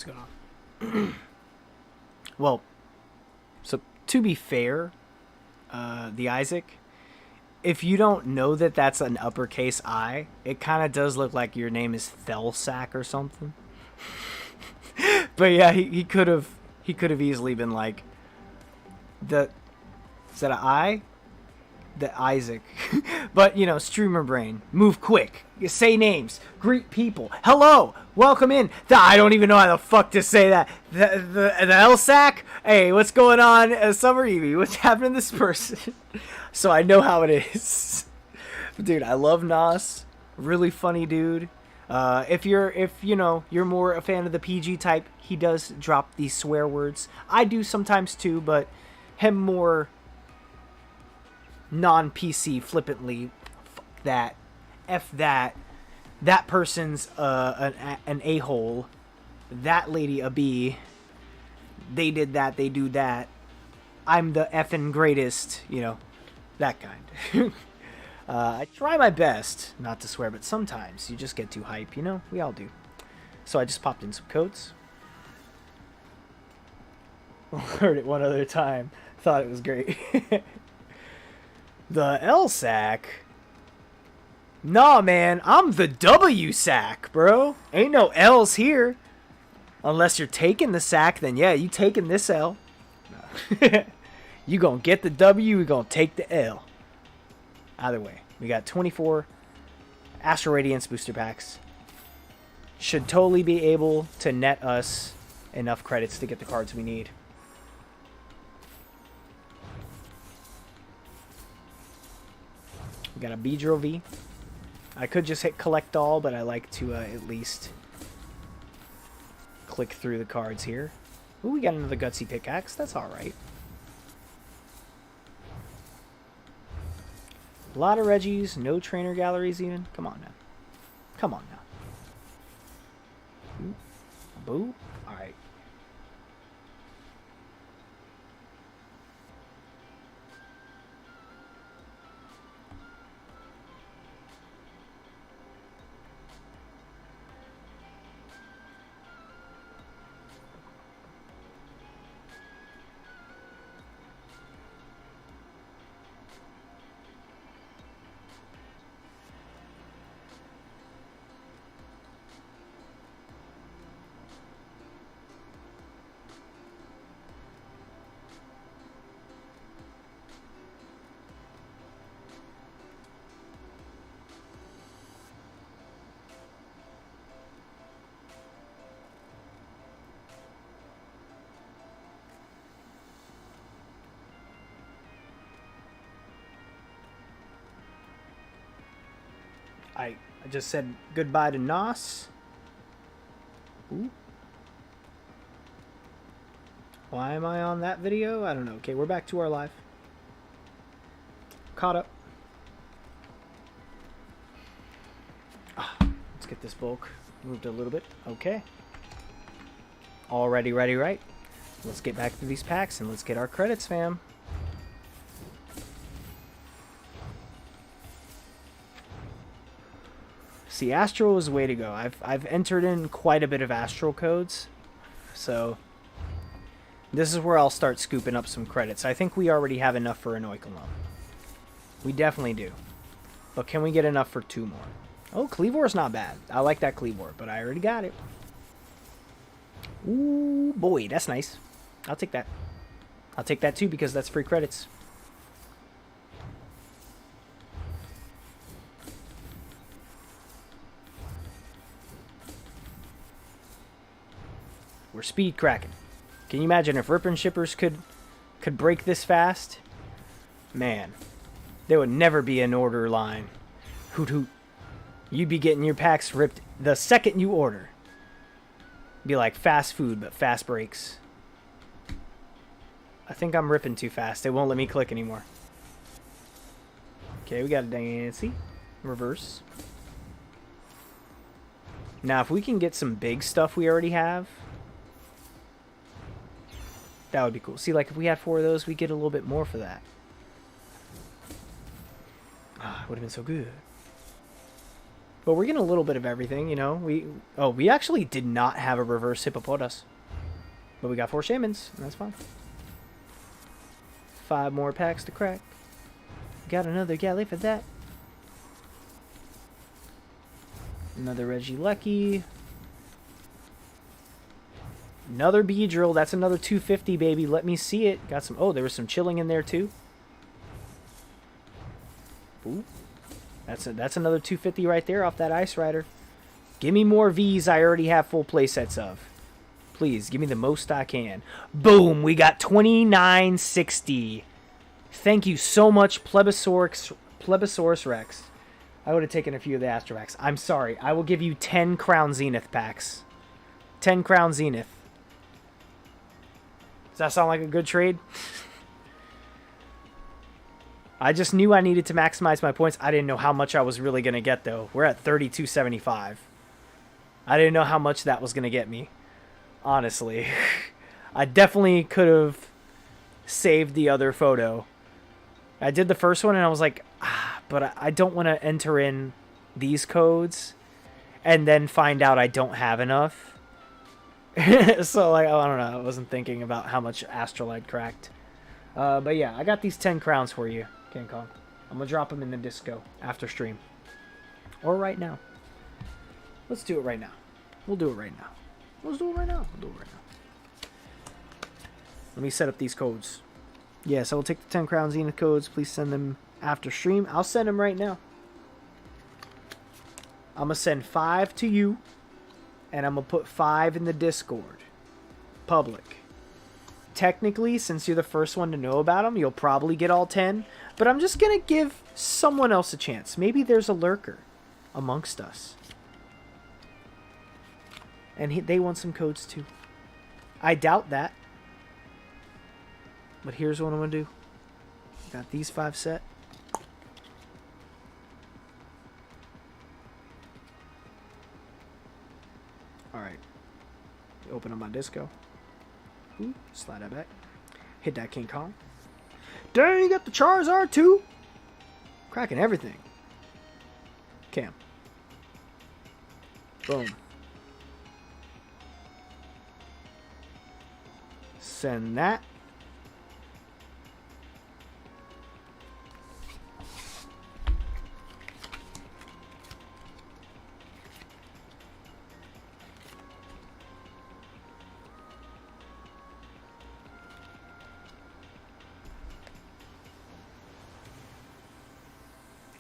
What's going on? Well, so to be fair, the Isaac, if you don't know that that's an uppercase I, it kind of does look like your name is Thelsack or something. But yeah, he could have easily been like is that an I? The Isaac. But you know, streamer brain, move quick, you say names, greet people, hello, welcome in. I don't even know how the fuck to say that. The Elsack. Hey, what's going on, Summer Evie? What's happening to this person? So I know how it is. Dude, I love Nos. Really funny dude. If you know you're more a fan of the PG type, he does drop these swear words. I do sometimes too, but him more non-PC flippantly. Fuck that. F that. That person's an a-hole. That lady a B. They did that. They do that. I'm the effing greatest. You know, that kind. I try my best not to swear, but sometimes you just get too hype, you know? We all do. So I just popped in some codes. Heard it one other time. Thought it was great. The L-sack? Nah, man. I'm the W-sack, bro. Ain't no L's here. Unless you're taking the sack, then yeah, you taking this L. No. You gonna get the W, we gonna take the L. Either way, we got 24 Astral Radiance booster packs. Should totally be able to net us enough credits to get the cards we need. We got a Beedrill V. I could just hit collect all, but I like to at least click through the cards here. Ooh, we got another Gutsy Pickaxe. That's alright. A lot of Reggies, no trainer galleries even. Come on now. Come on now. Ooh. Boo. Alright. I just said goodbye to Nos. Ooh. Why am I on that video? I don't know. Okay, we're back to our live. Caught up. Let's get this bulk moved a little bit. Okay. Already ready, right? Let's get back to these packs and let's get our credits, fam. See, Astral is the way to go. I've entered in quite a bit of Astral codes, so this is where I'll start scooping up some credits. I think we already have enough for an Oikalone. We definitely do. But can we get enough for 2 more? Oh, Cleavor's not bad. I like that Cleavor, but I already got it. Ooh, boy, that's nice. I'll take that. I'll take that too because that's free credits. We're speed cracking. Can you imagine if Ripper and Shippers could break this fast? Man, there would never be an order line. Hoot hoot. You'd be getting your packs ripped the second you order. Be like fast food, but fast breaks. I think I'm ripping too fast. They won't let me click anymore. Okay, we got a Dancy. Reverse. Now, if we can get some big stuff we already have, that would be cool. See, like, if we had 4 of those, we'd get a little bit more for that. Ah, it would have been so good. But we're getting a little bit of everything, you know. We actually did not have a reverse hippopotas. But we got 4 shamans, and that's fine. 5 more packs to crack. Got another galley for that. Another Reggie Lucky. Another Beedrill. That's another 250, baby. Let me see it. Got some... Oh, there was some chilling in there, too. Ooh. That's another 250 right there off that Ice Rider. Give me more Vs I already have full playsets of. Please, give me the most I can. Boom! We got 2960. Thank you so much, Plebisaurus Rex. I would have taken a few of the Astrovacs. I'm sorry. I will give you 10 Crown Zenith packs. 10 Crown Zenith. Does that sound like a good trade? I just knew I needed to maximize my points. I didn't know how much I was really going to get, though. We're at 3275. I didn't know how much that was going to get me. Honestly. I definitely could have saved the other photo. I did the first one, and I was like, but I don't want to enter in these codes and then find out I don't have enough. So, like, I don't know. I wasn't thinking about how much Astrolite cracked. But yeah, I got these 10 crowns for you, King Kong. I'm going to drop them in the disco after stream. Or right now. Let's do it right now. We'll do it right now. Let's do it right now. We'll do it right now. Let me set up these codes. Yes, I will take the 10 Crown Zenith codes. Please send them after stream. I'll send them right now. I'm going to send 5 to you. And I'm going to put 5 in the Discord. Public. Technically, since you're the first one to know about them, you'll probably get all 10. But I'm just going to give someone else a chance. Maybe there's a lurker amongst us. And they want some codes too. I doubt that. But here's what I'm going to do. Got these 5 set. Alright. Open up my disco. Ooh, slide that back. Hit that King Kong. Dang, you got the Charizard too? Cracking everything. Cam. Boom. Send that.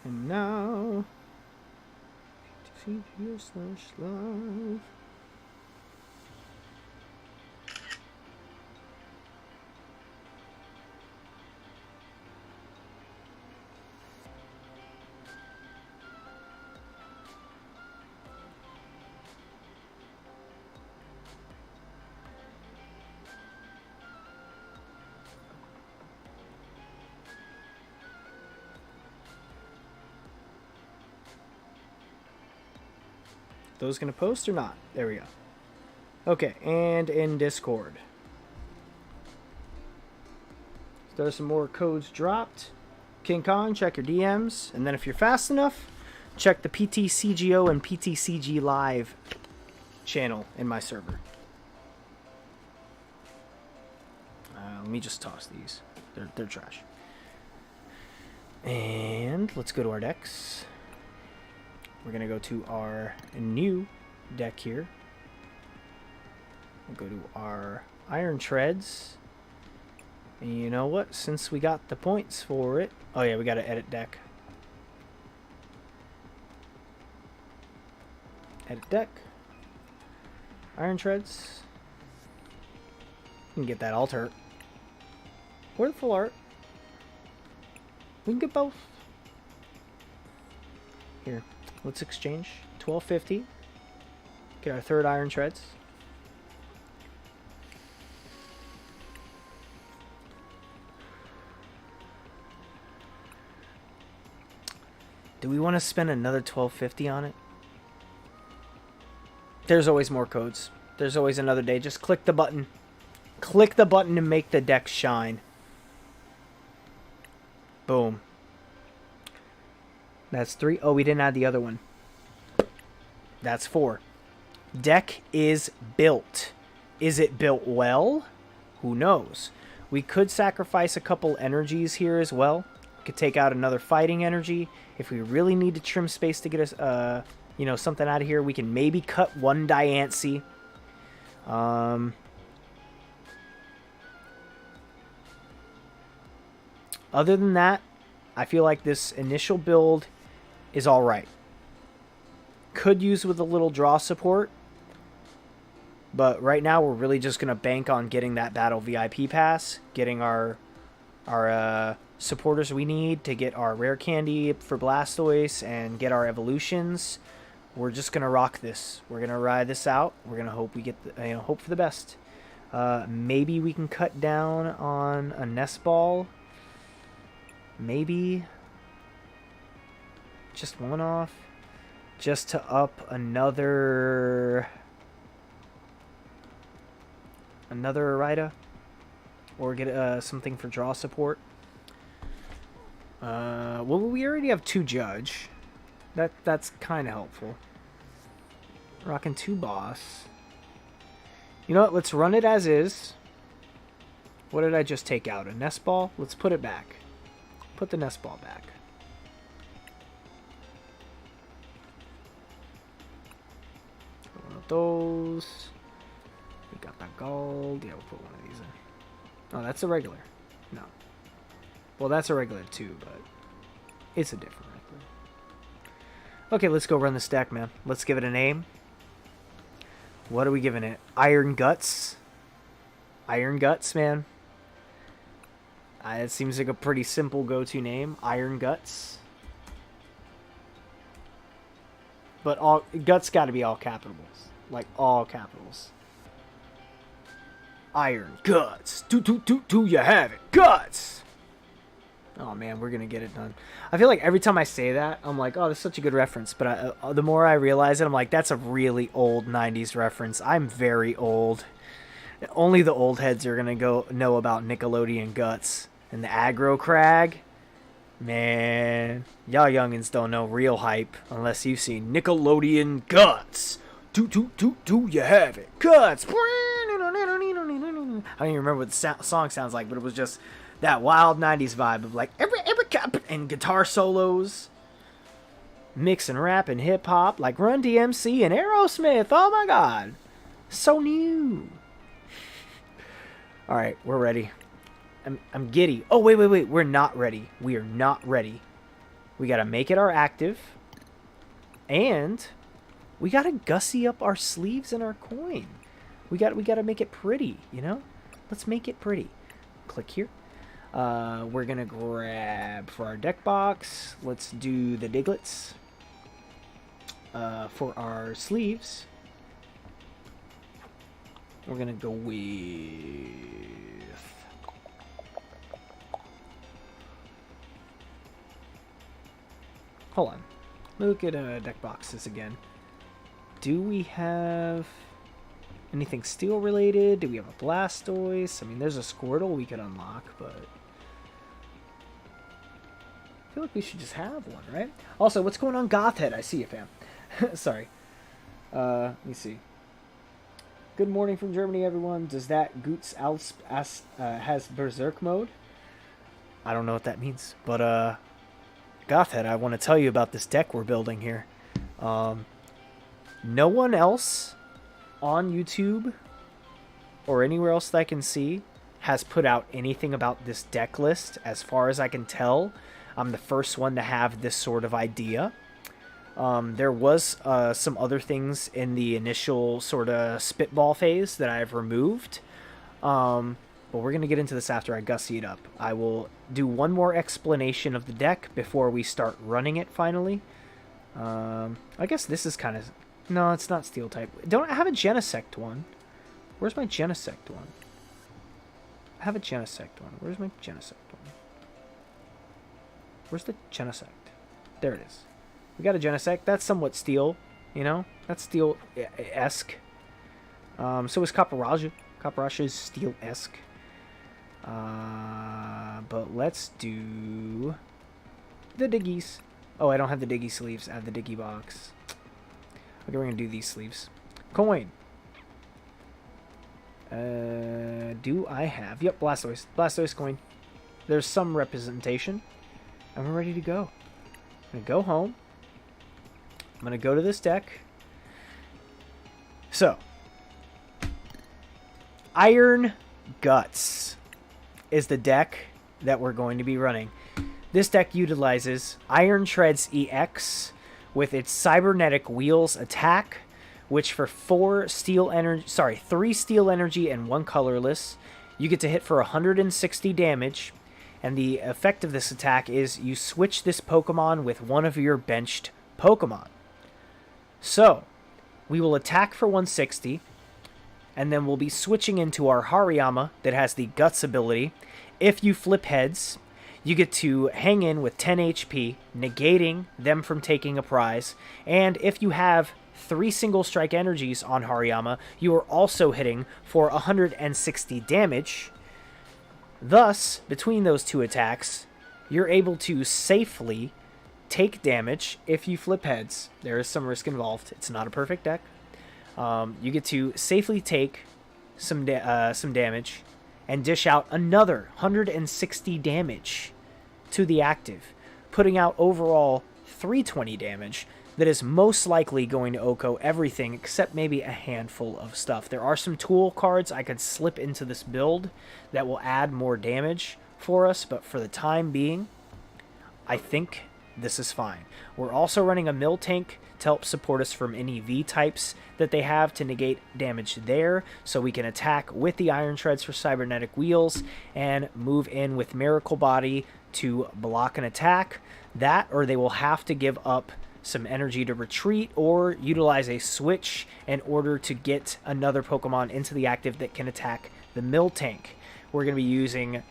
And now, PtcgLive. Those gonna post or not? There we go. Okay, and in Discord. There's some more codes dropped. King Kong, check your DMs. And then if you're fast enough, check the PtcgO and PtcgLive channel in my server. Let me just toss these. They're trash. And let's go to our decks. We're going to go to our new deck here. We'll go to our Iron Treads. And you know what? Since we got the points for it... Oh yeah, we got to edit deck. Edit deck. Iron Treads. We can get that altar. Or the full art. We can get both. Here. Let's exchange. 1250. Get our third Iron Treads. Do we want to spend another 1250 on it? There's always more codes. There's always another day. Just click the button. Click the button to make the deck shine. Boom. That's 3. Oh, we didn't add the other one. That's 4. Deck is built. Is it built well? Who knows? We could sacrifice a couple energies here as well. We could take out another fighting energy. If we really need to trim space to get us, you know, something out of here, we can maybe cut 1 Diancie. Other than that, I feel like this initial build is all right. Could use with a little draw support. But right now, we're really just going to bank on getting that Battle VIP pass, getting our supporters we need to get our rare candy for Blastoise and get our evolutions. We're just going to rock this. We're going to ride this out. We're going to hope we get the, hope for the best. Maybe we can cut down on a nest ball. Maybe just one off just to up another Arida, or get something for draw support. Well, we already have 2 Judge. That's kind of helpful. Rocking 2 Boss. You know what? Let's run it as is. What did I just take out? A nest ball? Let's put it back. Put the nest ball back. One of those. We got that gold. Yeah, we'll put one of these in. Oh, that's a regular. No. Well, that's a regular too, but it's a different regular. Okay, let's go run this deck, man. Let's give it a name. What are we giving it? Iron Guts. Iron Guts, man. It seems like a pretty simple go-to name. Iron Guts. But all Guts got to be all capitals. Like all capitals. Iron Guts. Do you have it? Guts! Oh, man, we're going to get it done. I feel like every time I say that, I'm like, oh, that's such a good reference. But the more I realize it, I'm like, that's a really old 90s reference. I'm very old. Only the old heads are going to know about Nickelodeon Guts. And the aggro crag. Man, y'all youngins don't know real hype unless you've seen Nickelodeon Guts. Do you have it? Guts! I don't even remember what the song sounds like, but it was just that wild 90s vibe of like every and guitar solos. Mix and rap and hip hop like Run DMC and Aerosmith. Oh my god. So new. Alright, we're ready. I'm giddy. Oh, wait. We're not ready. We are not ready. We got to make it our active. And we got to gussy up our sleeves and our coin. We got to make it pretty, you know? Let's make it pretty. Click here. We're going to grab for our deck box. Let's do the Digletts. For our sleeves, we're going to go with... Hold on. Look at deck boxes again. Do we have anything steel related? Do we have a Blastoise? I mean, there's a Squirtle we could unlock, but I feel like we should just have one, right? Also, what's going on, Gothhead? I see you, fam. Sorry. Let me see. Good morning from Germany, everyone. Does that Goots has Berserk mode? I don't know what that means, but Gothhead, I want to tell you about this deck we're building here. No one else on YouTube or anywhere else that I can see has put out anything about this deck list. As far as I can tell, I'm the first one to have this sort of idea. There was some other things in the initial sort of spitball phase that I've removed. But we're going to get into this after I gussy it up. I will do one more explanation of the deck before we start running it finally. I guess this is kind of... No, it's not steel type. Don't I have a Genesect one? Where's my Genesect one? I have a Genesect one. Where's my Genesect one? Where's the Genesect? There it is. We got a Genesect. That's somewhat steel, you know? That's steel-esque. So is Caparaju. Caparaju is steel-esque. But let's do the Diggies. Oh, I don't have the Diggy sleeves. I have the Diggy box. Okay, we're going to do these sleeves. Coin. Do I have... Yep, Blastoise. Blastoise coin. There's some representation. And we're ready to go. I'm going to go home. I'm going to go to this deck. So. Iron Guts is the deck that we're going to be running. This deck utilizes Iron Treads EX with its Cybernetic Wheels attack, which for 3 steel energy and 1 colorless, you get to hit for 160 damage, and the effect of this attack is you switch this Pokemon with one of your benched Pokemon. So, we will attack for 160, and then we'll be switching into our Hariyama that has the Guts ability. If you flip heads, you get to hang in with 10 HP, negating them from taking a prize, and if you have 3 single strike energies on Hariyama, you are also hitting for 160 damage. Thus, between those 2 attacks, you're able to safely take damage if you flip heads. There is some risk involved. It's not a perfect deck. You get to safely take some damage and dish out another 160 damage to the active, putting out overall 320 damage that is most likely going to OHKO everything except maybe a handful of stuff. There are some tool cards I could slip into this build that will add more damage for us, but for the time being, I think this is fine. We're also running a mill tank to help support us from any V-types that they have to negate damage there, so we can attack with the Iron Treads for Cybernetic Wheels and move in with Miracle Body to block an attack. That, or they will have to give up some energy to retreat or utilize a switch in order to get another Pokemon into the active that can attack the mill tank. We're going to be using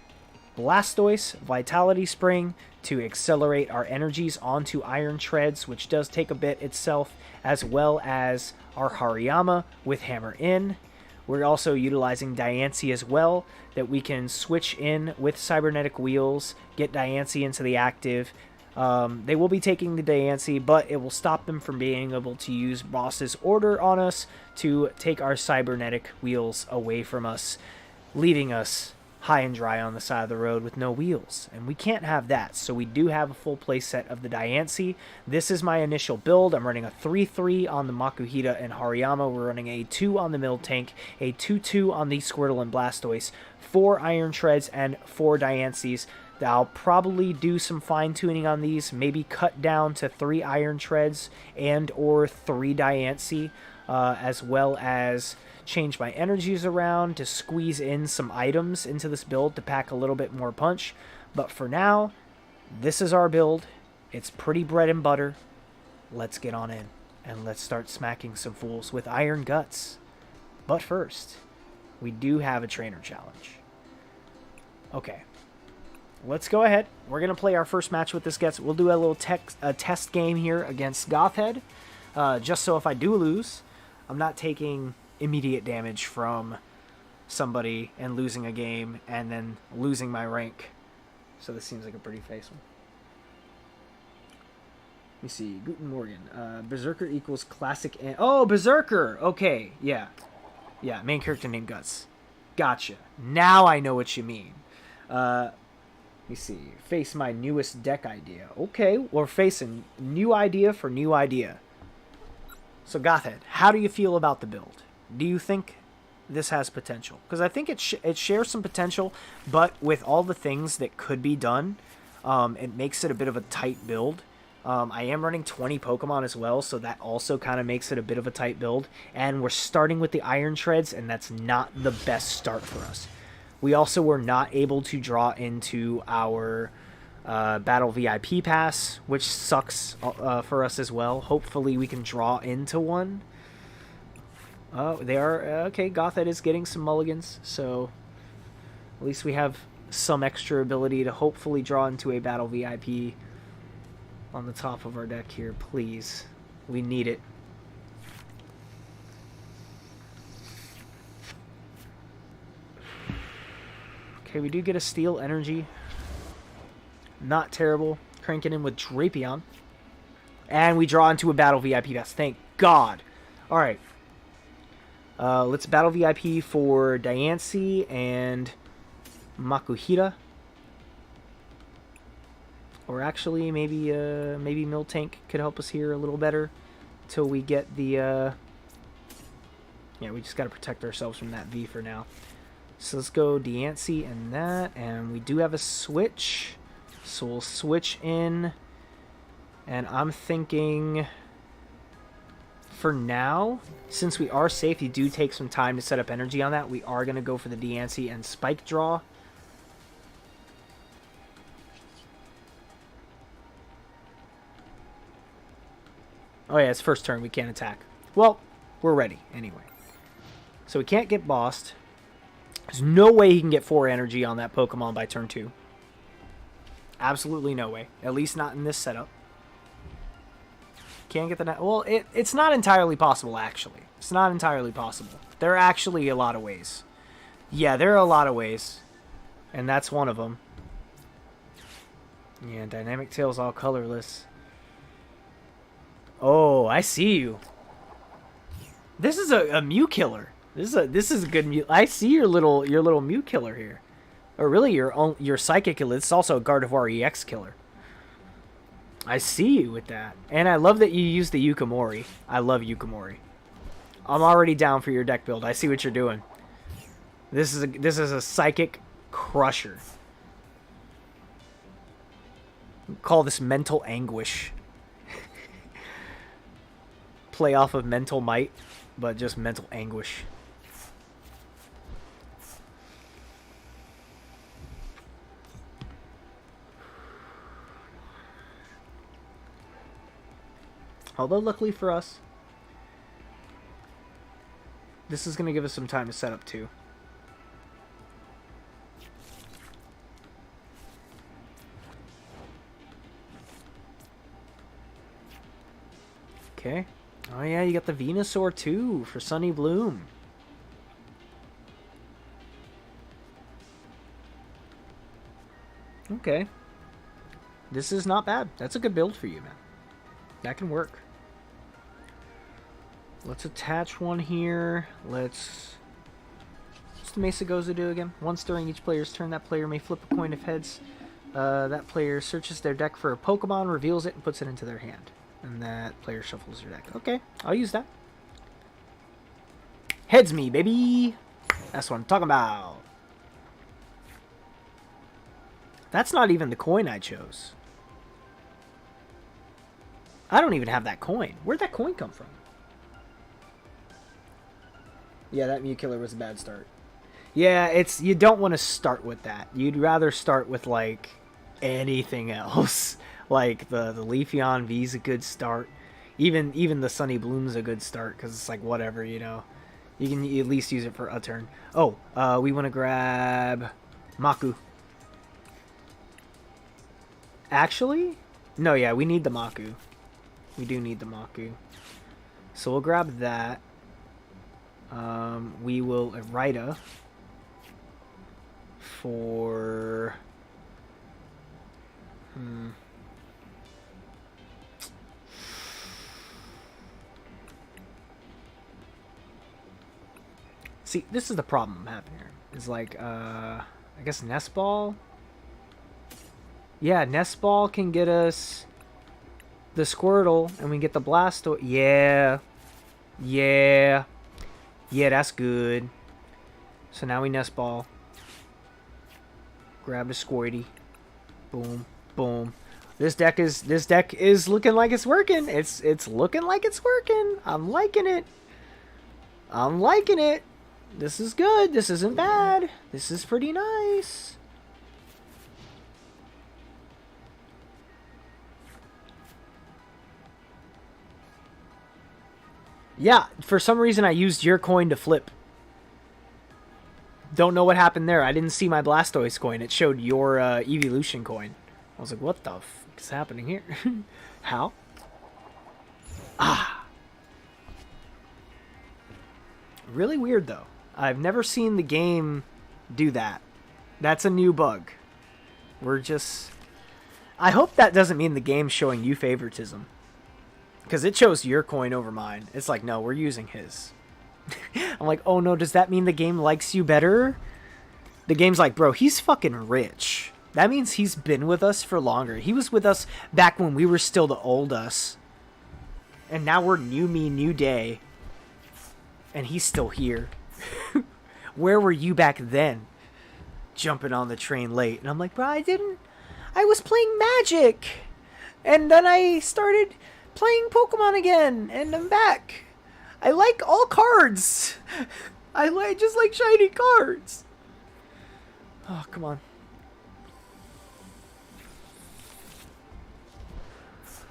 Blastoise, Vitality Spring, to accelerate our energies onto Iron Treads, which does take a bit itself, as well as our Hariyama with Hammer In. We're also utilizing Diancie as well, that we can switch in with Cybernetic Wheels, get Diancie into the active. They will be taking the Diancie, but it will stop them from being able to use Boss's Order on us to take our Cybernetic Wheels away from us, leaving us high and dry on the side of the road with no wheels, and we can't have that. So we do have a full play set of the Diancie. This is my initial build. I'm running a 3-3 on the Makuhita and Hariyama. We're running a 2 on the Mill Tank, a 2-2 on the Squirtle and Blastoise, 4 Iron Treads, and 4 Diancies. I'll probably do some fine-tuning on these, maybe cut down to 3 Iron Treads and or 3 Diancie, as well as change my energies around to squeeze in some items into this build to pack a little bit more punch. But for now, this is our build. It's pretty bread and butter. Let's get on in and let's start smacking some fools with Iron Guts. But first, we do have a trainer challenge. Okay, let's go ahead. We're going to play our first match with this Guts. We'll do a little test game here against Gothhead, just so if I do lose, I'm not taking immediate damage from somebody and losing a game and then losing my rank. So this seems like a pretty face one. Let me see. Guten Morgen. Berserker equals classic. Oh, Berserker! Okay, yeah. Yeah, main character named Guts. Gotcha. Now I know what you mean. Let me see. Face my newest deck idea. Okay, we're facing new idea for new idea. So Gothhead, how do you feel about the build? Do you think this has potential? Because I think it shares some potential, but with all the things that could be done, it makes it a bit of a tight build. I am running 20 Pokemon as well, so that also kind of makes it a bit of a tight build. And we're starting with the Iron Treads, and that's not the best start for us. We also were not able to draw into our Battle VIP Pass, which sucks for us as well. Hopefully we can draw into one. They are... okay, Gothhead is getting some mulligans, so at least we have some extra ability to hopefully draw into a Battle VIP on the top of our deck here, please. We need it. Okay, we do get a Steel Energy. Not terrible. Cranking in with Drapion. And we draw into a Battle VIP Pass. Thank God. Alright. Let's battle VIP for Diancie and Makuhita. Or actually, maybe Miltank could help us here a little better till we get the... Yeah, we just got to protect ourselves from that V for now. So let's go Diancie and that. And we do have a switch. So we'll switch in. And I'm thinking... For now, since we are safe, you do take some time to set up energy on that. We are going to go for the Diancie and Spike Draw. Oh yeah, it's first turn. We can't attack. Well, we're ready anyway. So we can't get bossed. There's no way he can get 4 energy on that Pokemon by turn 2. Absolutely no way. At least not in this setup. Can't get the... Well, it's not entirely possible, actually. It's not entirely possible. There are actually a lot of ways. Yeah, there are a lot of ways. And that's one of them. Yeah, Dynamic Tail's all colorless. Oh, I see you. This is a Mew killer. This is a good Mew. I see your little Mew killer here. Or really your Psychic killer. It's also a Gardevoir EX killer. I see you with that. And I love that you use the Yukimori. I love Yukimori. I'm already down for your deck build. I see what you're doing. This is a Psychic crusher. Call this Mental Anguish. Play off of Mental Might, but just Mental Anguish. Although, luckily for us, this is going to give us some time to set up, too. Okay. Oh, yeah, you got the Venusaur, too, for Sunny Bloom. Okay. This is not bad. That's a good build for you, man. That can work. Let's attach one here. What's the Mesa Goza do again? Once during each player's turn, that player may flip a coin of heads. That player searches their deck for a Pokemon, reveals it, and puts it into their hand. And that player shuffles their deck. Okay, I'll use that. Heads me, baby! That's what I'm talking about. That's not even the coin I chose. I don't even have that coin. Where'd that coin come from? Yeah, that Mew Killer was a bad start. Yeah, you don't want to start with that. You'd rather start with, like, anything else. Like, the Leafeon V's a good start. Even the Sunny Bloom's a good start, because it's like, whatever, you know. You can at least use it for a turn. Oh, we want to grab Maku. Actually? No, yeah, we need the Maku. We do need the Maku. So we'll grab that. We will Irida for... See, this is the problem I'm having here. Is like, I guess Nest Ball? Yeah, Nest Ball can get us the Squirtle, and we get the Blastoise. Yeah. Yeah. Yeah, that's good. So now we Nest Ball. Grab the Squirty. Boom. Boom. This deck is looking like it's working. It's looking like it's working. I'm liking it. I'm liking it. This is good. This isn't bad. This is pretty nice. Yeah, for some reason I used your coin to flip. Don't know what happened there. I didn't see my Blastoise coin. It showed your Evolution coin. I was like, what the f is happening here? How? Ah. Really weird, though. I've never seen the game do that. That's a new bug. We're just... I hope that doesn't mean the game's showing you favoritism. Because it chose your coin over mine. It's like, no, we're using his. I'm like, oh no, does that mean the game likes you better? The game's like, bro, he's fucking rich. That means he's been with us for longer. He was with us back when we were still the old us. And now we're new me, new day. And he's still here. Where were you back then? Jumping on the train late. And I'm like, bro, I was playing Magic. And then I started playing Pokemon again. And I'm back. I like all cards. I just like shiny cards. Oh, come on.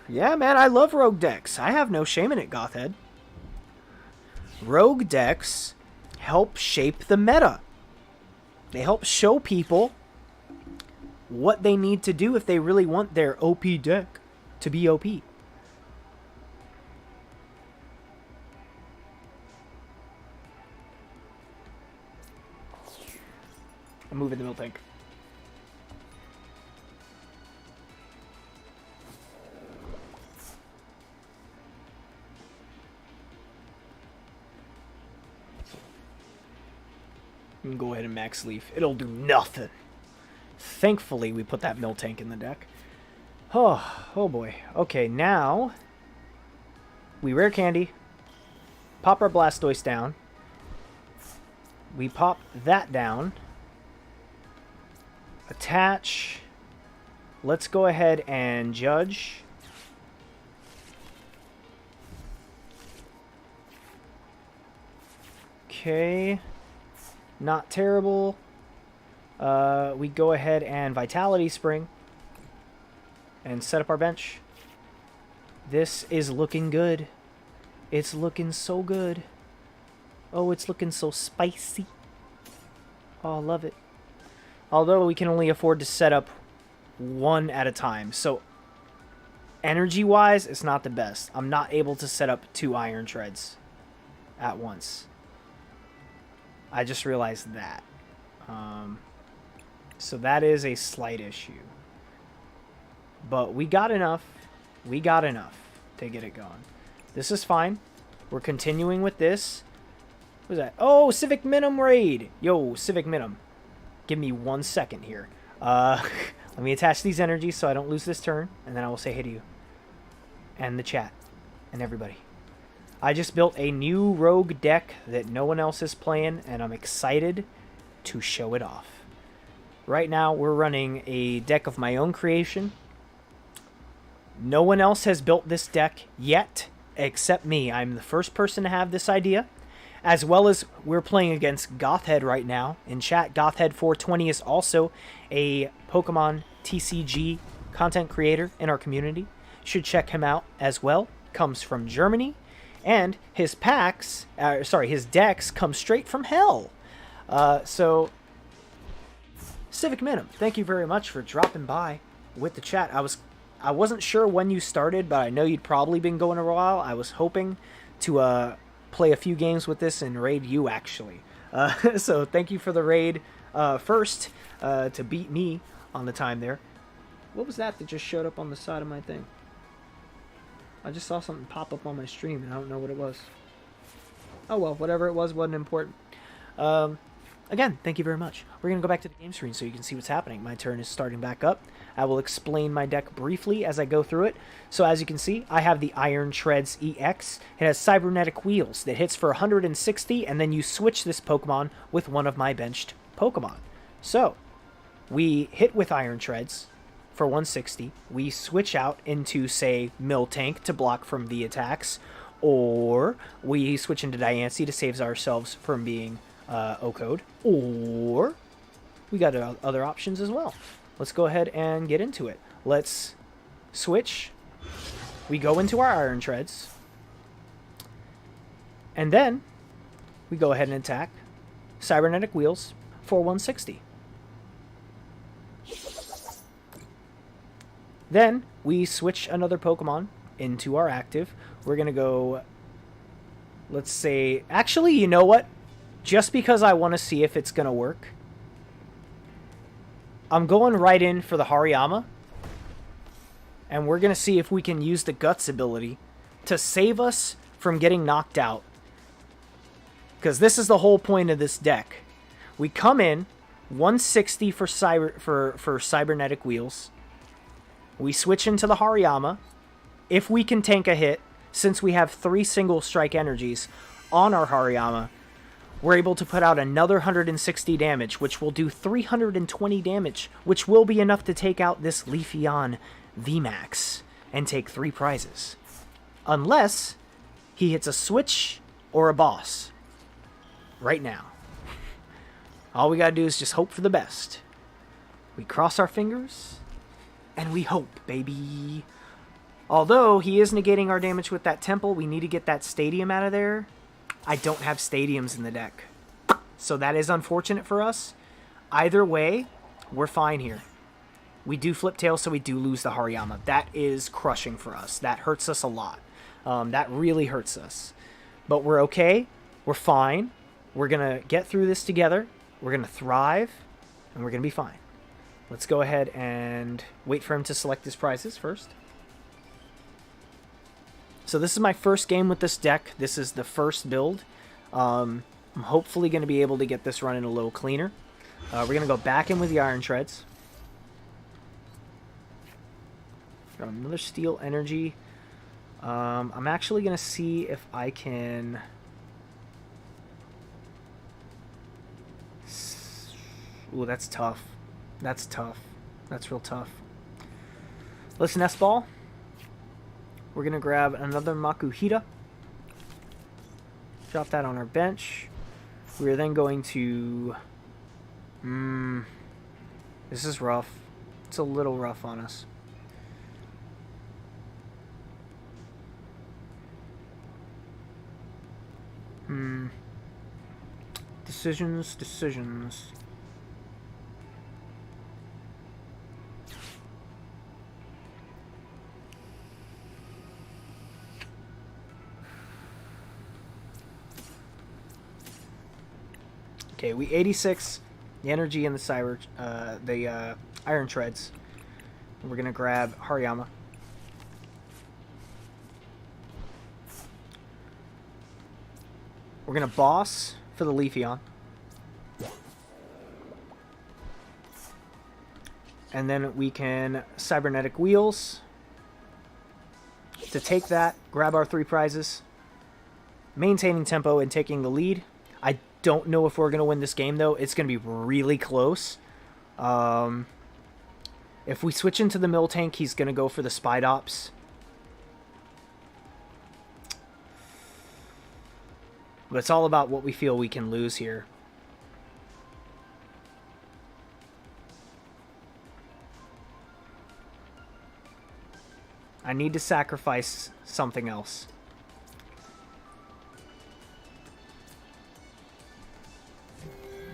Yeah, man, I love rogue decks. I have no shame in it, Gothhead. Rogue decks help shape the meta. They help show people what they need to do if they really want their OP deck to be OP. I'm moving the milk tank. You can go ahead and max leaf. It'll do nothing. Thankfully, we put that mill tank in the deck. Oh boy. Okay, now we rare candy. Pop our Blastoise down. We pop that down. Attach. Let's go ahead and judge. Okay. Not terrible. We go ahead and Vitality Spring. And set up our bench. This is looking good. It's looking so good. Oh, it's looking so spicy. Oh, I love it. Although we can only afford to set up one at a time. So, energy-wise, it's not the best. I'm not able to set up 2 Iron Treads at once. I just realized that. So that is a slight issue. But we got enough. We got enough to get it going. This is fine. We're continuing with this. What was that? Oh, Civic Minim raid. Yo, Civic Minim. Give me 1 second here. Let me attach these energies so I don't lose this turn. And then I will say hey to you. And the chat. And everybody. I just built a new rogue deck that no one else is playing. And I'm excited to show it off. Right now, we're running a deck of my own creation. No one else has built this deck yet, except me. I'm the first person to have this idea. As well as we're playing against Gothhead right now. In chat, Gothhead420 is also a Pokemon TCG content creator in our community. Should check him out as well. Comes from Germany. And his packs, his decks come straight from hell. So, Civic Minim, thank you very much for dropping by with the chat. I wasn't sure when you started, but I know you'd probably been going a while. I was hoping to play a few games with this and raid you, actually. So thank you for the raid first to beat me on the time there. What was that just showed up on the side of my thing? I just saw something pop up on my stream, and I don't know what it was. Oh well, whatever it was wasn't important. Again, thank you very much. We're going to go back to the game screen so you can see what's happening. My turn is starting back up. I will explain my deck briefly as I go through it. So as you can see, I have the Iron Treads EX. It has Cybernetic Wheels that hits for 160, and then you switch this Pokemon with one of my benched Pokemon. So, we hit with Iron Treads for 160. We switch out into, say, Miltank to block from the attacks, or we switch into Diancie to save ourselves from being O-code, or we got other options as well. Let's go ahead and get into it. Let's switch. We go into our Iron Treads, and then we go ahead and attack Cybernetic Wheels for 160. Then we switch another Pokemon into our active. We're gonna go, let's say, actually, you know what? Just because I want to see if it's going to work, I'm going right in for the Hariyama. And we're going to see if we can use the Guts ability to save us from getting knocked out, because this is the whole point of this deck. We come in 160 for cybernetic wheels. We switch into the Hariyama. If we can tank a hit, since we have 3 single strike energies on our Hariyama, we're able to put out another 160 damage, which will do 320 damage, which will be enough to take out this Leafeon VMAX and take 3 prizes. Unless he hits a switch or a boss. Right now. All we gotta do is just hope for the best. We cross our fingers, and we hope, baby. Although he is negating our damage with that temple, we need to get that stadium out of there. I don't have stadiums in the deck, so that is unfortunate for us. Either way, we're fine here. We do flip tail, so we do lose the Hariyama. That is crushing for us. That hurts us a lot. That really hurts us. But we're okay. We're fine. We're going to get through this together. We're going to thrive, and we're going to be fine. Let's go ahead and wait for him to select his prizes first. So this is my first game with this deck. This is the first build. I'm hopefully going to be able to get this running a little cleaner. We're going to go back in with the Iron Treads. Got another Steel Energy. I'm actually going to see if I can... Ooh, that's tough. That's tough. That's real tough. Let's Nest Ball. We're going to grab another Makuhita. Drop that on our bench. We're then going to... This is rough. It's a little rough on us. Decisions. Okay, we 86 the energy and the Iron Treads. We're gonna grab Hariyama. We're gonna boss for the Leafeon. And then we can Cybernetic Wheels to take that, grab our 3 prizes, maintaining tempo and taking the lead. I don't know if we're going to win this game, though. It's going to be really close. If we switch into the Miltank, he's going to go for the Spidops. But it's all about what we feel we can lose here. I need to sacrifice something else.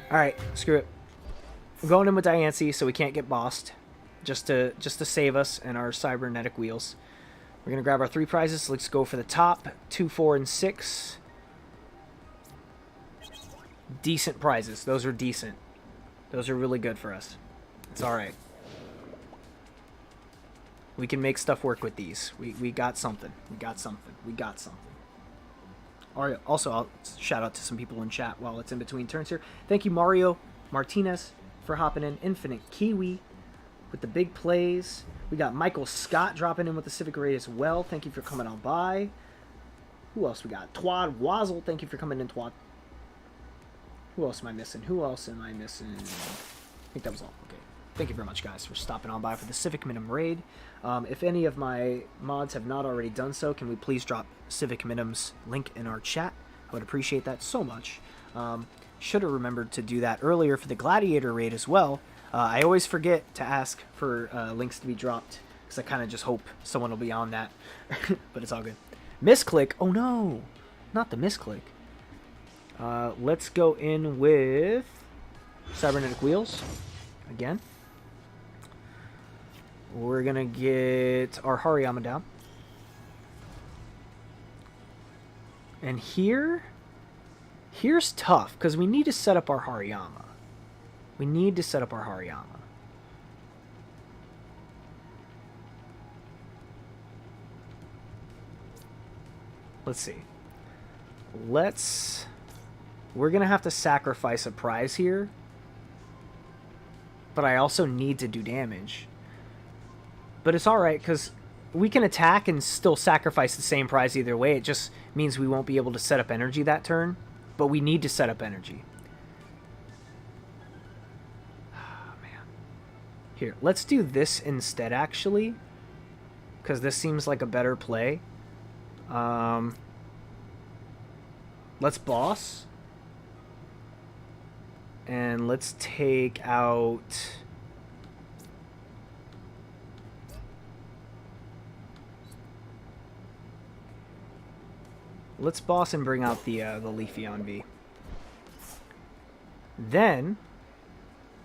Alright, screw it. We're going in with Diancie so we can't get bossed. Just to save us and our cybernetic wheels. We're going to grab our 3 prizes. Let's go for the top. 2, 4, and 6. Decent prizes. Those are decent. Those are really good for us. It's alright. We can make stuff work with these. We got something. We got something. We got something. Alright, also, I'll shout out to some people in chat while it's in between turns here. Thank you, Mario Martinez, for hopping in. Infinite Kiwi with the big plays. We got Michael Scott dropping in with the Civic Raid as well. Thank you for coming on by. Who else we got? Twad Wazzle. Thank you for coming in, Twad. Who else am I missing? Who else am I missing? I think that was all. Okay. Thank you very much, guys, for stopping on by for the Civic Minim Raid. If any of my mods have not already done so, can we please drop Civic Minim's link in our chat? I would appreciate that so much. Should have remembered to do that earlier for the Gladiator Raid as well. I always forget to ask for links to be dropped, because I kind of just hope someone will be on that. But it's all good. Misclick. Oh, no. Not the misclick. Let's go in with Cybernetic Wheels again. We're going to get our Hariyama down. And here's tough, because we need to set up our Hariyama. We need to set up our Hariyama. Let's see. We're going to have to sacrifice a prize here. But I also need to do damage. But it's alright, because we can attack and still sacrifice the same prize either way. It just means we won't be able to set up energy that turn. But we need to set up energy. Oh, man. Here, let's do this instead, actually. Because this seems like a better play. Let's boss. And let's take out... Let's boss and bring out the Leafeon V. Then,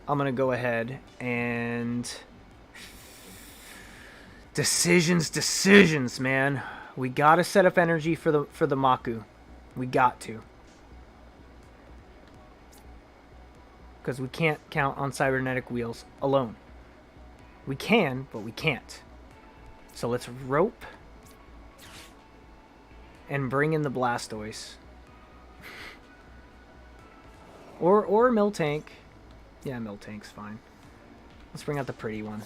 I'm going to go ahead and... Decisions, man. We got to set up energy for the Maku. We got to. Because we can't count on cybernetic wheels alone. We can, but we can't. So let's rope and bring in the Blastoise. or Miltank. Yeah, Miltank's fine. Let's bring out the pretty one.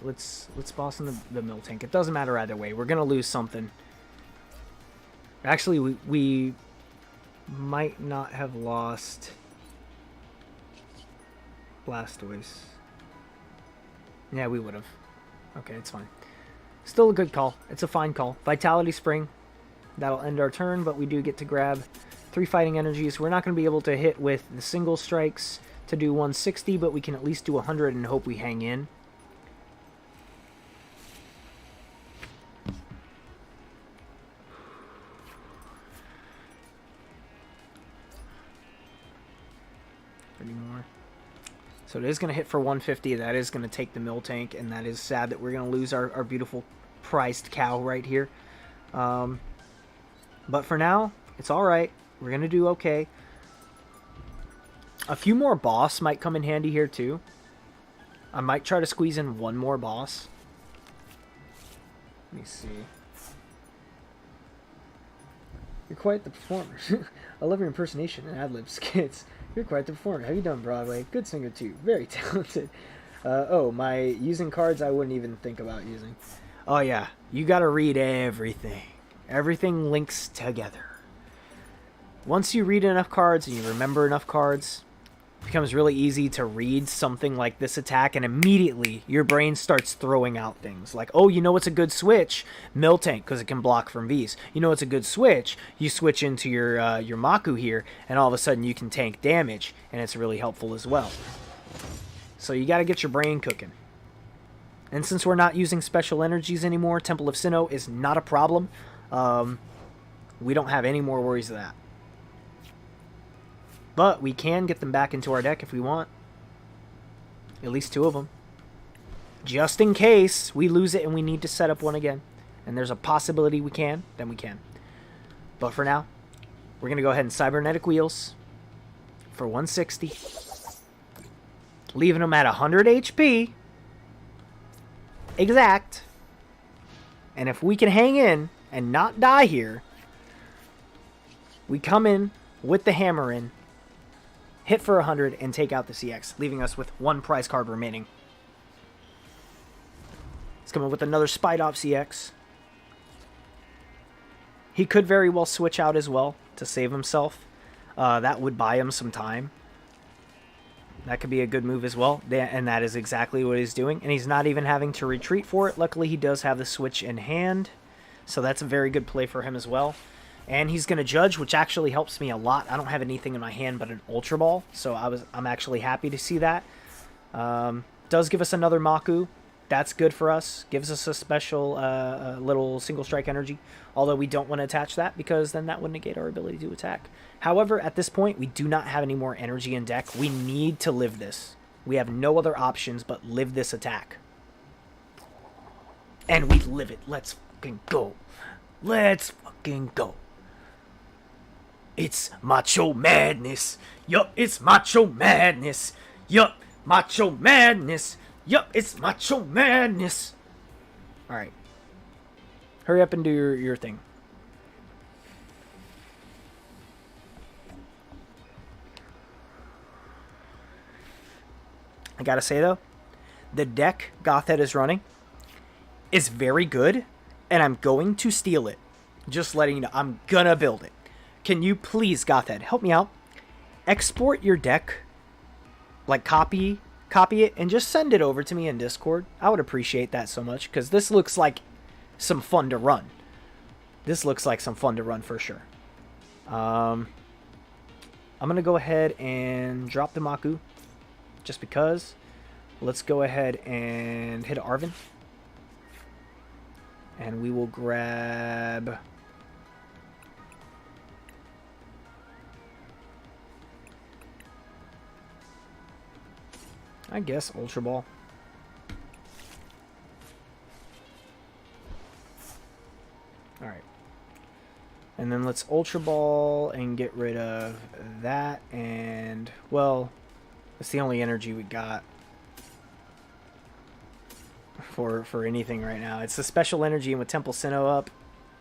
Let's boss in the Miltank. It doesn't matter either way. We're gonna lose something. Actually, we might not have lost Blastoise. Yeah, we would have. Okay, it's fine. Still a good call. It's a fine call. Vitality Spring. That'll end our turn, but we do get to grab 3 fighting energies. We're not going to be able to hit with the single strikes to do 160, but we can at least do 100 and hope we hang in. More. So it is going to hit for 150. That is going to take the Miltank, and that is sad that we're going to lose our beautiful prized cow right here. But for now, it's alright. We're going to do okay. A few more boss might come in handy here too. I might try to squeeze in one more boss. Let me see. You're quite the performer. I love your impersonation and ad-lib skits. You're quite the performer. Have you done Broadway? Good singer too. Very talented. Oh, my using cards I wouldn't even think about using. Oh yeah, you gotta read everything. Everything links together. Once you read enough cards and you remember enough cards, it becomes really easy to read something like this attack, and immediately your brain starts throwing out things like, oh, you know what's a good switch? Miltank, because it can block from Vs. You know what's a good switch? You switch into your Maku here, and all of a sudden you can tank damage, and it's really helpful as well. So you got to get your brain cooking. And since we're not using special energies anymore, Temple of Sinnoh is not a problem. We don't have any more worries of that. But we can get them back into our deck if we want. At least 2 of them. Just in case we lose it and we need to set up one again. And there's a possibility we can, then we can. But for now, we're going to go ahead and Cybernetic Wheels for 160. Leaving them at 100 HP. Exact. And if we can hang in and not die here, we come in with the hammer in, hit for 100, and take out the CX, leaving us with 1 prize card remaining. He's coming with another Spidop CX. He could very well switch out as well to save himself. That would buy him some time. That could be a good move as well, and that is exactly what he's doing. And he's not even having to retreat for it. Luckily, he does have the switch in hand, so that's a very good play for him as well. And he's going to judge, which actually helps me a lot. I don't have anything in my hand but an Ultra Ball, so I'm actually happy to see that. Does give us another Maku. That's good for us. Gives us a special little single strike energy, although we don't want to attach that because then that would negate our ability to attack. However, at this point, we do not have any more energy in deck. We need to live this. We have no other options but live this attack. And we live it. Let's fucking go. Let's fucking go. It's Macho Madness. Yup, it's Macho Madness. Yup, Macho Madness. Yup, it's Macho Madness. Alright. Hurry up and do your thing. I gotta say though, the deck Gothhead is running is very good, and I'm going to steal it. Just letting you know, I'm gonna build it. Can you please, Gothhead, help me out? Export your deck, like copy it, and just send it over to me in Discord. I would appreciate that so much, because this looks like some fun to run. This looks like some fun to run for sure. I'm gonna go ahead and drop the Maku, just because. Let's go ahead and hit Arvin. And we will grab... I guess Ultra Ball. Alright. And then let's Ultra Ball and get rid of that. And, well, that's the only energy we got for anything right now. It's the special energy, and with Temple Sinnoh up,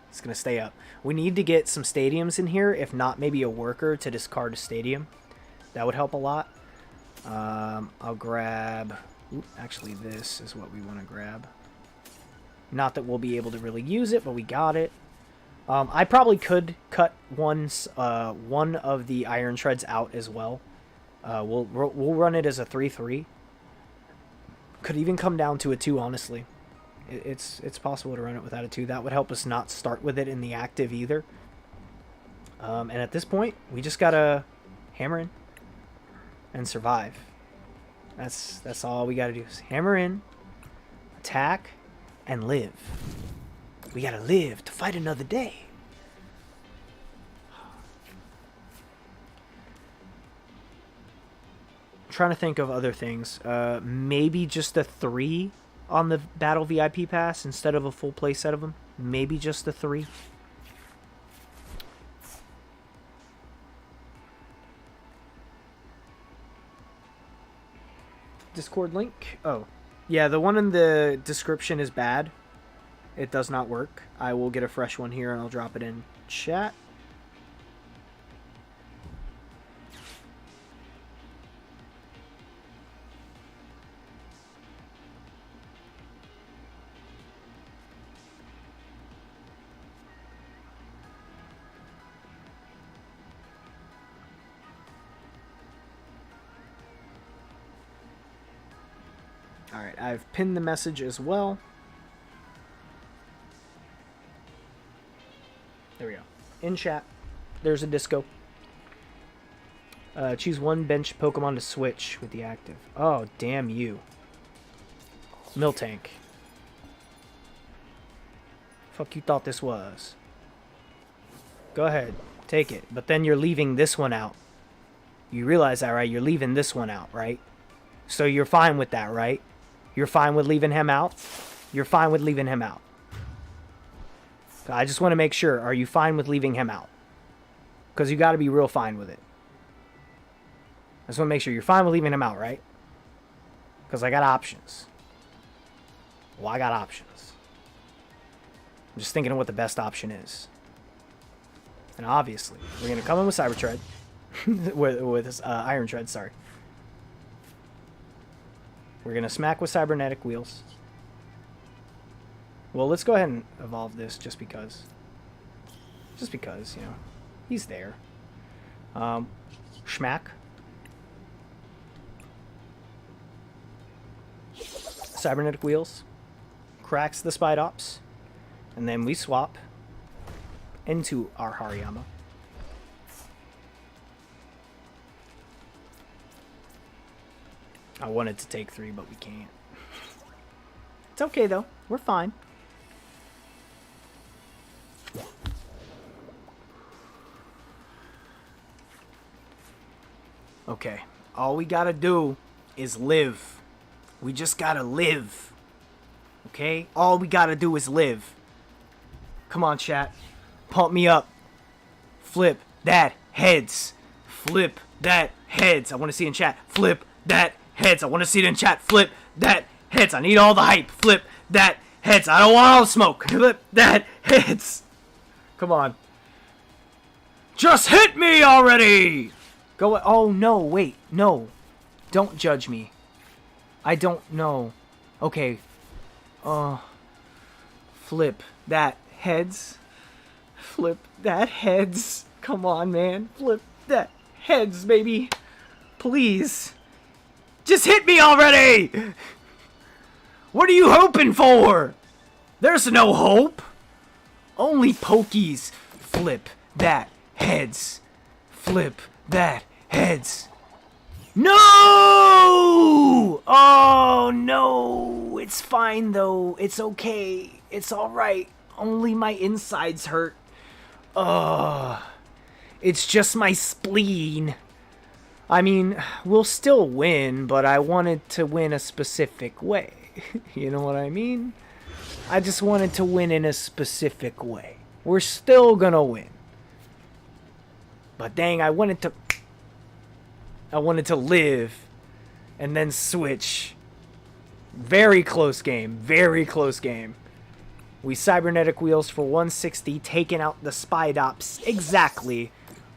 it's going to stay up. We need to get some stadiums in here, if not maybe a worker to discard a stadium. That would help a lot. I'll grab... actually, this is what we want to grab. Not that we'll be able to really use it, but we got it. I probably could cut one of the Iron Treads out as well. We'll run it as a 3/3. Could even come down to a 2, honestly. It's possible to run it without a 2. That would help us not start with it in the active either. And at this point, we just gotta hammer in and survive. That's all we gotta do. Is hammer in, attack, and live. We gotta live to fight another day. I'm trying to think of other things. Maybe just a 3 on the Battle VIP Pass instead of a full play set of them. Maybe just a 3. Discord link? Oh. Yeah, the one in the description is bad. It does not work. I will get a fresh one here and I'll drop it in chat. Alright, I've pinned the message as well. There we go. In chat, there's a disco. Choose one bench Pokemon to switch with the active. Oh, damn you. Miltank. Fuck you thought this was. Go ahead, take it. But then you're leaving this one out. You realize that, right? You're leaving this one out, right? So you're fine with that, right? You're fine with leaving him out? You're fine with leaving him out. I just want to make sure. Are you fine with leaving him out? Because you got to be real fine with it. I just want to make sure you're fine with leaving him out, right? Because I got options. Well, I got options. I'm just thinking of what the best option is. And obviously, we're going to come in with Cyber Tread. with Iron Tread, sorry. We're going to smack with Cybernetic Wheels. Well, let's go ahead and evolve this just because. Just because, you know. He's there. Schmack. Cybernetic Wheels. Cracks the Spidops. And then we swap into our Hariyama. I wanted to take 3, but we can't. It's okay, though. We're fine. Okay. All we gotta do is live. We just gotta live. Okay? All we gotta do is live. Come on, chat. Pump me up. Flip that heads. Flip that heads. I want to see it in chat. Flip that heads. I want to see it in chat. Flip that heads. I need all the hype. Flip that heads. I don't want all the smoke. Flip that heads. Come on. Just hit me already. Go. Oh, no. Wait. No. Don't judge me. I don't know. Okay. Flip that heads. Flip that heads. Come on, man. Flip that heads, baby. Please. Just hit me already! What are you hoping for? There's no hope. Only pokies. Flip that heads. Flip that heads. No! Oh, no. It's fine, though. It's okay. It's alright. Only my insides hurt. It's just my spleen. I mean, we'll still win, but I wanted to win a specific way. You know what I mean? I just wanted to win in a specific way. We're still gonna win. But dang, I wanted to live and then switch. Very close game. Very close game. We cybernetic wheels for 160, taking out the Spidops exactly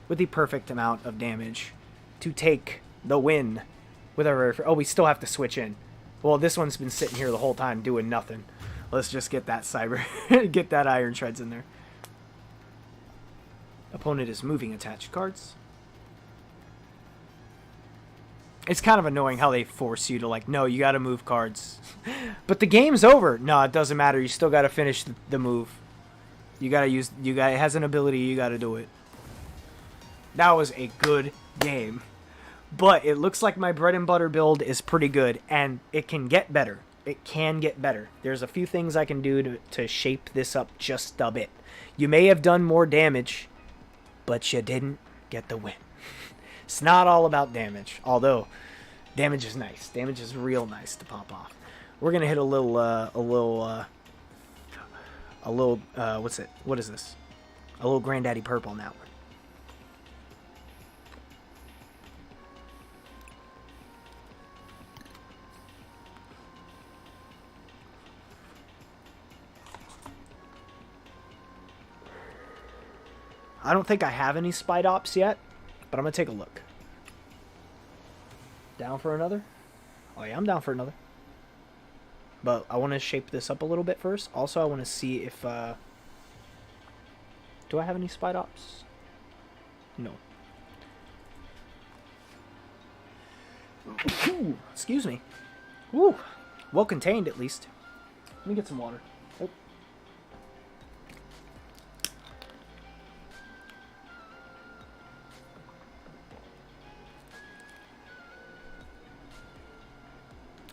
with the perfect amount of damage to take the win with our... Oh, we still have to switch in. Well, this one's been sitting here the whole time doing nothing. Let's just get that get that Iron Shreds in there. Opponent is moving attached cards. It's kind of annoying how they force you to, like, no, you gotta move cards. But the game's over. No, it doesn't matter. You still gotta finish the move. You gotta use... it has an ability. You gotta do it. That was a good game. But it looks like my bread and butter build is pretty good, and it can get better. It can get better. There's a few things I can do to shape this up just a bit. You may have done more damage, but you didn't get the win. It's not all about damage, although damage is nice. Damage is real nice to pop off. We're gonna hit a little, what's it? What is this? A little Granddaddy Purple on that one. I don't think I have any Spidops yet, but I'm going to take a look. Down for another? Oh yeah, I'm down for another. But I want to shape this up a little bit first. Also, I want to see if... do I have any Spidops? No. Ooh, excuse me. Woo! Well contained, at least. Let me get some water. Oh.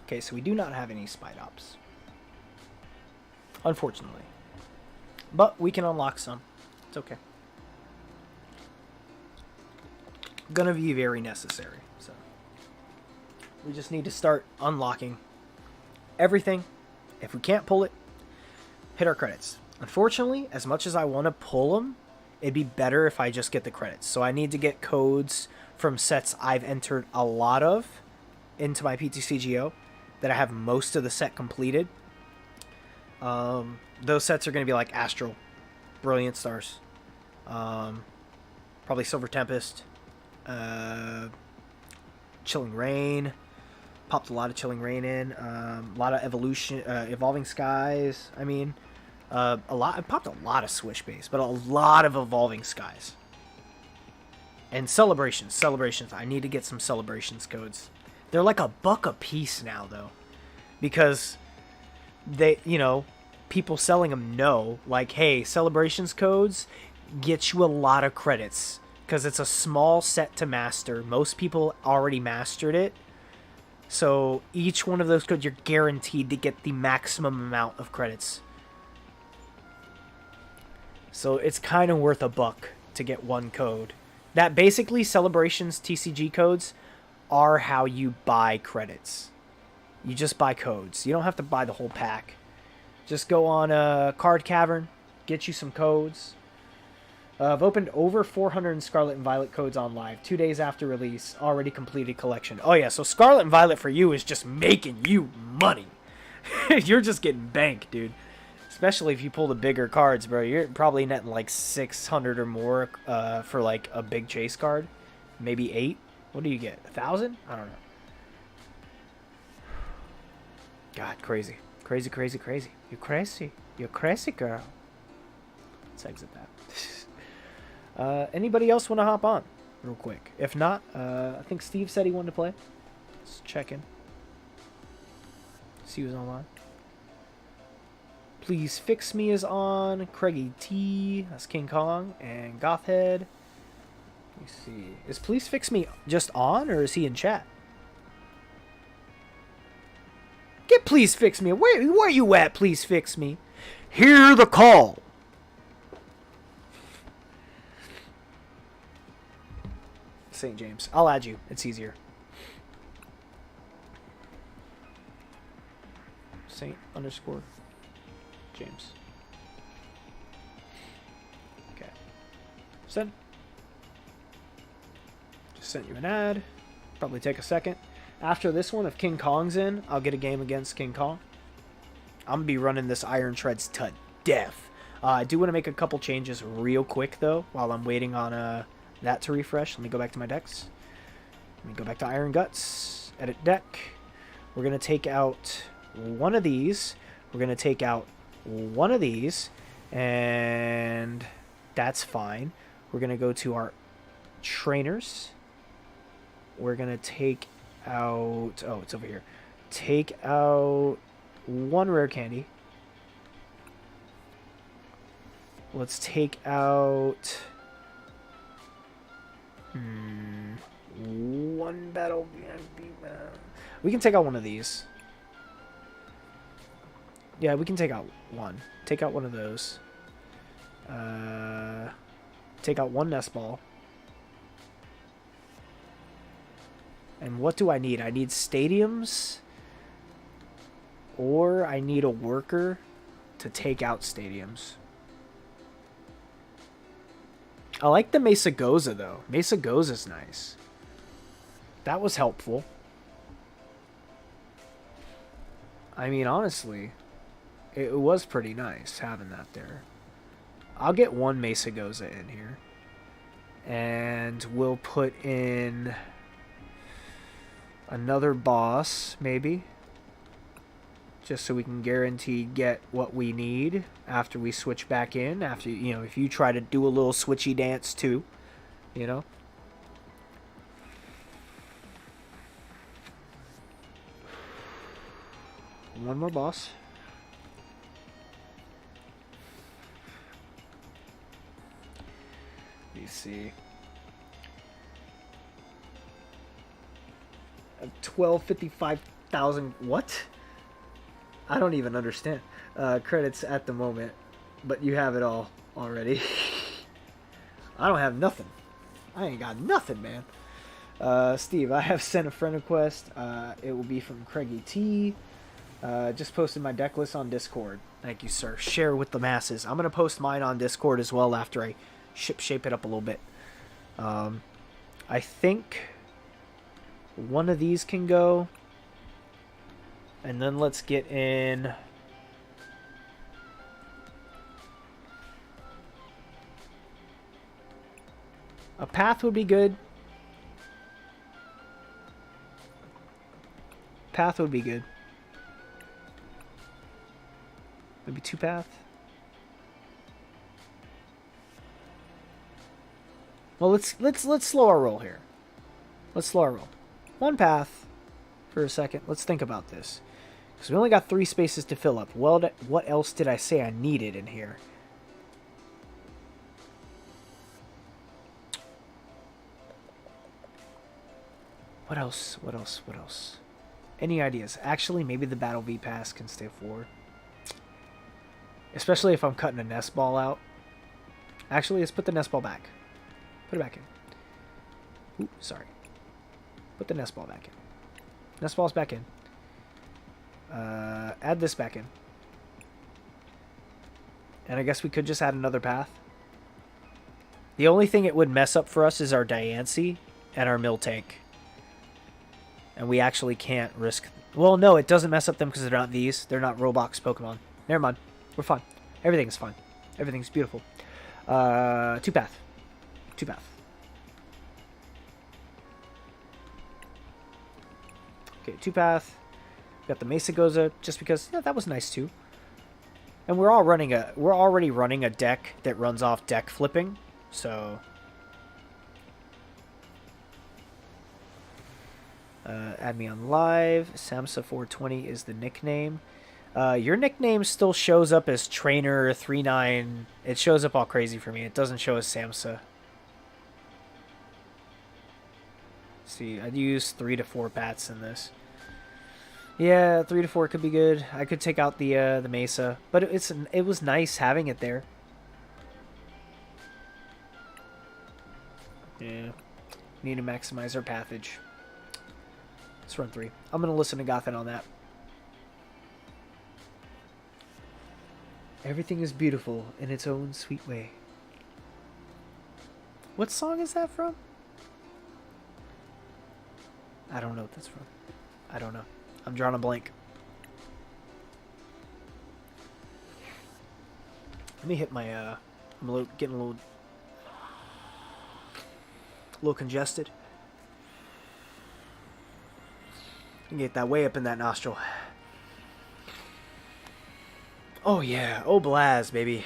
Okay, so we do not have any Spidops. Unfortunately. But we can unlock some. It's okay. Gonna be very necessary, so. We just need to start unlocking everything. If we can't pull it, hit our credits. Unfortunately, as much as I want to pull them, it'd be better if I just get the credits. So I need to get codes from sets I've entered a lot of into my PTCGO. That I have most of the set completed. Those sets are going to be like Astral, Brilliant Stars, probably Silver Tempest, Chilling Rain. Popped a lot of Chilling Rain in. A lot of Evolving Skies. I mean, I popped a lot of Swish Base, but a lot of Evolving Skies. And Celebrations. I need to get some Celebrations codes. They're like $1 a piece now, though. Because they, people selling them know, like, hey, Celebrations codes get you a lot of credits. Because it's a small set to master. Most people already mastered it. So each one of those codes, you're guaranteed to get the maximum amount of credits. So it's kind of worth $1 to get one code. That basically, Celebrations TCG codes are how you buy credits. You just buy codes. You don't have to buy the whole pack. Just go on Card Cavern, get you some codes. I've opened over 400 Scarlet and Violet codes on live. 2 days after release, already completed collection. Oh yeah, so Scarlet and Violet for you is just making you money. You're just getting bank, dude. Especially if you pull the bigger cards, bro. You're probably netting like 600 or more for like a big chase card. Maybe 8. What do you get? 1,000? I don't know. God, crazy. Crazy, crazy, crazy. You're crazy. You're crazy, girl. Let's exit that. Anybody else want to hop on real quick? If not, I think Steve said he wanted to play. Let's check in. See who's online. Please Fix Me is on. Craigie T. That's King Kong. And Gothhead. Let me see. Is Please Fix Me just on, or is he in chat? Get Please Fix Me. Where you at, Please Fix Me? Hear the call. St. James. I'll add you. It's easier. Saint_James. Okay. Send. Just sent you an ad. Probably take a second. After this one, if King Kong's in, I'll get a game against King Kong. I'm going to be running this Iron Treads to death. I do want to make a couple changes real quick, though, while I'm waiting on that to refresh. Let me go back to my decks. Let me go back to Iron Guts. Edit deck. We're going to take out one of these. We're going to take out one of these. And that's fine. We're going to go to our trainers. We're going to take out... Oh, it's over here. Take out one rare candy. Let's take out... one battle. We can take out one of these. Yeah, we can take out one. Take out one of those. Take out one nest ball. And what do I need? I need stadiums. Or I need a worker to take out stadiums. I like the Mesa Goza, though. Mesa Goza's nice. That was helpful. I mean, honestly, it was pretty nice having that there. I'll get one Mesa Goza in here. And we'll put in another boss, maybe. Just so we can guarantee get what we need after we switch back in. After, you know, if you try to do a little switchy dance too, you know. One more boss. Let me see. 1255,000. What? I don't even understand. Credits at the moment, but you have it all already. I don't have nothing. I ain't got nothing, man. Steve, I have sent a friend request. It will be from Craigie T. Just posted my deck list on Discord. Thank you, sir. Share with the masses. I'm going to post mine on Discord as well after I shape it up a little bit. I think one of these can go. And then let's get in... A path would be good. Path would be good. Maybe two path. Well, let's slow our roll here. Let's slow our roll. One path for a second. Let's think about this. Because we only got 3 spaces to fill up. Well, what else did I say I needed in here? What else? What else? What else? Any ideas? Actually, maybe the Battle V Pass can stay forward. Especially if I'm cutting a nest ball out. Actually, let's put the nest ball back. Put it back in. Ooh, sorry. Put the nest ball back in. Nest ball's back in. Add this back in. And I guess we could just add another path. The only thing it would mess up for us is our Diancie and our Mill Tank. And we actually can't risk... Well, no, it doesn't mess up them because they're not these. They're not Roblox Pokemon. Never mind. We're fine. Everything is fine. Everything's beautiful. 2-path. 2-path. Okay, 2-path. Got the Mesa Goza just because that was nice too. And we're already running a deck that runs off deck flipping, so add me on live. Samsa420 is the nickname. Your nickname still shows up as Trainer39. It shows up all crazy for me. It doesn't show as Samsa. See, I'd use 3 to 4 bats in this. Yeah, 3 to 4 could be good. I could take out the Mesa, but it was nice having it there. Yeah, need to maximize our pathage. Let's run 3. I'm gonna listen to Gothen on that. Everything is beautiful in its own sweet way. What song is that from? I don't know what that's from. I don't know. I'm drawing a blank. Let me hit my, I'm getting a little congested. You can get that way up in that nostril. Oh yeah, Oblaz, baby.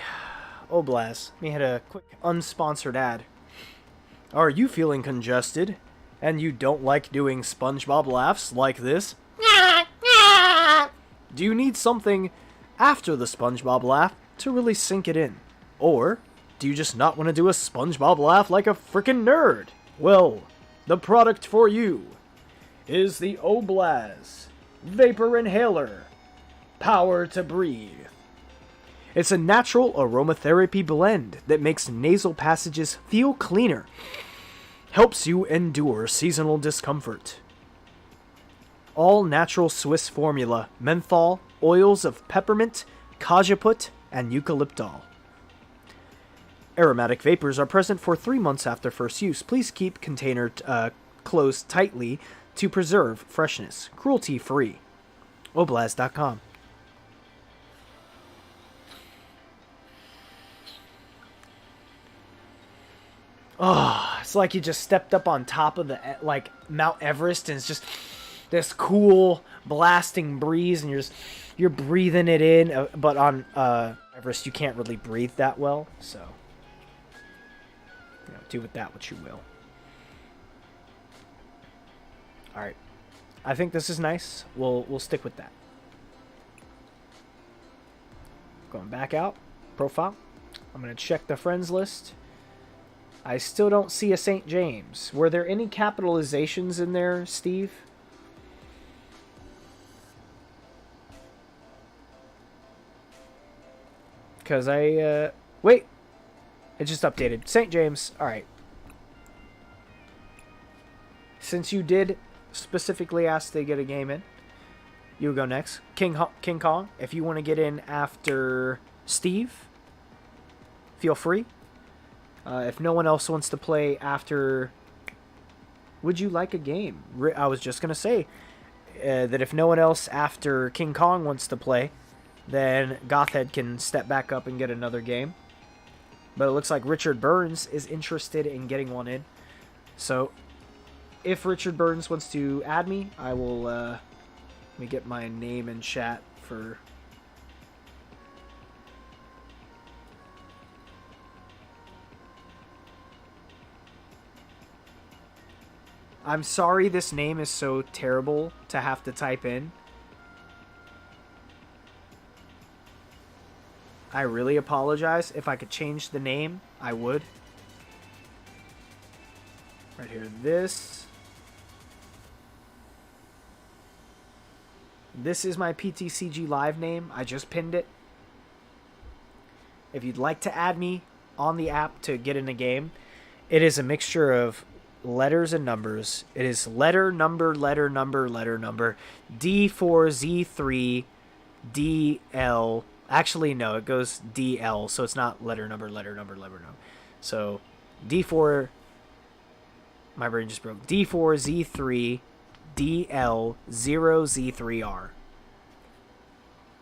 Oblaz. Let me hit a quick unsponsored ad. Are you feeling congested? And you don't like doing SpongeBob laughs like this? Do you need something after the SpongeBob laugh to really sink it in? Or do you just not want to do a SpongeBob laugh like a frickin' nerd? Well, the product for you is the Oblaz Vapor Inhaler. Power to breathe. It's a natural aromatherapy blend that makes nasal passages feel cleaner. Helps you endure seasonal discomfort. All natural Swiss formula, menthol, oils of peppermint, cajeput, and eucalyptol. Aromatic vapors are present for 3 months after first use. Please keep container closed tightly to preserve freshness. Cruelty-free. Oblaz.com. Oh, it's like you just stepped up on top of the Mount Everest, and it's just this cool blasting breeze, and you're breathing it in. But on Everest, you can't really breathe that well, so do with that what you will. All right, I think this is nice. We'll stick with that. Going back out, profile. I'm gonna check the friends list. I still don't see a St. James. Were there any capitalizations in there, Steve? Because wait. It just updated. St. James. Alright. Since you did specifically ask to get a game in, you go next. King Kong, if you want to get in after Steve, feel free. If no one else wants to play after... Would you like a game? I was just going to say that if no one else after King Kong wants to play, then Gothhead can step back up and get another game. But it looks like Richard Burns is interested in getting one in. So, if Richard Burns wants to add me, I will... let me get my name in chat for... I'm sorry this name is so terrible to have to type in. I really apologize. If I could change the name, I would. Right here, this. This is my PtcgLive name. I just pinned it. If you'd like to add me on the app to get in a game, it is a mixture of letters and numbers. It is letter number D4Z3 DL. Actually, no, it goes DL, so it's not letter number. So D4. My brain just broke. D4Z3 DL0Z3R.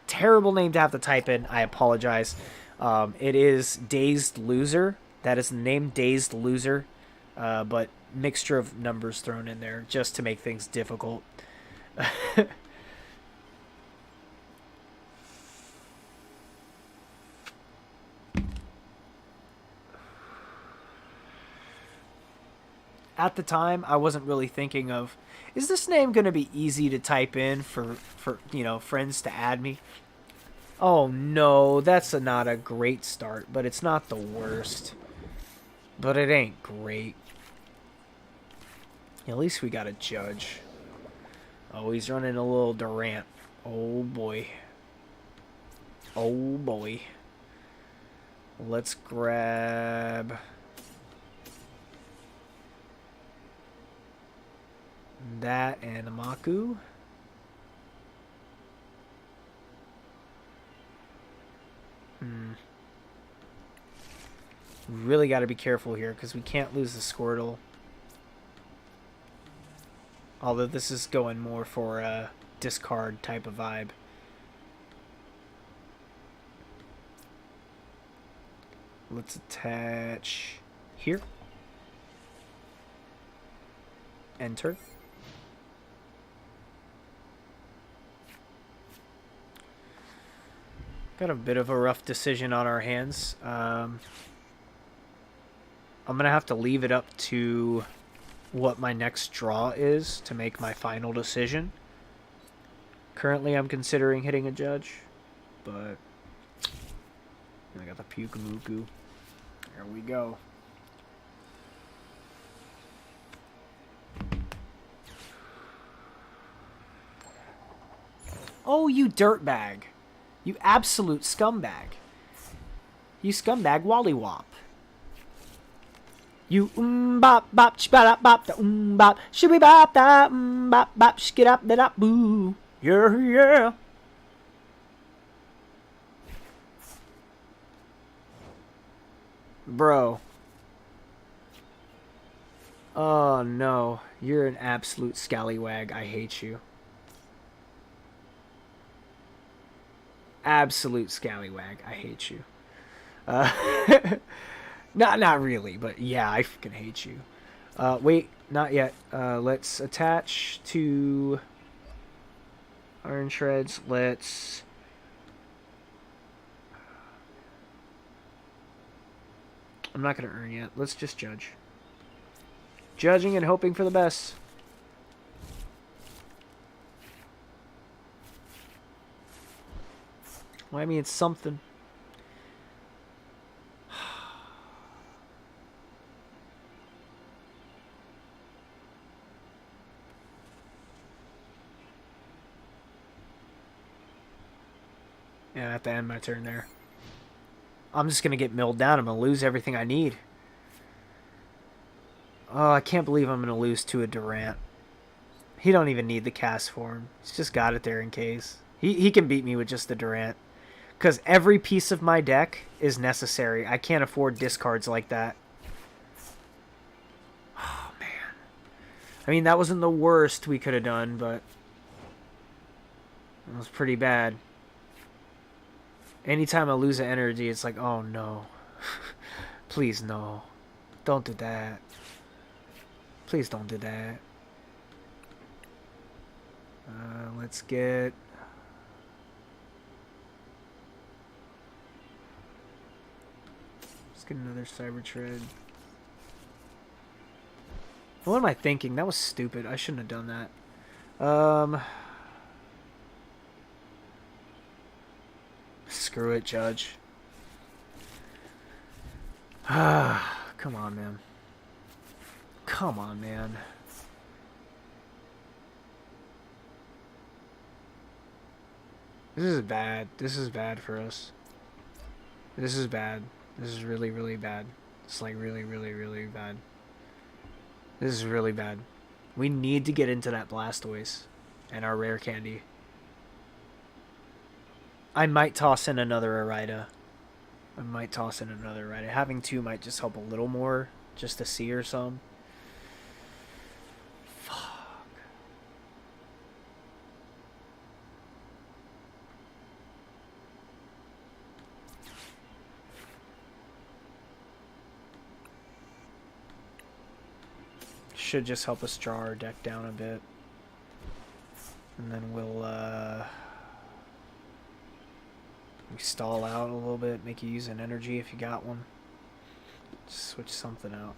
Terrible name to have to type in. I apologize. It is Dazed Loser. That is the name, Dazed Loser. But mixture of numbers thrown in there just to make things difficult. at the time, I wasn't really thinking of, is this name going to be easy to type in for friends to add me? Oh no, that's not a great start, but it's not the worst. But it ain't great. At least we got a judge. Oh, he's running a little Durant. Oh boy. Oh boy. Let's grab that and a Maku. Really got to be careful here because we can't lose the Squirtle. Although this is going more for a discard type of vibe. Let's attach here. Enter. Got a bit of a rough decision on our hands. I'm going to have to leave it up to what my next draw is to make my final decision. Currently, I'm considering hitting a judge, but I got the PtcgLive. There we go. Oh, you dirtbag. You absolute scumbag. You scumbag wollywop. You bop bop shbap bop da bop shibby bop da bop bop skid up da boo. Yeah. Bro. Oh no, you're an absolute scallywag. I hate you. Absolute scallywag. I hate you. Not really, but yeah, I fucking hate you. Wait, not yet. Let's attach to Iron Shreds. Let's... I'm not going to earn yet. Let's just judge. Judging and hoping for the best. Well, I mean, it's something. Yeah, I have to end my turn there. I'm just going to get milled down. I'm going to lose everything I need. Oh, I can't believe I'm going to lose to a Durant. He don't even need the cast form. He's just got it there in case. He can beat me with just the Durant. Because every piece of my deck is necessary. I can't afford discards like that. Oh, man. I mean, that wasn't the worst we could have done, but... it was pretty bad. Anytime I lose an energy, it's like, oh no. Please, no. Don't do that. Please don't do that. Let's get... let's get another Cyber Tread. What am I thinking? That was stupid. I shouldn't have done that. Screw it, Judge. Come on, man. Come on, man. This is bad. This is bad for us. This is bad. This is really, really bad. It's like really, really, really bad. This is really bad. We need to get into that Blastoise and our rare candy. I might toss in another Arida. Having two might just help a little more, just to see or some. Fuck. Should just help us draw our deck down a bit. And then we'll, we stall out a little bit, make you use an energy if you got one. Just switch something out.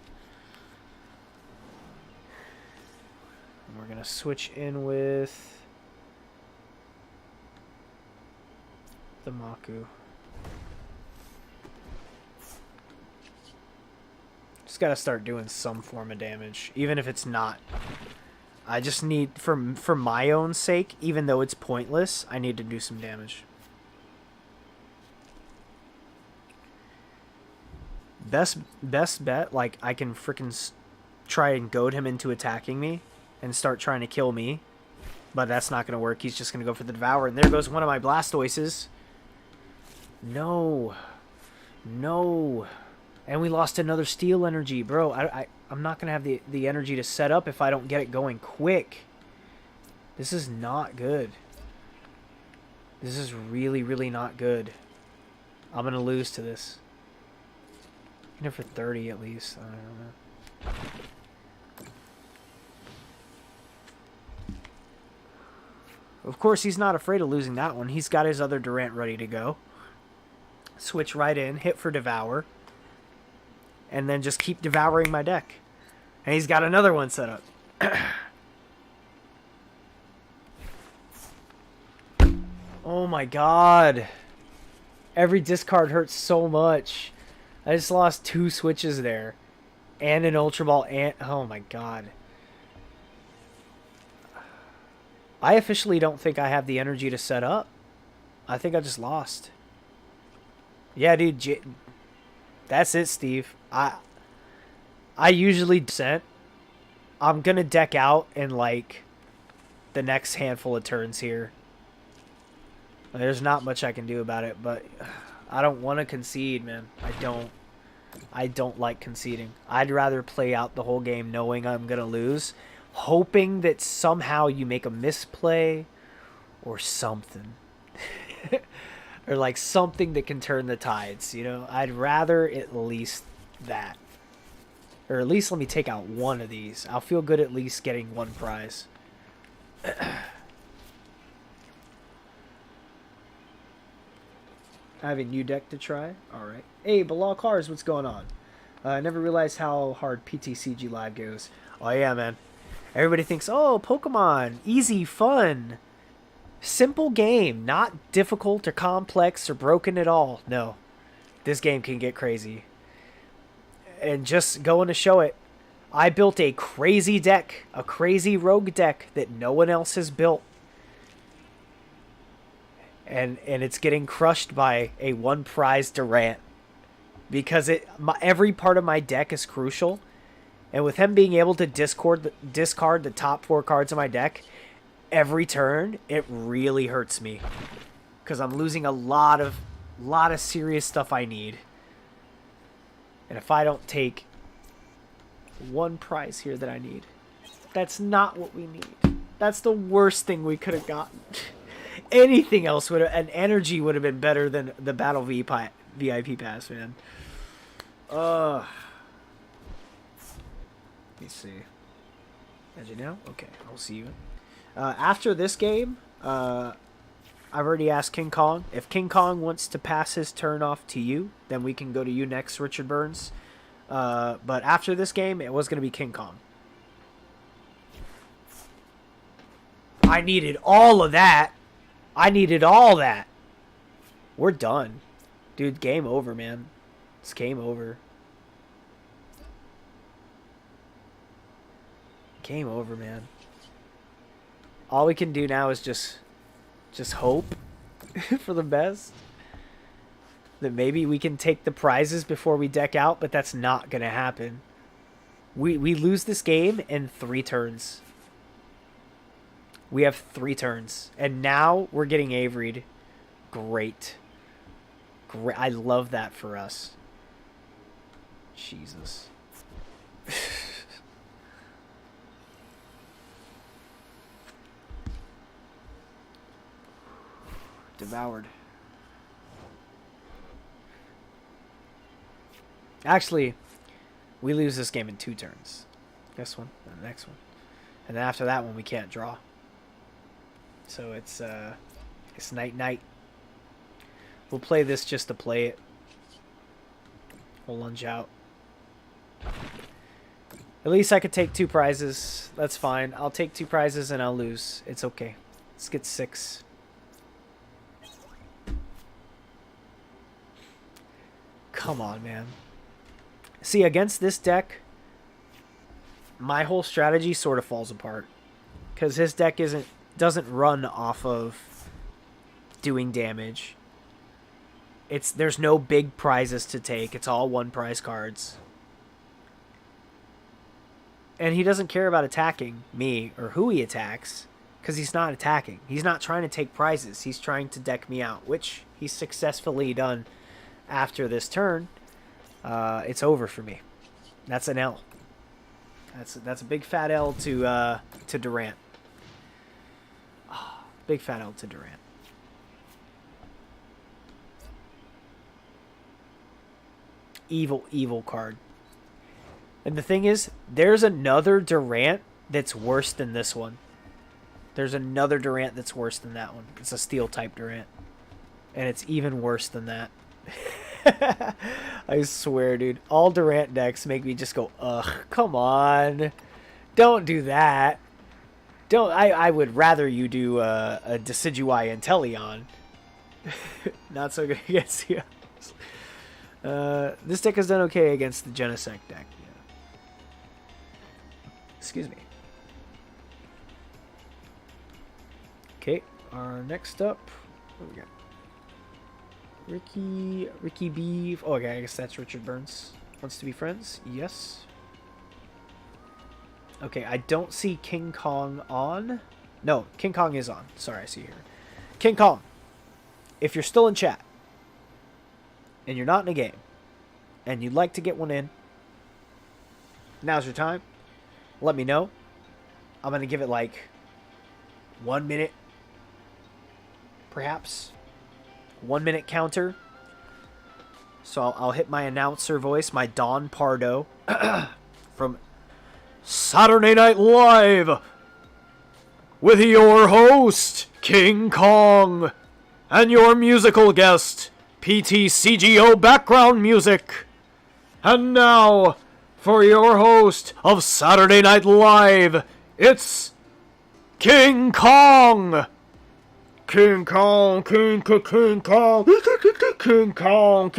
And we're going to switch in with the Maku. Just got to start doing some form of damage, even if it's not. I just need, for my own sake, even though it's pointless, I need to do some damage. Best bet, like, I can freaking try and goad him into attacking me and start trying to kill me. But that's not going to work. He's just going to go for the Devour. And there goes one of my Blastoises. No. No. And we lost another Steel Energy. Bro, I'm not going to have the energy to set up if I don't get it going quick. This is not good. This is really, really not good. I'm going to lose to this. Even for 30 at least. I don't know. Of course, he's not afraid of losing that one. He's got his other Durant ready to go. Switch right in, hit for Devour. And then just keep devouring my deck. And he's got another one set up. Oh my god. Every discard hurts so much. I just lost 2 switches there. And an Ultra Ball and... Oh my god. I officially don't think I have the energy to set up. I think I just lost. Yeah, dude. That's it, Steve. I usually dissent. I'm going to deck out in, like, the next handful of turns here. There's not much I can do about it, but I don't want to concede, man. I don't like conceding. I'd rather play out the whole game knowing I'm going to lose, hoping that somehow you make a misplay or something. Or like something that can turn the tides, you know? I'd rather at least that. Or at least let me take out one of these. I'll feel good at least getting one prize. I have a new deck to try. Alright. Hey, Bilal Cars, what's going on? I never realized how hard PtcgLive goes. Oh yeah, man. Everybody thinks, oh, Pokemon, easy, fun. Simple game, not difficult or complex or broken at all. No. This game can get crazy. And just going to show it, I built a crazy deck, a crazy rogue deck that no one else has built. And it's getting crushed by a one prize Durant. Because every part of my deck is crucial. And with him being able to discard the top 4 cards of my deck every turn, it really hurts me. Because I'm losing a lot of serious stuff I need. And if I don't take one prize here that I need, that's not what we need. That's the worst thing we could have gotten. Anything else would have, an energy would have been better than the Battle VIP pass, man. Let me see. As you know? Okay, I'll see you. After this game, I've already asked King Kong. If King Kong wants to pass his turn off to you, then we can go to you next, Richard Burns. But after this game, it was going to be King Kong. I needed all of that. I needed all that. We're done. Dude, game over, man. It's game over. Game over, man. All we can do now is just hope for the best. That maybe we can take the prizes before we deck out, but that's not going to happen. We lose this game in 3 turns. We have 3 turns. And now we're getting Avery'd. Great. Great. I love that for us. Jesus. Devoured. Actually, we lose this game in 2 turns. This one and the next one. And then after that one, we can't draw. So it's night-night. We'll play this just to play it. We'll lunge out. At least I could take 2 prizes. That's fine. I'll take 2 prizes and I'll lose. It's okay. Let's get 6. Come on, man. See, against this deck, my whole strategy sort of falls apart. Because his deck doesn't run off of doing damage. There's no big prizes to take. It's all 1 prize cards. And he doesn't care about attacking me or who he attacks. Because he's not attacking. He's not trying to take prizes. He's trying to deck me out. Which he's successfully done after this turn. It's over for me. That's an L. That's a big fat L to Durant. Oh, big fat L to Durant. Evil, evil card. And the thing is, there's another Durant that's worse than this one. There's another Durant that's worse than that one. It's a steel type Durant. And it's even worse than that. I swear, dude. All Durant decks make me just go, ugh, come on. Don't do that. I would rather you do a Decidueye Inteleon. Not so good against you. This deck has done okay against the Genesect deck. Yeah. Excuse me. Okay, our next up, what do we got? Ricky B. Oh, okay, I guess that's Richard Burns. Wants to be friends? Yes. Okay, I don't see King Kong on. No, King Kong is on. Sorry, I see here. King Kong, if you're still in chat, and you're not in a game, and you'd like to get one in, now's your time. Let me know. I'm going to give it like 1 minute, perhaps. 1 minute counter. So I'll hit my announcer voice, my Don Pardo, from Saturday Night Live, with your host, King Kong, and your musical guest, PtcgO background music. And now, for your host of Saturday Night Live, it's King Kong. King Kong, King Kong, King Kong,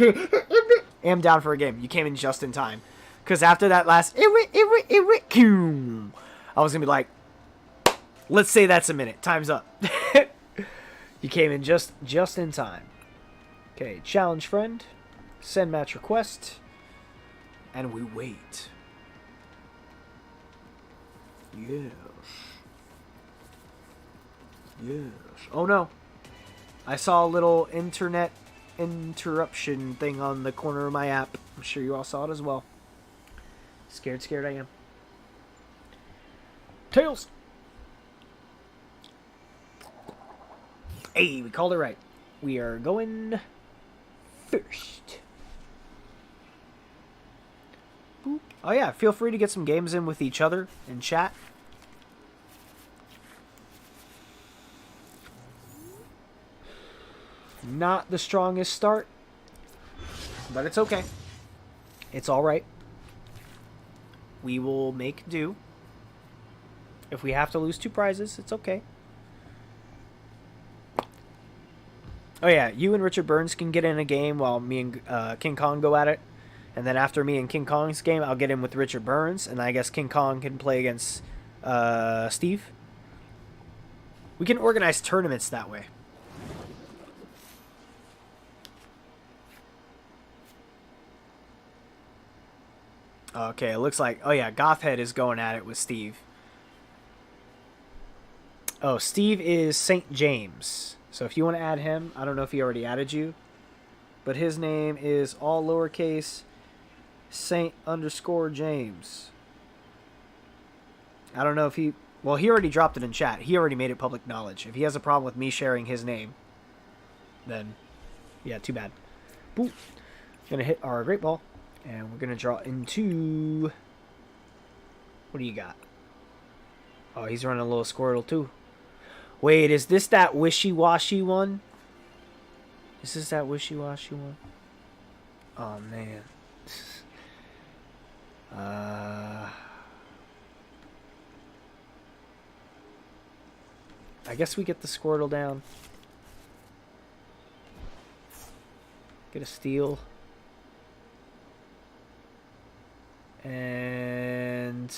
I'm down for a game. You came in just in time. Because after that last, I was going to be like, let's say that's a minute. Time's up. You came in just in time. Okay, challenge friend. Send match request. And we wait. Yes. Yes. Oh no. I saw a little internet interruption thing on the corner of my app. I'm sure you all saw it as well. Scared I am. Tails! Hey, we called it right. We are going first. Boop. Oh yeah, feel free to get some games in with each other in chat. Not the strongest start, but it's okay. It's alright. We will make do. If we have to lose 2 prizes, it's okay. Oh yeah, you and Richard Burns can get in a game while me and King Kong go at it. And then after me and King Kong's game, I'll get in with Richard Burns. And I guess King Kong can play against Steve. We can organize tournaments that way. Okay, it looks like... Oh yeah, Gothhead is going at it with Steve. Oh, Steve is St. James. So if you want to add him, I don't know if he already added you. But his name is all lowercase Saint_James. I don't know if he... Well, he already dropped it in chat. He already made it public knowledge. If he has a problem with me sharing his name, then... Yeah, too bad. Boop. Gonna hit our Great Ball. And we're going to draw into... What do you got? Oh, he's running a little Squirtle too. Wait, is this that wishy-washy one? Is this that wishy-washy one? Oh, man. I guess we get the Squirtle down. Get a steal. And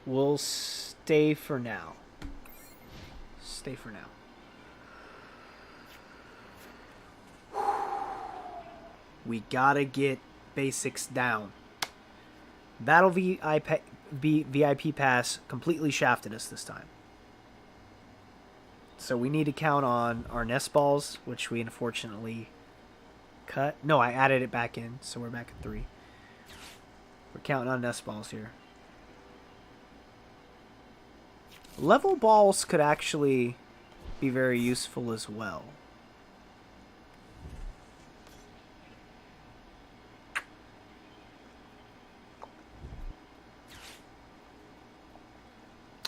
we'll stay for now. Stay for now. We gotta get basics down. Battle VIP Pass completely shafted us this time. So we need to count on our nest balls, which we unfortunately cut. No, I added it back in, so we're back at 3. We're counting on nest balls here. Level balls could actually be very useful as well.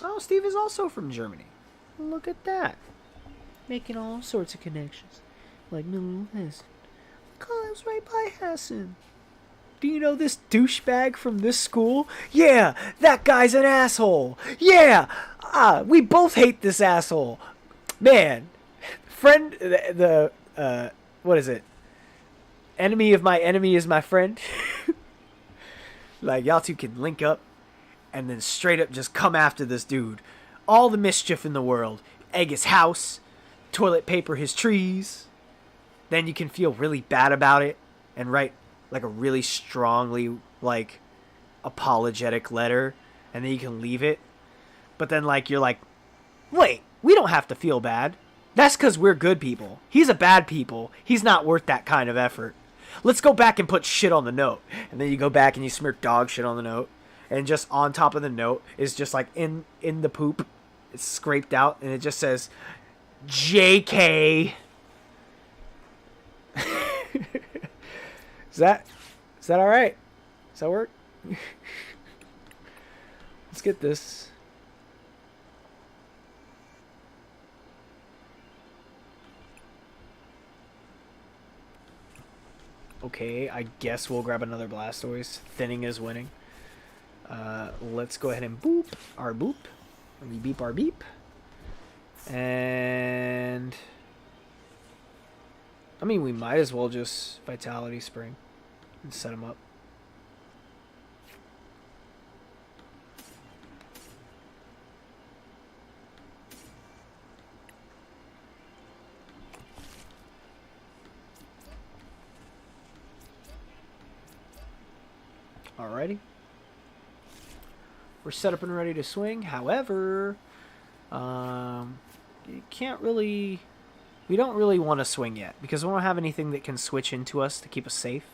Oh, Steve is also from Germany. Look at that. Making all sorts of connections. Like no Hassan. I was right by Hassan. Do you know this douchebag from this school? Yeah, that guy's an asshole. Yeah, we both hate this asshole. Man, friend, what is it? Enemy of my enemy is my friend. Like, y'all two can link up and then straight up just come after this dude. All the mischief in the world. Egg his house. Toilet paper his trees. Then you can feel really bad about it and write like a really strongly like apologetic letter, and then you can leave it. But then like you're like, wait, we don't have to feel bad. That's because we're good people. He's a bad people. He's not worth that kind of effort. Let's go back and put shit on the note. And then you go back and you smear dog shit on the note. And just on top of the note is just like in the poop. It's scraped out and it just says JK. Is that all right? Does that work? Let's get this. Okay, I guess we'll grab another Blastoise. Thinning is winning. Let's go ahead and boop our boop. And we beep our beep. And I mean, we might as well just Vitality Spring and set them up. Alrighty. We're set up and ready to swing. However, you can't really... We don't really want to swing yet, because we don't have anything that can switch into us to keep us safe.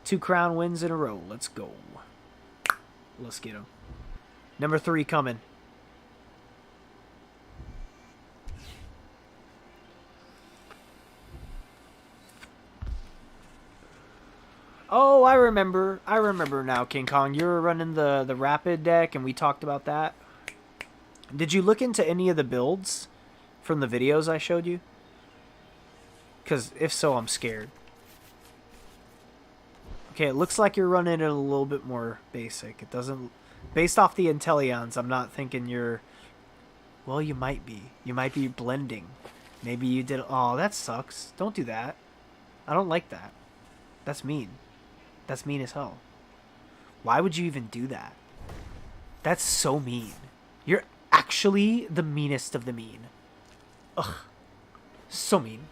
2 crown wins in a row. Let's go. Let's get them. Number 3 coming. Oh, I remember. I remember now, King Kong. You were running the Rapid deck, and we talked about that. Did you look into any of the builds from the videos I showed you? Because if so, I'm scared. Okay, it looks like you're running it a little bit more basic. It doesn't... Based off the Inteleons, I'm not thinking you're... Well, you might be. You might be blending. Maybe you did... Oh, that sucks. Don't do that. I don't like that. That's mean. That's mean as hell. Why would you even do that? That's so mean. You're actually the meanest of the mean. Ugh. So mean.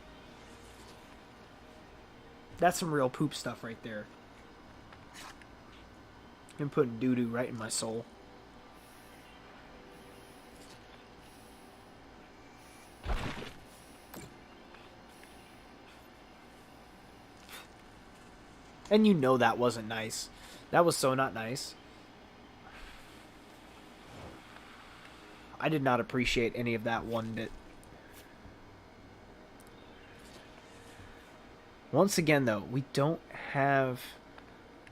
That's some real poop stuff right there. I'm putting doo-doo right in my soul. And you know that wasn't nice. That was so not nice. I did not appreciate any of that one bit. Once again, though, we don't have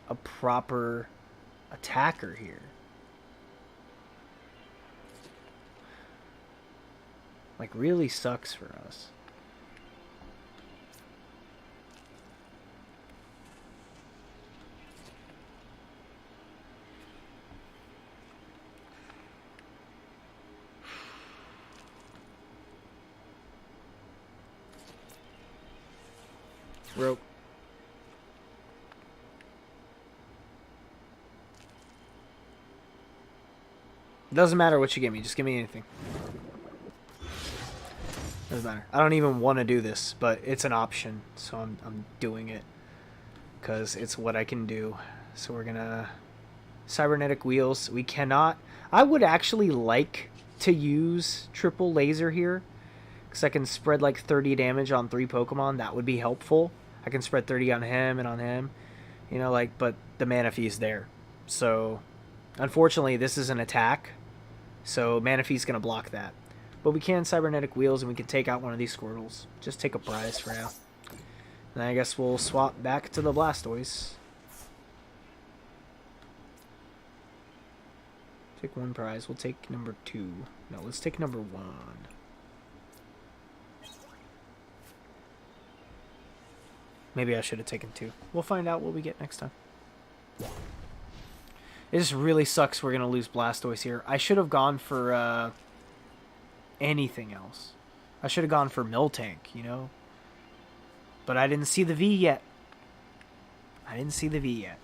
a proper attacker here. Like, really sucks for us. Rope. Doesn't matter what you give me. Just give me anything. Doesn't matter. I don't even want to do this, but it's an option, so I'm doing it because it's what I can do. So we're gonna cybernetic wheels. We cannot. I would actually like to use triple laser here because I can spread like 30 damage on 3 Pokemon. That would be helpful. I can spread 30 on him and on him, you know, like. But the Manaphy's there, so unfortunately this is an attack. So Manaphy's gonna block that. But we can cybernetic wheels and we can take out one of these Squirtles. Just take a prize for now. And I guess we'll swap back to the Blastoise. Take one prize. We'll take number 2. No, let's take number 1. Maybe I should have taken 2. We'll find out what we get next time. It just really sucks we're going to lose Blastoise here. I should have gone for anything else. I should have gone for Miltank, you know? But I didn't see the V yet. I didn't see the V yet.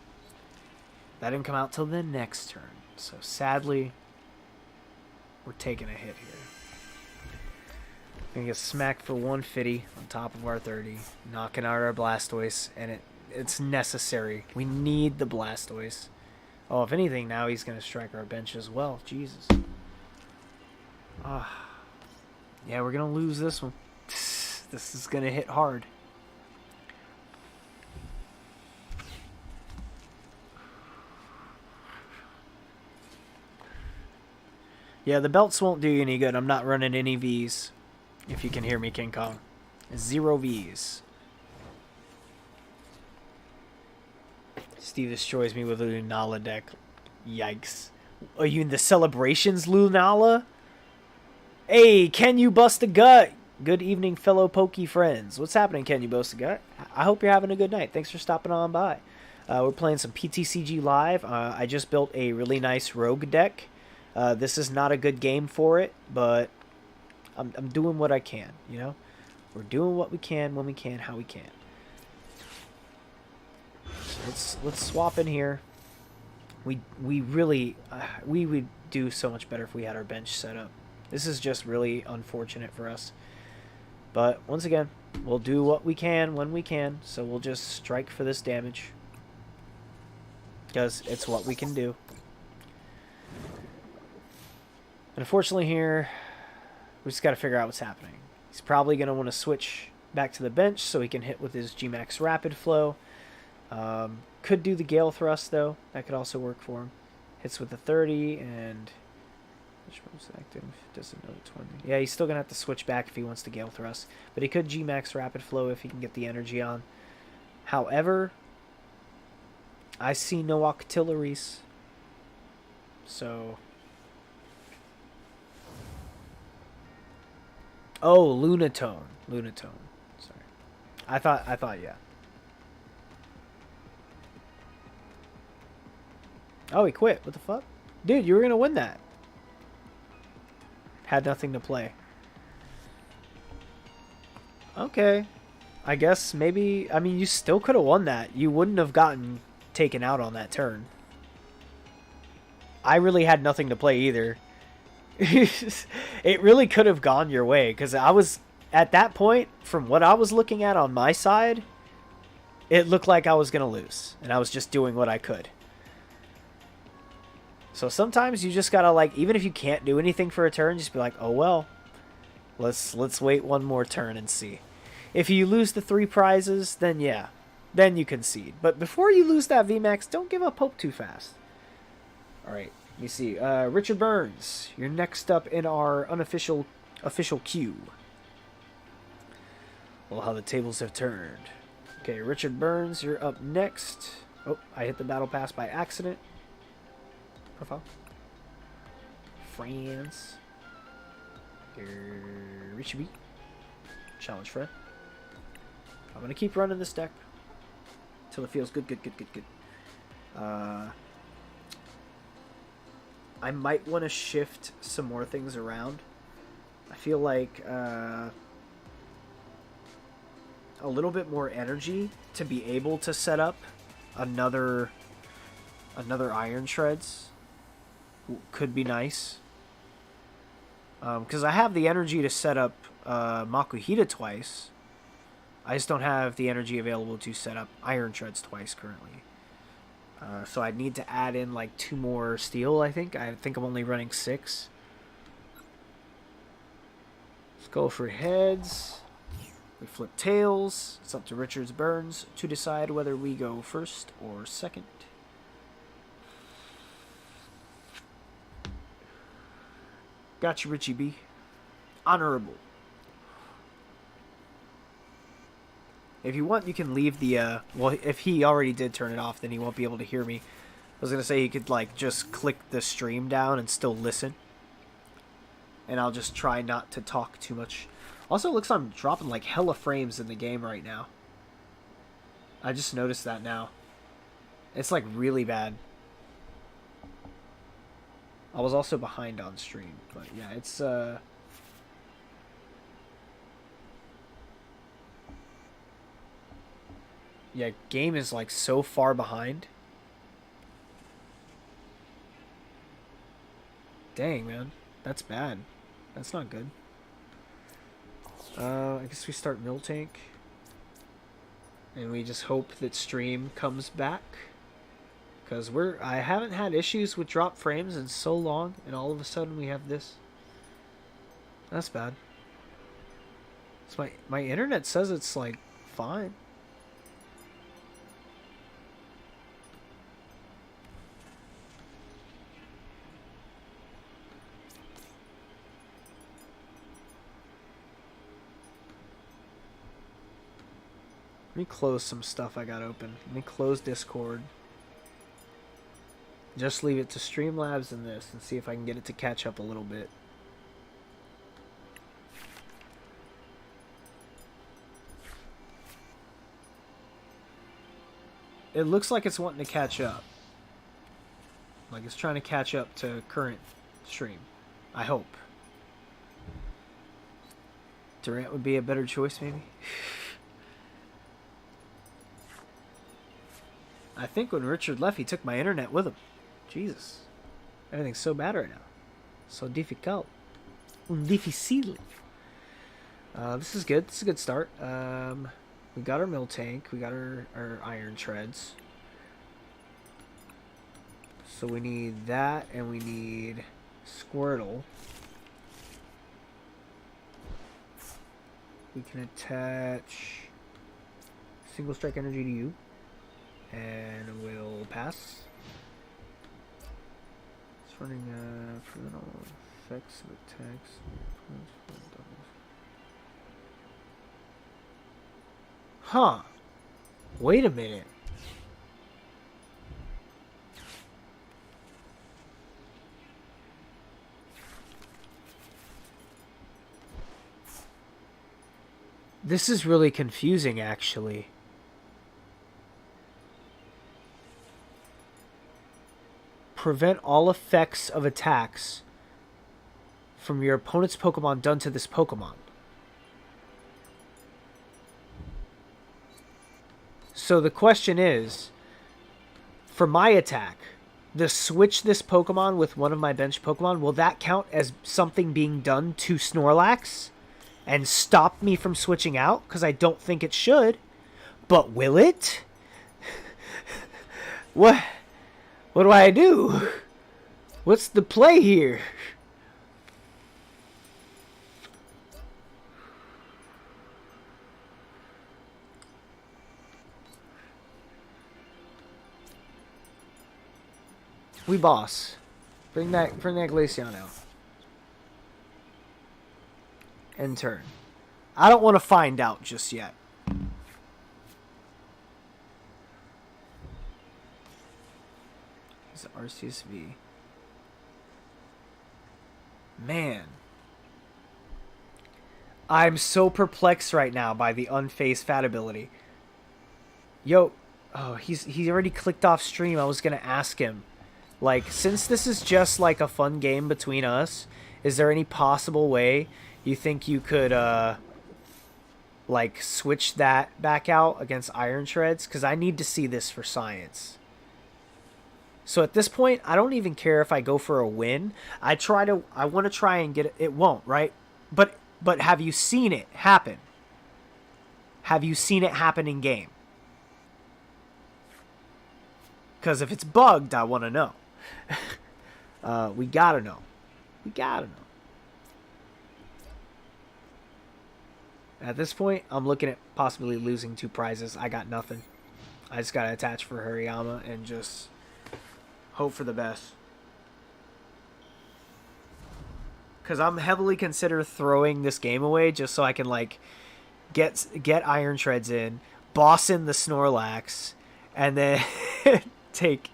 That didn't come out till the next turn. So sadly, we're taking a hit here. Gonna get smacked for 150 on top of our 30. Knocking out our Blastoise. And it's necessary. We need the Blastoise. Oh, if anything, now he's going to strike our bench as well. Jesus. Ah. Yeah, we're going to lose this one. This is going to hit hard. Yeah, the belts won't do you any good. I'm not running any Vs. If you can hear me, King Kong. 0 Vs. Steve destroys me with a Lunala deck. Yikes. Are you in the celebrations, Lunala? Hey, can you bust a gut? Good evening, fellow Pokey friends. What's happening, Can You Bust a Gut? I hope you're having a good night. Thanks for stopping on by. We're playing some PtcgLive. I just built a really nice rogue deck. This is not a good game for it, but I'm doing what I can, you know? We're doing what we can, when we can, how we can. So let's swap in here. We really we would do so much better if we had our bench set up. This is just really unfortunate for us. But once again, we'll do what we can when we can. So we'll just strike for this damage because it's what we can do. Unfortunately here, we just got to figure out what's happening. He's probably going to want to switch back to the bench so he can hit with his G-Max Rapid Flow. Could do the Gale Thrust, though. That could also work for him. Hits with the 30, and... which one's active? Does another 20. Yeah, he's still going to have to switch back if he wants to Gale Thrust. But he could G-Max Rapid Flow if he can get the energy on. However, I see no Octilleries. So... oh, Lunatone. Lunatone. Sorry. I thought, yeah. Oh, he quit. What the fuck? Dude, you were going to win that. Had nothing to play. Okay. I guess maybe... I mean, you still could have won that. You wouldn't have gotten taken out on that turn. I really had nothing to play either. It really could have gone your way. Because I was... at that point, from what I was looking at on my side, it looked like I was going to lose. And I was just doing what I could. So sometimes you just gotta, like, even if you can't do anything for a turn, just be like, oh well, let's wait one more turn and see. If you lose the 3 prizes, then yeah, then you concede. But before you lose that VMAX, don't give up hope too fast. Alright, let me see. Richard Burns, you're next up in our unofficial queue. Well, how the tables have turned. Okay, Richard Burns, you're up next. Oh, I hit the battle pass by accident. Profile. France. Richie. Challenge Fred. I'm gonna keep running this deck until it feels good. I might want to shift some more things around. I feel like a little bit more energy to be able to set up another iron shreds. Could be nice. Because I have the energy to set up Makuhita twice. I just don't have the energy available to set up iron shreds twice currently. So I'd need to add in like 2 more steel, I think. I think I'm only running 6. Let's go for heads. We flip tails. It's up to Richard's Burns to decide whether we go first or second. Gotcha, Richie B. Honorable. If you want, you can leave the, well, if he already did turn it off, then he won't be able to hear me. I was going to say you could, like, just click the stream down and still listen. And I'll just try not to talk too much. Also, it looks like I'm dropping, like, hella frames in the game right now. I just noticed that now. It's, like, really bad. I was also behind on stream, but yeah, it's yeah, game is like so far behind. Dang, man. That's bad. That's not good. I guess we start Mill Tank. And we just hope that stream comes back. Because I haven't had issues with drop frames in so long, and all of a sudden we have this. That's bad. So my internet says it's like fine. Let me close some stuff I got open. Let me close Discord. Just leave it to Streamlabs and this and see if I can get it to catch up a little bit. It looks like it's wanting to catch up. Like it's trying to catch up to current stream. I hope. Durant would be a better choice, maybe? I think when Richard left, he took my internet with him. Jesus. Everything's so bad right now. So difficult. Difícil. This is good. This is a good start. We got our mill tank. We got our iron treads. So we need that, and we need Squirtle. We can attach single strike energy to you. And we'll pass. It's running prevent all effects of attacks. Huh. Wait a minute. This is really confusing, actually. Prevent all effects of attacks from your opponent's Pokemon done to this Pokemon. So the question is, for my attack, the switch this Pokemon with one of my bench Pokemon, will that count as something being done to Snorlax and stop me from switching out? Because I don't think it should. But will it? What? What do I do? What's the play here? We boss. Bring that Glaceon out. End turn. I don't want to find out just yet. RCSV. Man. I'm so perplexed right now by the unfazed fat ability. Yo. Oh, he already clicked off stream. I was going to ask him. Like, since this is just like a fun game between us, is there any possible way you think you could, like switch that back out against Iron Shreds, because I need to see this for science. So at this point, I don't even care if I go for a win. I want to try and get it. It won't, right? But have you seen it happen? Have you seen it happen in game? Because if it's bugged, I want to know. We gotta know. We gotta know. At this point, I'm looking at possibly losing 2 prizes. I got nothing. I just gotta attach for Hariyama and just hope for the best. Because I'm heavily consider throwing this game away just so I can like get Iron Shreds in, boss in the Snorlax, and then take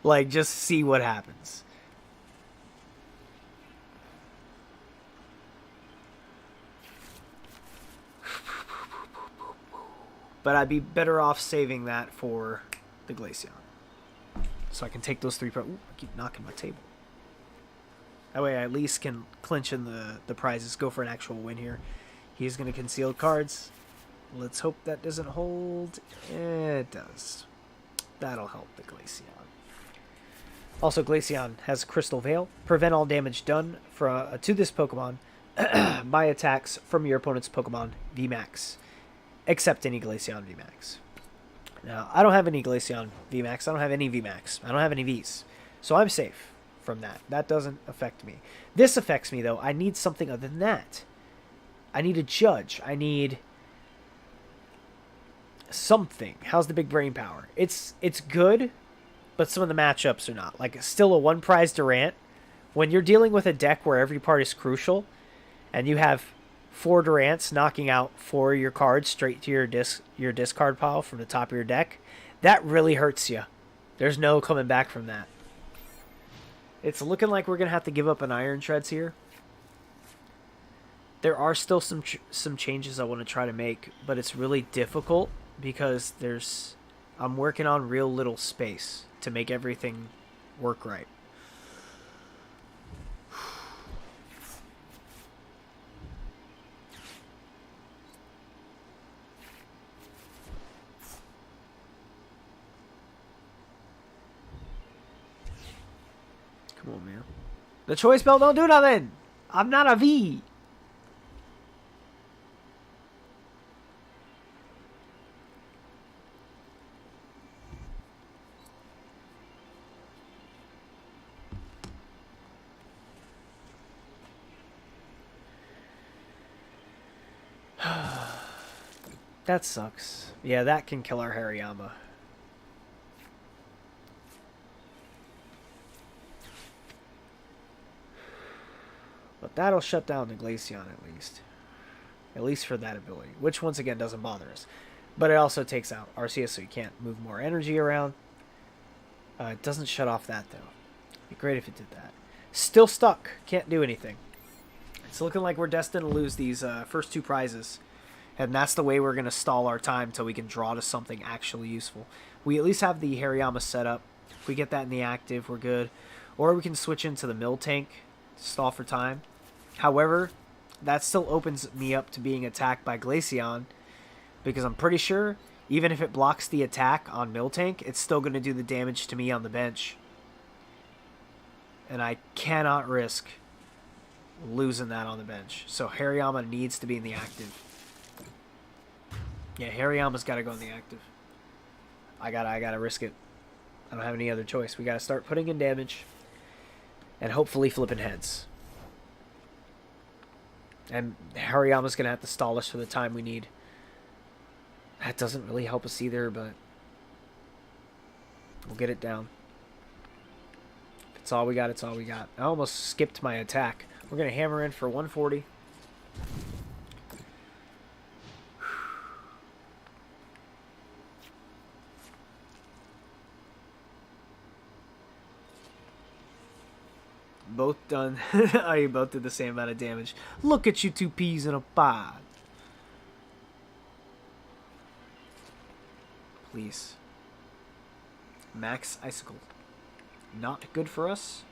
like just see what happens. But I'd be better off saving that for the Glaceon. So I can take those 3 Ooh, I keep knocking my table. That way I at least can clinch in the prizes, go for an actual win here. He's going to conceal cards. Let's hope that doesn't hold. It does. That'll help the Glaceon. Also, Glaceon has Crystal Veil. Prevent all damage done to this Pokemon by attacks from your opponent's Pokemon VMAX. Except any Glaceon VMAX. Now, I don't have any Glaceon VMAX. I don't have any VMAX. I don't have any Vs. So I'm safe from that. That doesn't affect me. This affects me, though. I need something other than that. I need a judge. I need something. How's the big brain power? It's good, but some of the matchups are not. Like, still a 1 prize Durant. When you're dealing with a deck where every part is crucial, and you have 4 Durants knocking out 4 of your cards straight to your discard pile from the top of your deck, that really hurts you. There's no coming back from that. It's looking like we're going to have to give up an Iron Shreds here. There are still some changes I want to try to make, but it's really difficult because I'm working on real little space to make everything work right. Come on, man. The choice belt don't do nothing. I'm not a V. That sucks. Yeah, that can kill our Hariyama. But that'll shut down the Glaceon at least. At least for that ability. Which, once again, doesn't bother us. But it also takes out Arceus, so you can't move more energy around. It doesn't shut off that, though. It'd be great if it did that. Still stuck. Can't do anything. It's looking like we're destined to lose these first 2 prizes. And that's the way we're going to stall our time until we can draw to something actually useful. We at least have the Hariyama set up. If we get that in the active, we're good. Or we can switch into the Miltank to stall for time. However, that still opens me up to being attacked by Glaceon, because I'm pretty sure even if it blocks the attack on Miltank, it's still going to do the damage to me on the bench. And I cannot risk losing that on the bench. So Hariyama needs to be in the active. Yeah, Hariyama's got to go in the active. I gotta risk it. I don't have any other choice. We got to start putting in damage and hopefully flipping heads. And Hariyama's going to have to stall us for the time we need. That doesn't really help us either, but we'll get it down. If it's all we got, it's all we got. I almost skipped my attack. We're going to hammer in for 140. Both done. Oh, you both did the same amount of damage. Look at you 2 peas in a pod. Please. Max Icicle. Not good for us.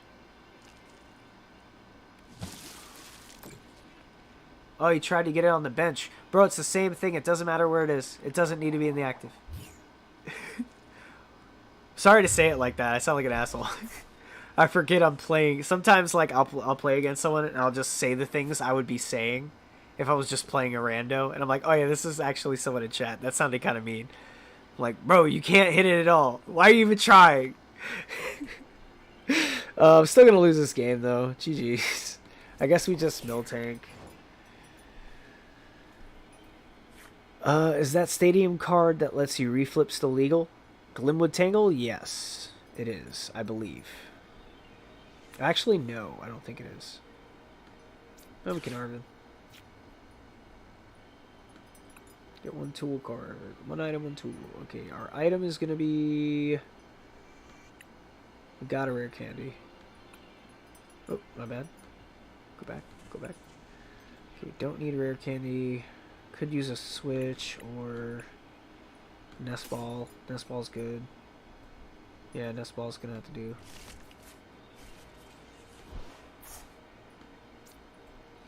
Oh, he tried to get it on the bench. Bro, it's the same thing. It doesn't matter where it is. It doesn't need to be in the active. Sorry to say it like that. I sound like an asshole. I forget I'm playing. Sometimes, like, I'll play against someone and I'll just say the things I would be saying if I was just playing a rando. And I'm like, oh yeah, this is actually someone in chat. That sounded kind of mean. I'm like, bro, you can't hit it at all. Why are you even trying? I'm still going to lose this game, though. GG's. I guess we just mill tank. Is that stadium card that lets you reflip still legal? Glimwood Tangle? Yes, it is, I believe. Actually, no, I don't think it is. No, we can Arvin. Get one tool card. One item, one tool. Okay, our item is going to be... We got a rare candy. Oh, my bad. Go back, go back. Okay, we don't need rare candy. Could use a switch or nest ball. Nest ball's good. Yeah, nest ball's gonna have to do.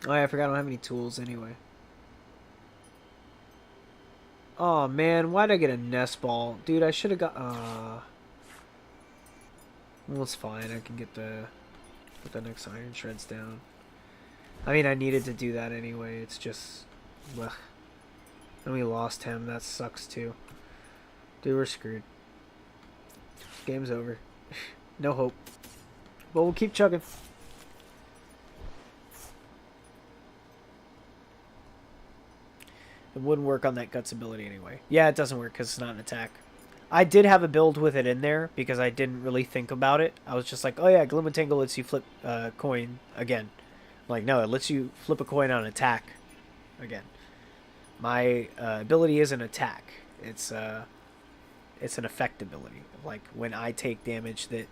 Oh yeah, I forgot I don't have any tools anyway. Oh man, why'd I get a nest ball? Dude, I should have got well, it's fine. I can get the next iron shreds down. I mean, I needed to do that anyway. It's just ugh. And we lost him. That sucks too. Dude, we're screwed. Game's over. No hope. But we'll keep chugging. It wouldn't work on that guts ability anyway. Yeah, it doesn't work because it's not an attack. I did have a build with it in there because I didn't really think about it. I was just like, oh yeah, Glimwood Tangle lets you flip coin again. Like, no, it lets you flip a coin on attack again. My ability is an attack. It's an effect ability. Like, when I take damage that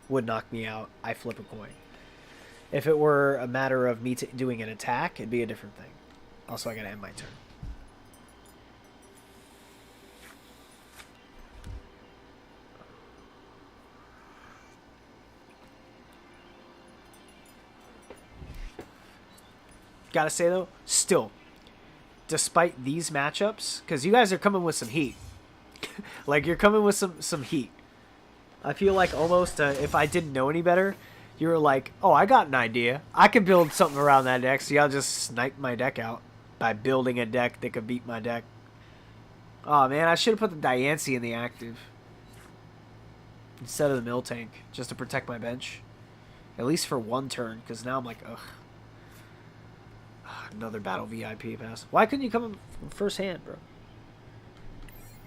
would knock me out, I flip a coin. If it were a matter of me doing an attack, it'd be a different thing. Also, I gotta end my turn. Gotta say, though, still, despite these matchups, because you guys are coming with some heat. Like, you're coming with some heat. I feel like almost, if I didn't know any better, you were like, oh, I got an idea. I could build something around that deck, so y'all just snipe my deck out by building a deck that could beat my deck. Oh, man, I should have put the Diancie in the active instead of the mill tank, just to protect my bench. At least for one turn, because now I'm like, ugh. Another battle VIP pass. Why couldn't you come in first hand, bro?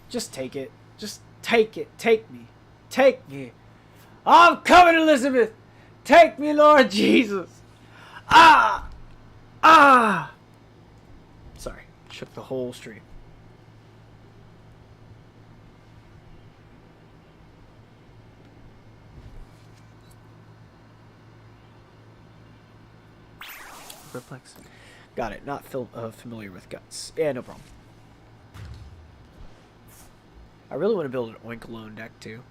Just take it. Just take it. Take me. Take me. I'm coming, Elizabeth. Take me, Lord Jesus. Ah! Ah! Sorry. Shook the whole stream. Perplex. Got it. Not familiar with guts. Yeah, no problem. I really want to build an Oinkologne deck, too.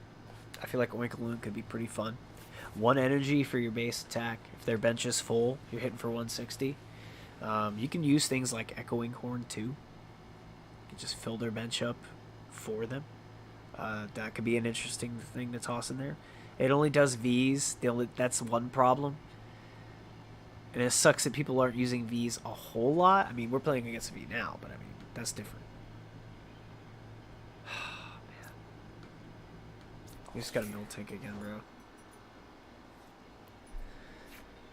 I feel like Oinkologne could be pretty fun. 1 energy for your base attack. If their bench is full, you're hitting for 160. You can use things like Echoing Horn, too. You can just fill their bench up for them. That could be an interesting thing to toss in there. It only does Vs. That's one problem. And it sucks that people aren't using Vs a whole lot. I mean, we're playing against a V now, but I mean, that's different. Man. We just got a mill tank again, bro.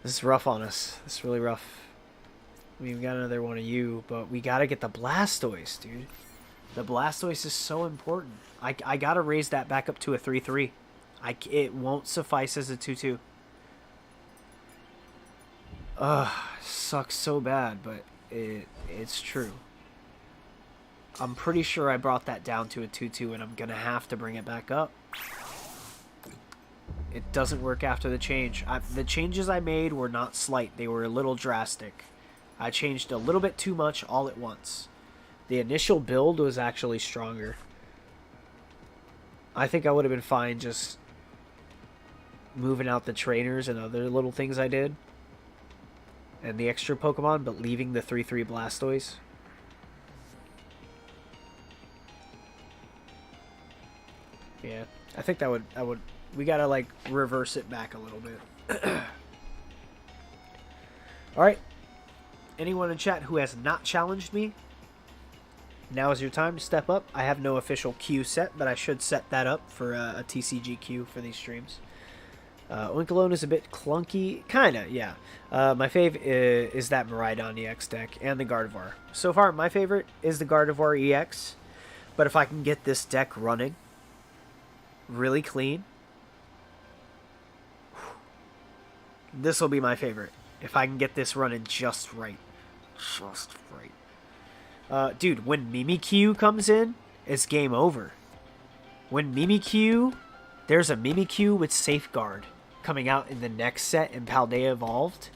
This is rough on us. This is really rough. I mean, we got another one of you, but we got to get the Blastoise, dude. The Blastoise is so important. I got to raise that back up to a 3-3. It won't suffice as a 2-2. Sucks so bad, but it's true. I'm pretty sure I brought that down to a 2-2, and I'm gonna have to bring it back up. It doesn't work after the change. The changes I made were not slight. They were a little drastic. I changed a little bit too much all at once. The initial build was actually stronger. I think I would have been fine just moving out the trainers and other little things I did. And the extra Pokemon, but leaving the 3-3 Blastoise. Yeah, I think that would we gotta like reverse it back a little bit. All right. Anyone in chat who has not challenged me, now is your time to step up. I have no official queue set, but I should set that up for a TCG queue for these streams. Oinkalone is a bit clunky. Kinda, yeah. My fave is that Miraidon EX deck and the Gardevoir. So far, my favorite is the Gardevoir EX. But if I can get this deck running really clean, this will be my favorite. If I can get this running just right. Just right. Dude, when Mimikyu comes in, it's game over. When Mimikyu, there's a Mimikyu with Safeguard coming out in the next set in Paldea Evolved.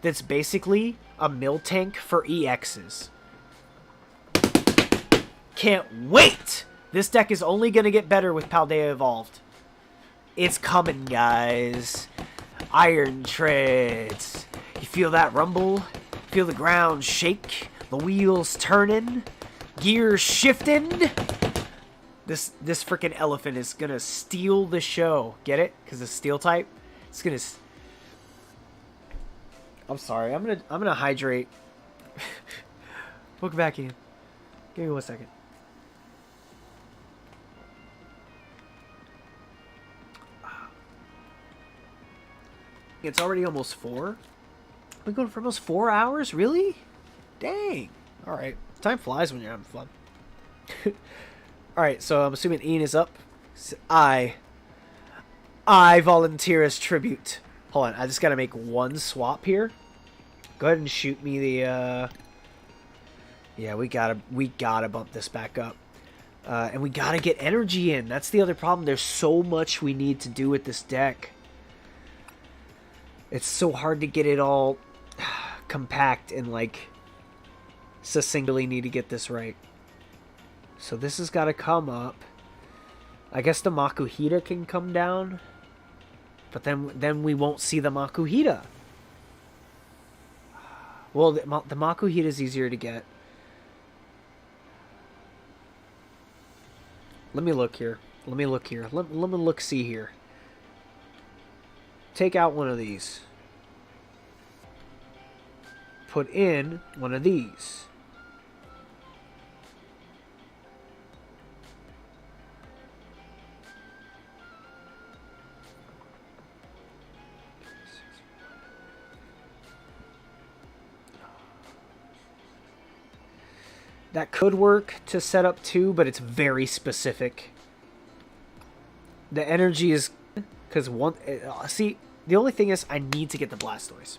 That's basically a mill tank for EXs. Can't wait! This deck is only going to get better with Paldea Evolved. It's coming, guys. Iron Treads. You feel that rumble? Feel the ground shake? The wheels turning? Gears shifting? This freaking elephant is going to steal the show. Get it? Because it's steel type. It's going to... I'm sorry. I'm gonna hydrate. Look back in. Give me 1 second. It's already almost 4. We're going for almost 4 hours? Really? Dang. Alright. Time flies when you're having fun. Alright, so I'm assuming Ian is up. I volunteer as tribute. Hold on, I just gotta make one swap here. Go ahead and shoot me the, yeah, we gotta bump this back up. And we gotta get energy in. That's the other problem. There's so much we need to do with this deck. It's so hard to get it all compact and, like, succinctly need to get this right. So this has got to come up. I guess the Makuhita can come down. But then we won't see the Makuhita. Well, the Makuhita is easier to get. Let me look here. Let me look-see here. Take out one of these. Put in one of these. That could work to set up 2, but it's very specific. The energy is... Because one... see, the only thing is I need to get the Blastoise.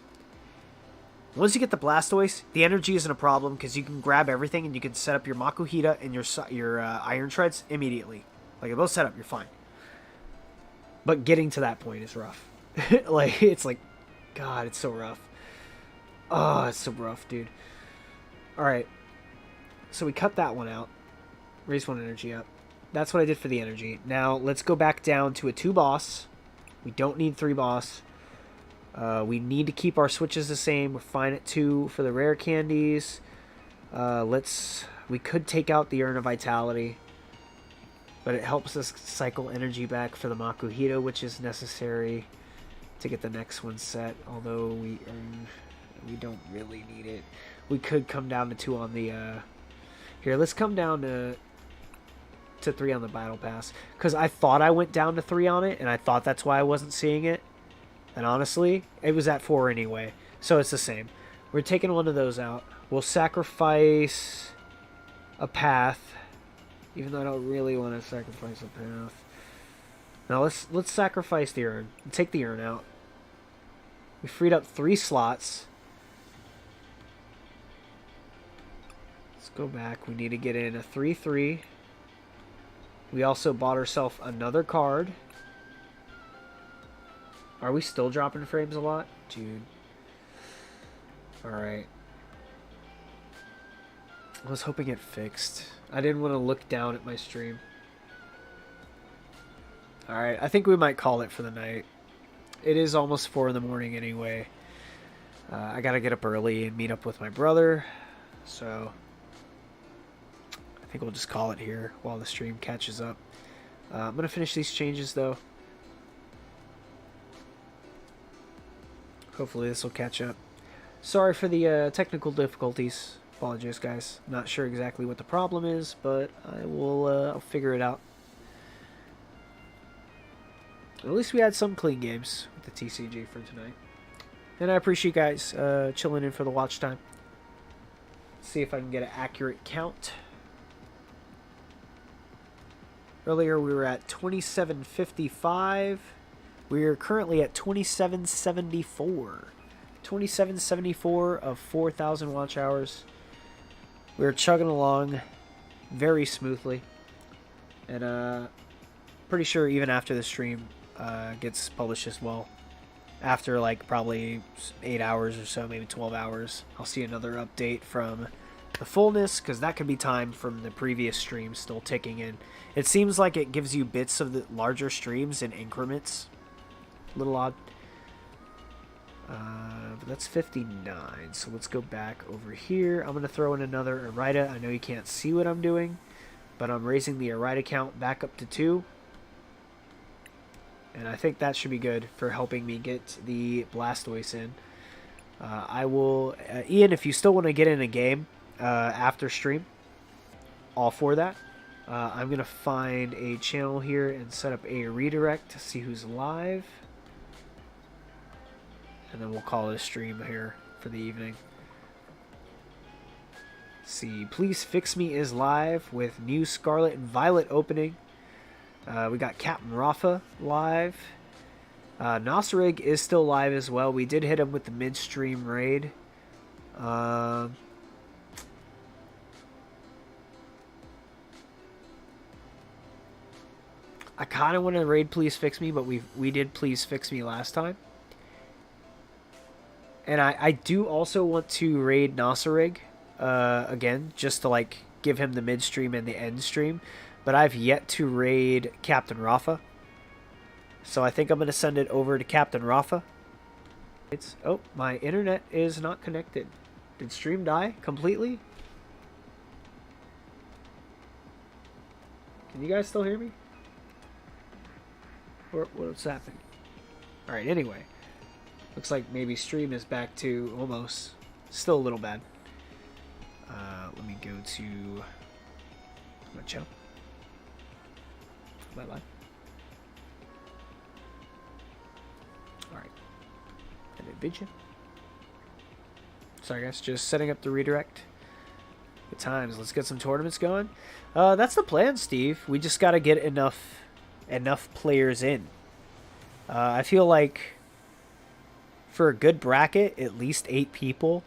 Once you get the Blastoise, the energy isn't a problem because you can grab everything and you can set up your Makuhita and your Iron Treads immediately. Like, if those set up, you're fine. But getting to that point is rough. Like, it's like... God, it's so rough. Oh, it's so rough, dude. Alright. So we cut that one out. Raise 1 energy up. That's what I did for the energy. Now, let's go back down to a 2 boss. We don't need 3 boss. We need to keep our switches the same. We're fine at 2 for the rare candies. We could take out the Urn of Vitality. But it helps us cycle energy back for the Makuhita, which is necessary to get the next one set. Although we don't really need it. We could come down to 2 on the... Here, let's come down to 3 on the Battle Pass. Because I thought I went down to 3 on it, and I thought that's why I wasn't seeing it. And honestly, it was at 4 anyway. So it's the same. We're taking one of those out. We'll sacrifice a path. Even though I don't really want to sacrifice a path. Now let's sacrifice the urn. Take the urn out. We freed up 3 slots. Go back. We need to get in a 3/3. We also bought ourselves another card. Are we still dropping frames a lot? Dude. Alright. I was hoping it fixed. I didn't want to look down at my stream. Alright, I think we might call it for the night. It is almost 4 in the morning anyway. I gotta get up early and meet up with my brother. So... I think we'll just call it here while the stream catches up. I'm going to finish these changes, though. Hopefully this will catch up. Sorry for the technical difficulties. Apologies, guys. Not sure exactly what the problem is, but I will I'll figure it out. At least we had some clean games with the TCG for tonight. And I appreciate you guys chilling in for the watch time. See if I can get an accurate count. Earlier we were at 2755. We are currently at 2774. 2774 of 4,000 watch hours. We're chugging along very smoothly. And pretty sure even after the stream gets published as well, after like probably 8 hours or so, maybe 12 hours, I'll see another update from the fullness, because that could be time from the previous stream still ticking in. It seems like it gives you bits of the larger streams in increments. A little odd. But that's 59, so let's go back over here. I'm going to throw in another Erida. I know you can't see what I'm doing, but I'm raising the Erida count back up to 2. And I think that should be good for helping me get the Blastoise in. I will... Ian, if you still want to get in a game after stream, all for that. I'm going to find a channel here and set up a redirect to see who's live. And then we'll call it a stream here for the evening. Let's see, Please Fix Me is live with new Scarlet and Violet opening. We got Captain Rafa live. Nosarig is still live as well. We did hit him with the midstream raid. I kind of want to raid Please Fix Me, but we did Please Fix Me last time. And I do also want to raid Nosarig again, just to like give him the midstream and the end stream. But I've yet to raid Captain Rafa. So I think I'm going to send it over to Captain Rafa. Oh, my internet is not connected. Did stream die completely? Can you guys still hear me? Or what's happening? Alright, anyway. Looks like maybe stream is back to almost. Still a little bad. Let me go to my channel. Am I live? Alright. Edit video. Sorry guys, just setting up the redirect. Good times. Let's get some tournaments going. That's the plan, Steve. We just gotta get enough players in. I feel like for a good bracket, at least 8 people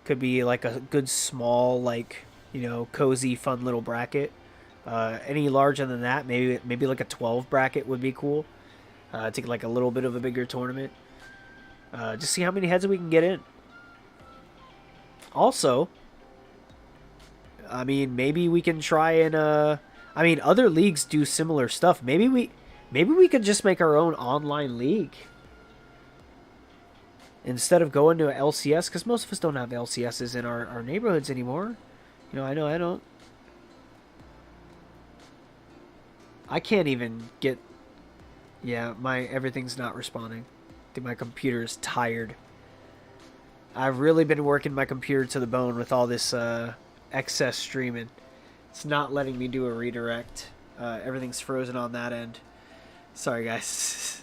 could be like a good small, like, you know, cozy, fun little bracket. Any larger than that, maybe like a 12 bracket would be cool. Take like a little bit of a bigger tournament. Just see how many heads we can get in. Also, I mean, maybe we can try and I mean, other leagues do similar stuff. Maybe we could just make our own online league instead of going to a LCS, because most of us don't have LCSs in our neighborhoods anymore. You know I don't. I can't even get... Yeah, everything's not responding. I think my computer is tired. I've really been working my computer to the bone with all this excess streaming. It's not letting me do a redirect. Everything's frozen on that end. Sorry, guys.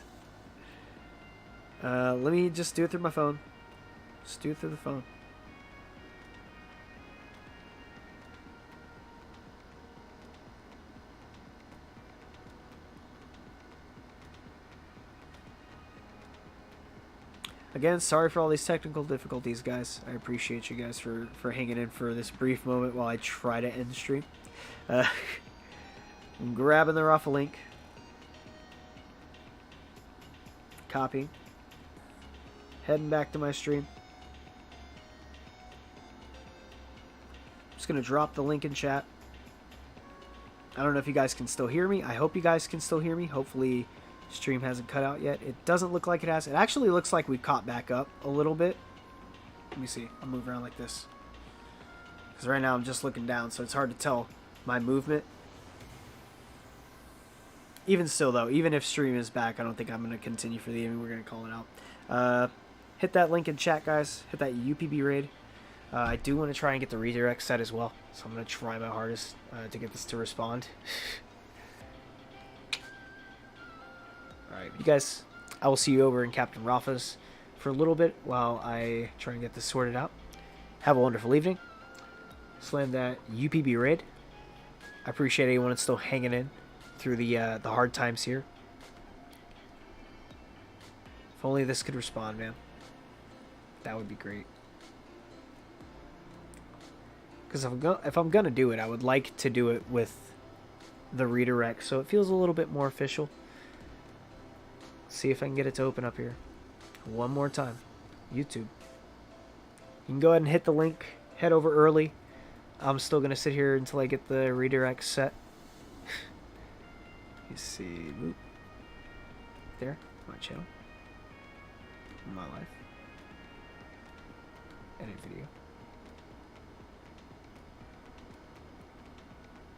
Let me just do it through my phone. Just do it through the phone. Again, sorry for all these technical difficulties, guys. I appreciate you guys for hanging in for this brief moment while I try to end the stream. I'm grabbing the Rafa link. Copy. Heading back to my stream. Just going to drop the link in chat. I don't know if you guys can still hear me. I hope you guys can still hear me. Hopefully stream hasn't cut out yet. It doesn't look like it has. It actually looks like we caught back up a little bit. Let me see. I'll move around like this. Because right now I'm just looking down, so it's hard to tell my movement. Even still, though, even if stream is back, I don't think I'm going to continue for the evening. We're going to call it out. Hit that link in chat, guys. Hit that UPB raid. I do want to try and get the redirect set as well, so I'm going to try my hardest to get this to respond. Alright, you guys, I will see you over in Captain Rafa's for a little bit while I try and get this sorted out. Have a wonderful evening. Slam that UPB raid. I appreciate anyone that's still hanging in through the hard times here. If only this could respond, man. That would be great. Because if I'm gonna do it, I would like to do it with the redirect, so it feels a little bit more official. See if I can get it to open up here one more time. YouTube. You can go ahead and hit the link. Head over early. I'm still gonna sit here until I get the redirect set. You see, whoop. There, my channel, my life, edit video.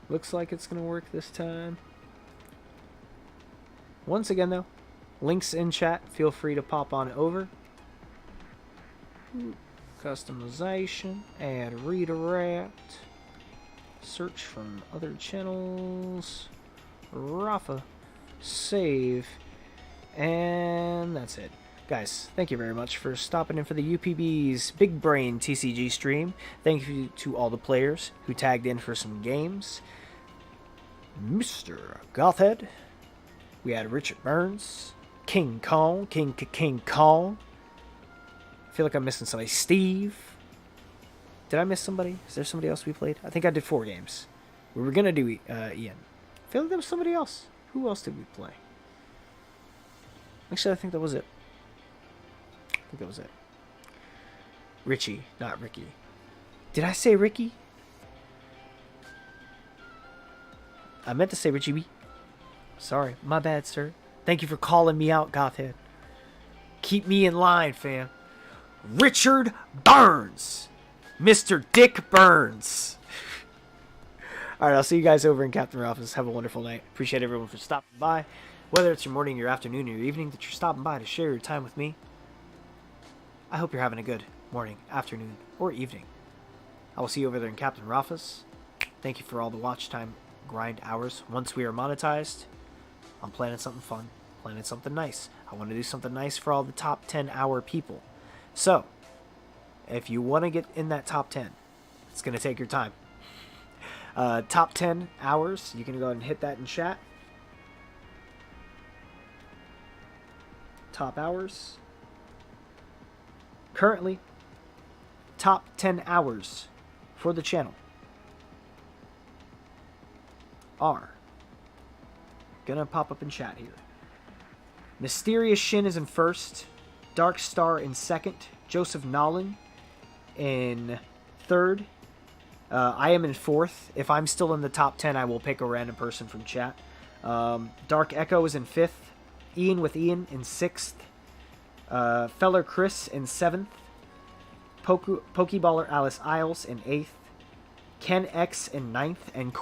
Looks like it's gonna work this time. Once again, though, links in chat. Feel free to pop on over. Customization, add redirect, search from other channels, Rafa, save, and that's it. Guys, thank you very much for stopping in for the UPB's Big Brain TCG stream. Thank you to all the players who tagged in for some games. Mr. Gothhead, we had Richard Burns, King Kong, King Kong. I feel like I'm missing somebody. Steve. Did I miss somebody? Is there somebody else we played? I think I did 4 games. We were going to do Ian. I feel like there was somebody else. Who else did we play? Actually, I think that was it. Richie, not Ricky. Did I say Ricky? I meant to say Richie B. Sorry, my bad, sir. Thank you for calling me out, Gothhead. Keep me in line, fam. Richard Burns. Mr. Dick Burns. Alright, I'll see you guys over in Captain Office. Have a wonderful night. Appreciate everyone for stopping by. Whether it's your morning, your afternoon, or your evening that you're stopping by to share your time with me. I hope you're having a good morning, afternoon, or evening. I will see you over there in Captain Rafa's. Thank you for all the watch time grind hours. Once we are monetized, I'm planning something fun, planning something nice. I want to do something nice for all the top 10 hour people. So, if you want to get in that top 10, it's going to take your time. Top 10 hours, you can go ahead and hit that in chat. Top hours. Currently, top 10 hours for the channel are gonna pop up in chat here. Mysterious Shin is in first, Dark Star in second, Joseph Nolan in third, I am in fourth. If I'm still in the top 10, I will pick a random person from chat. Dark Echo is in fifth, Ian with Ian in sixth, Feller Chris in seventh, Pokeballer Alice Isles in eighth, Ken X in ninth, and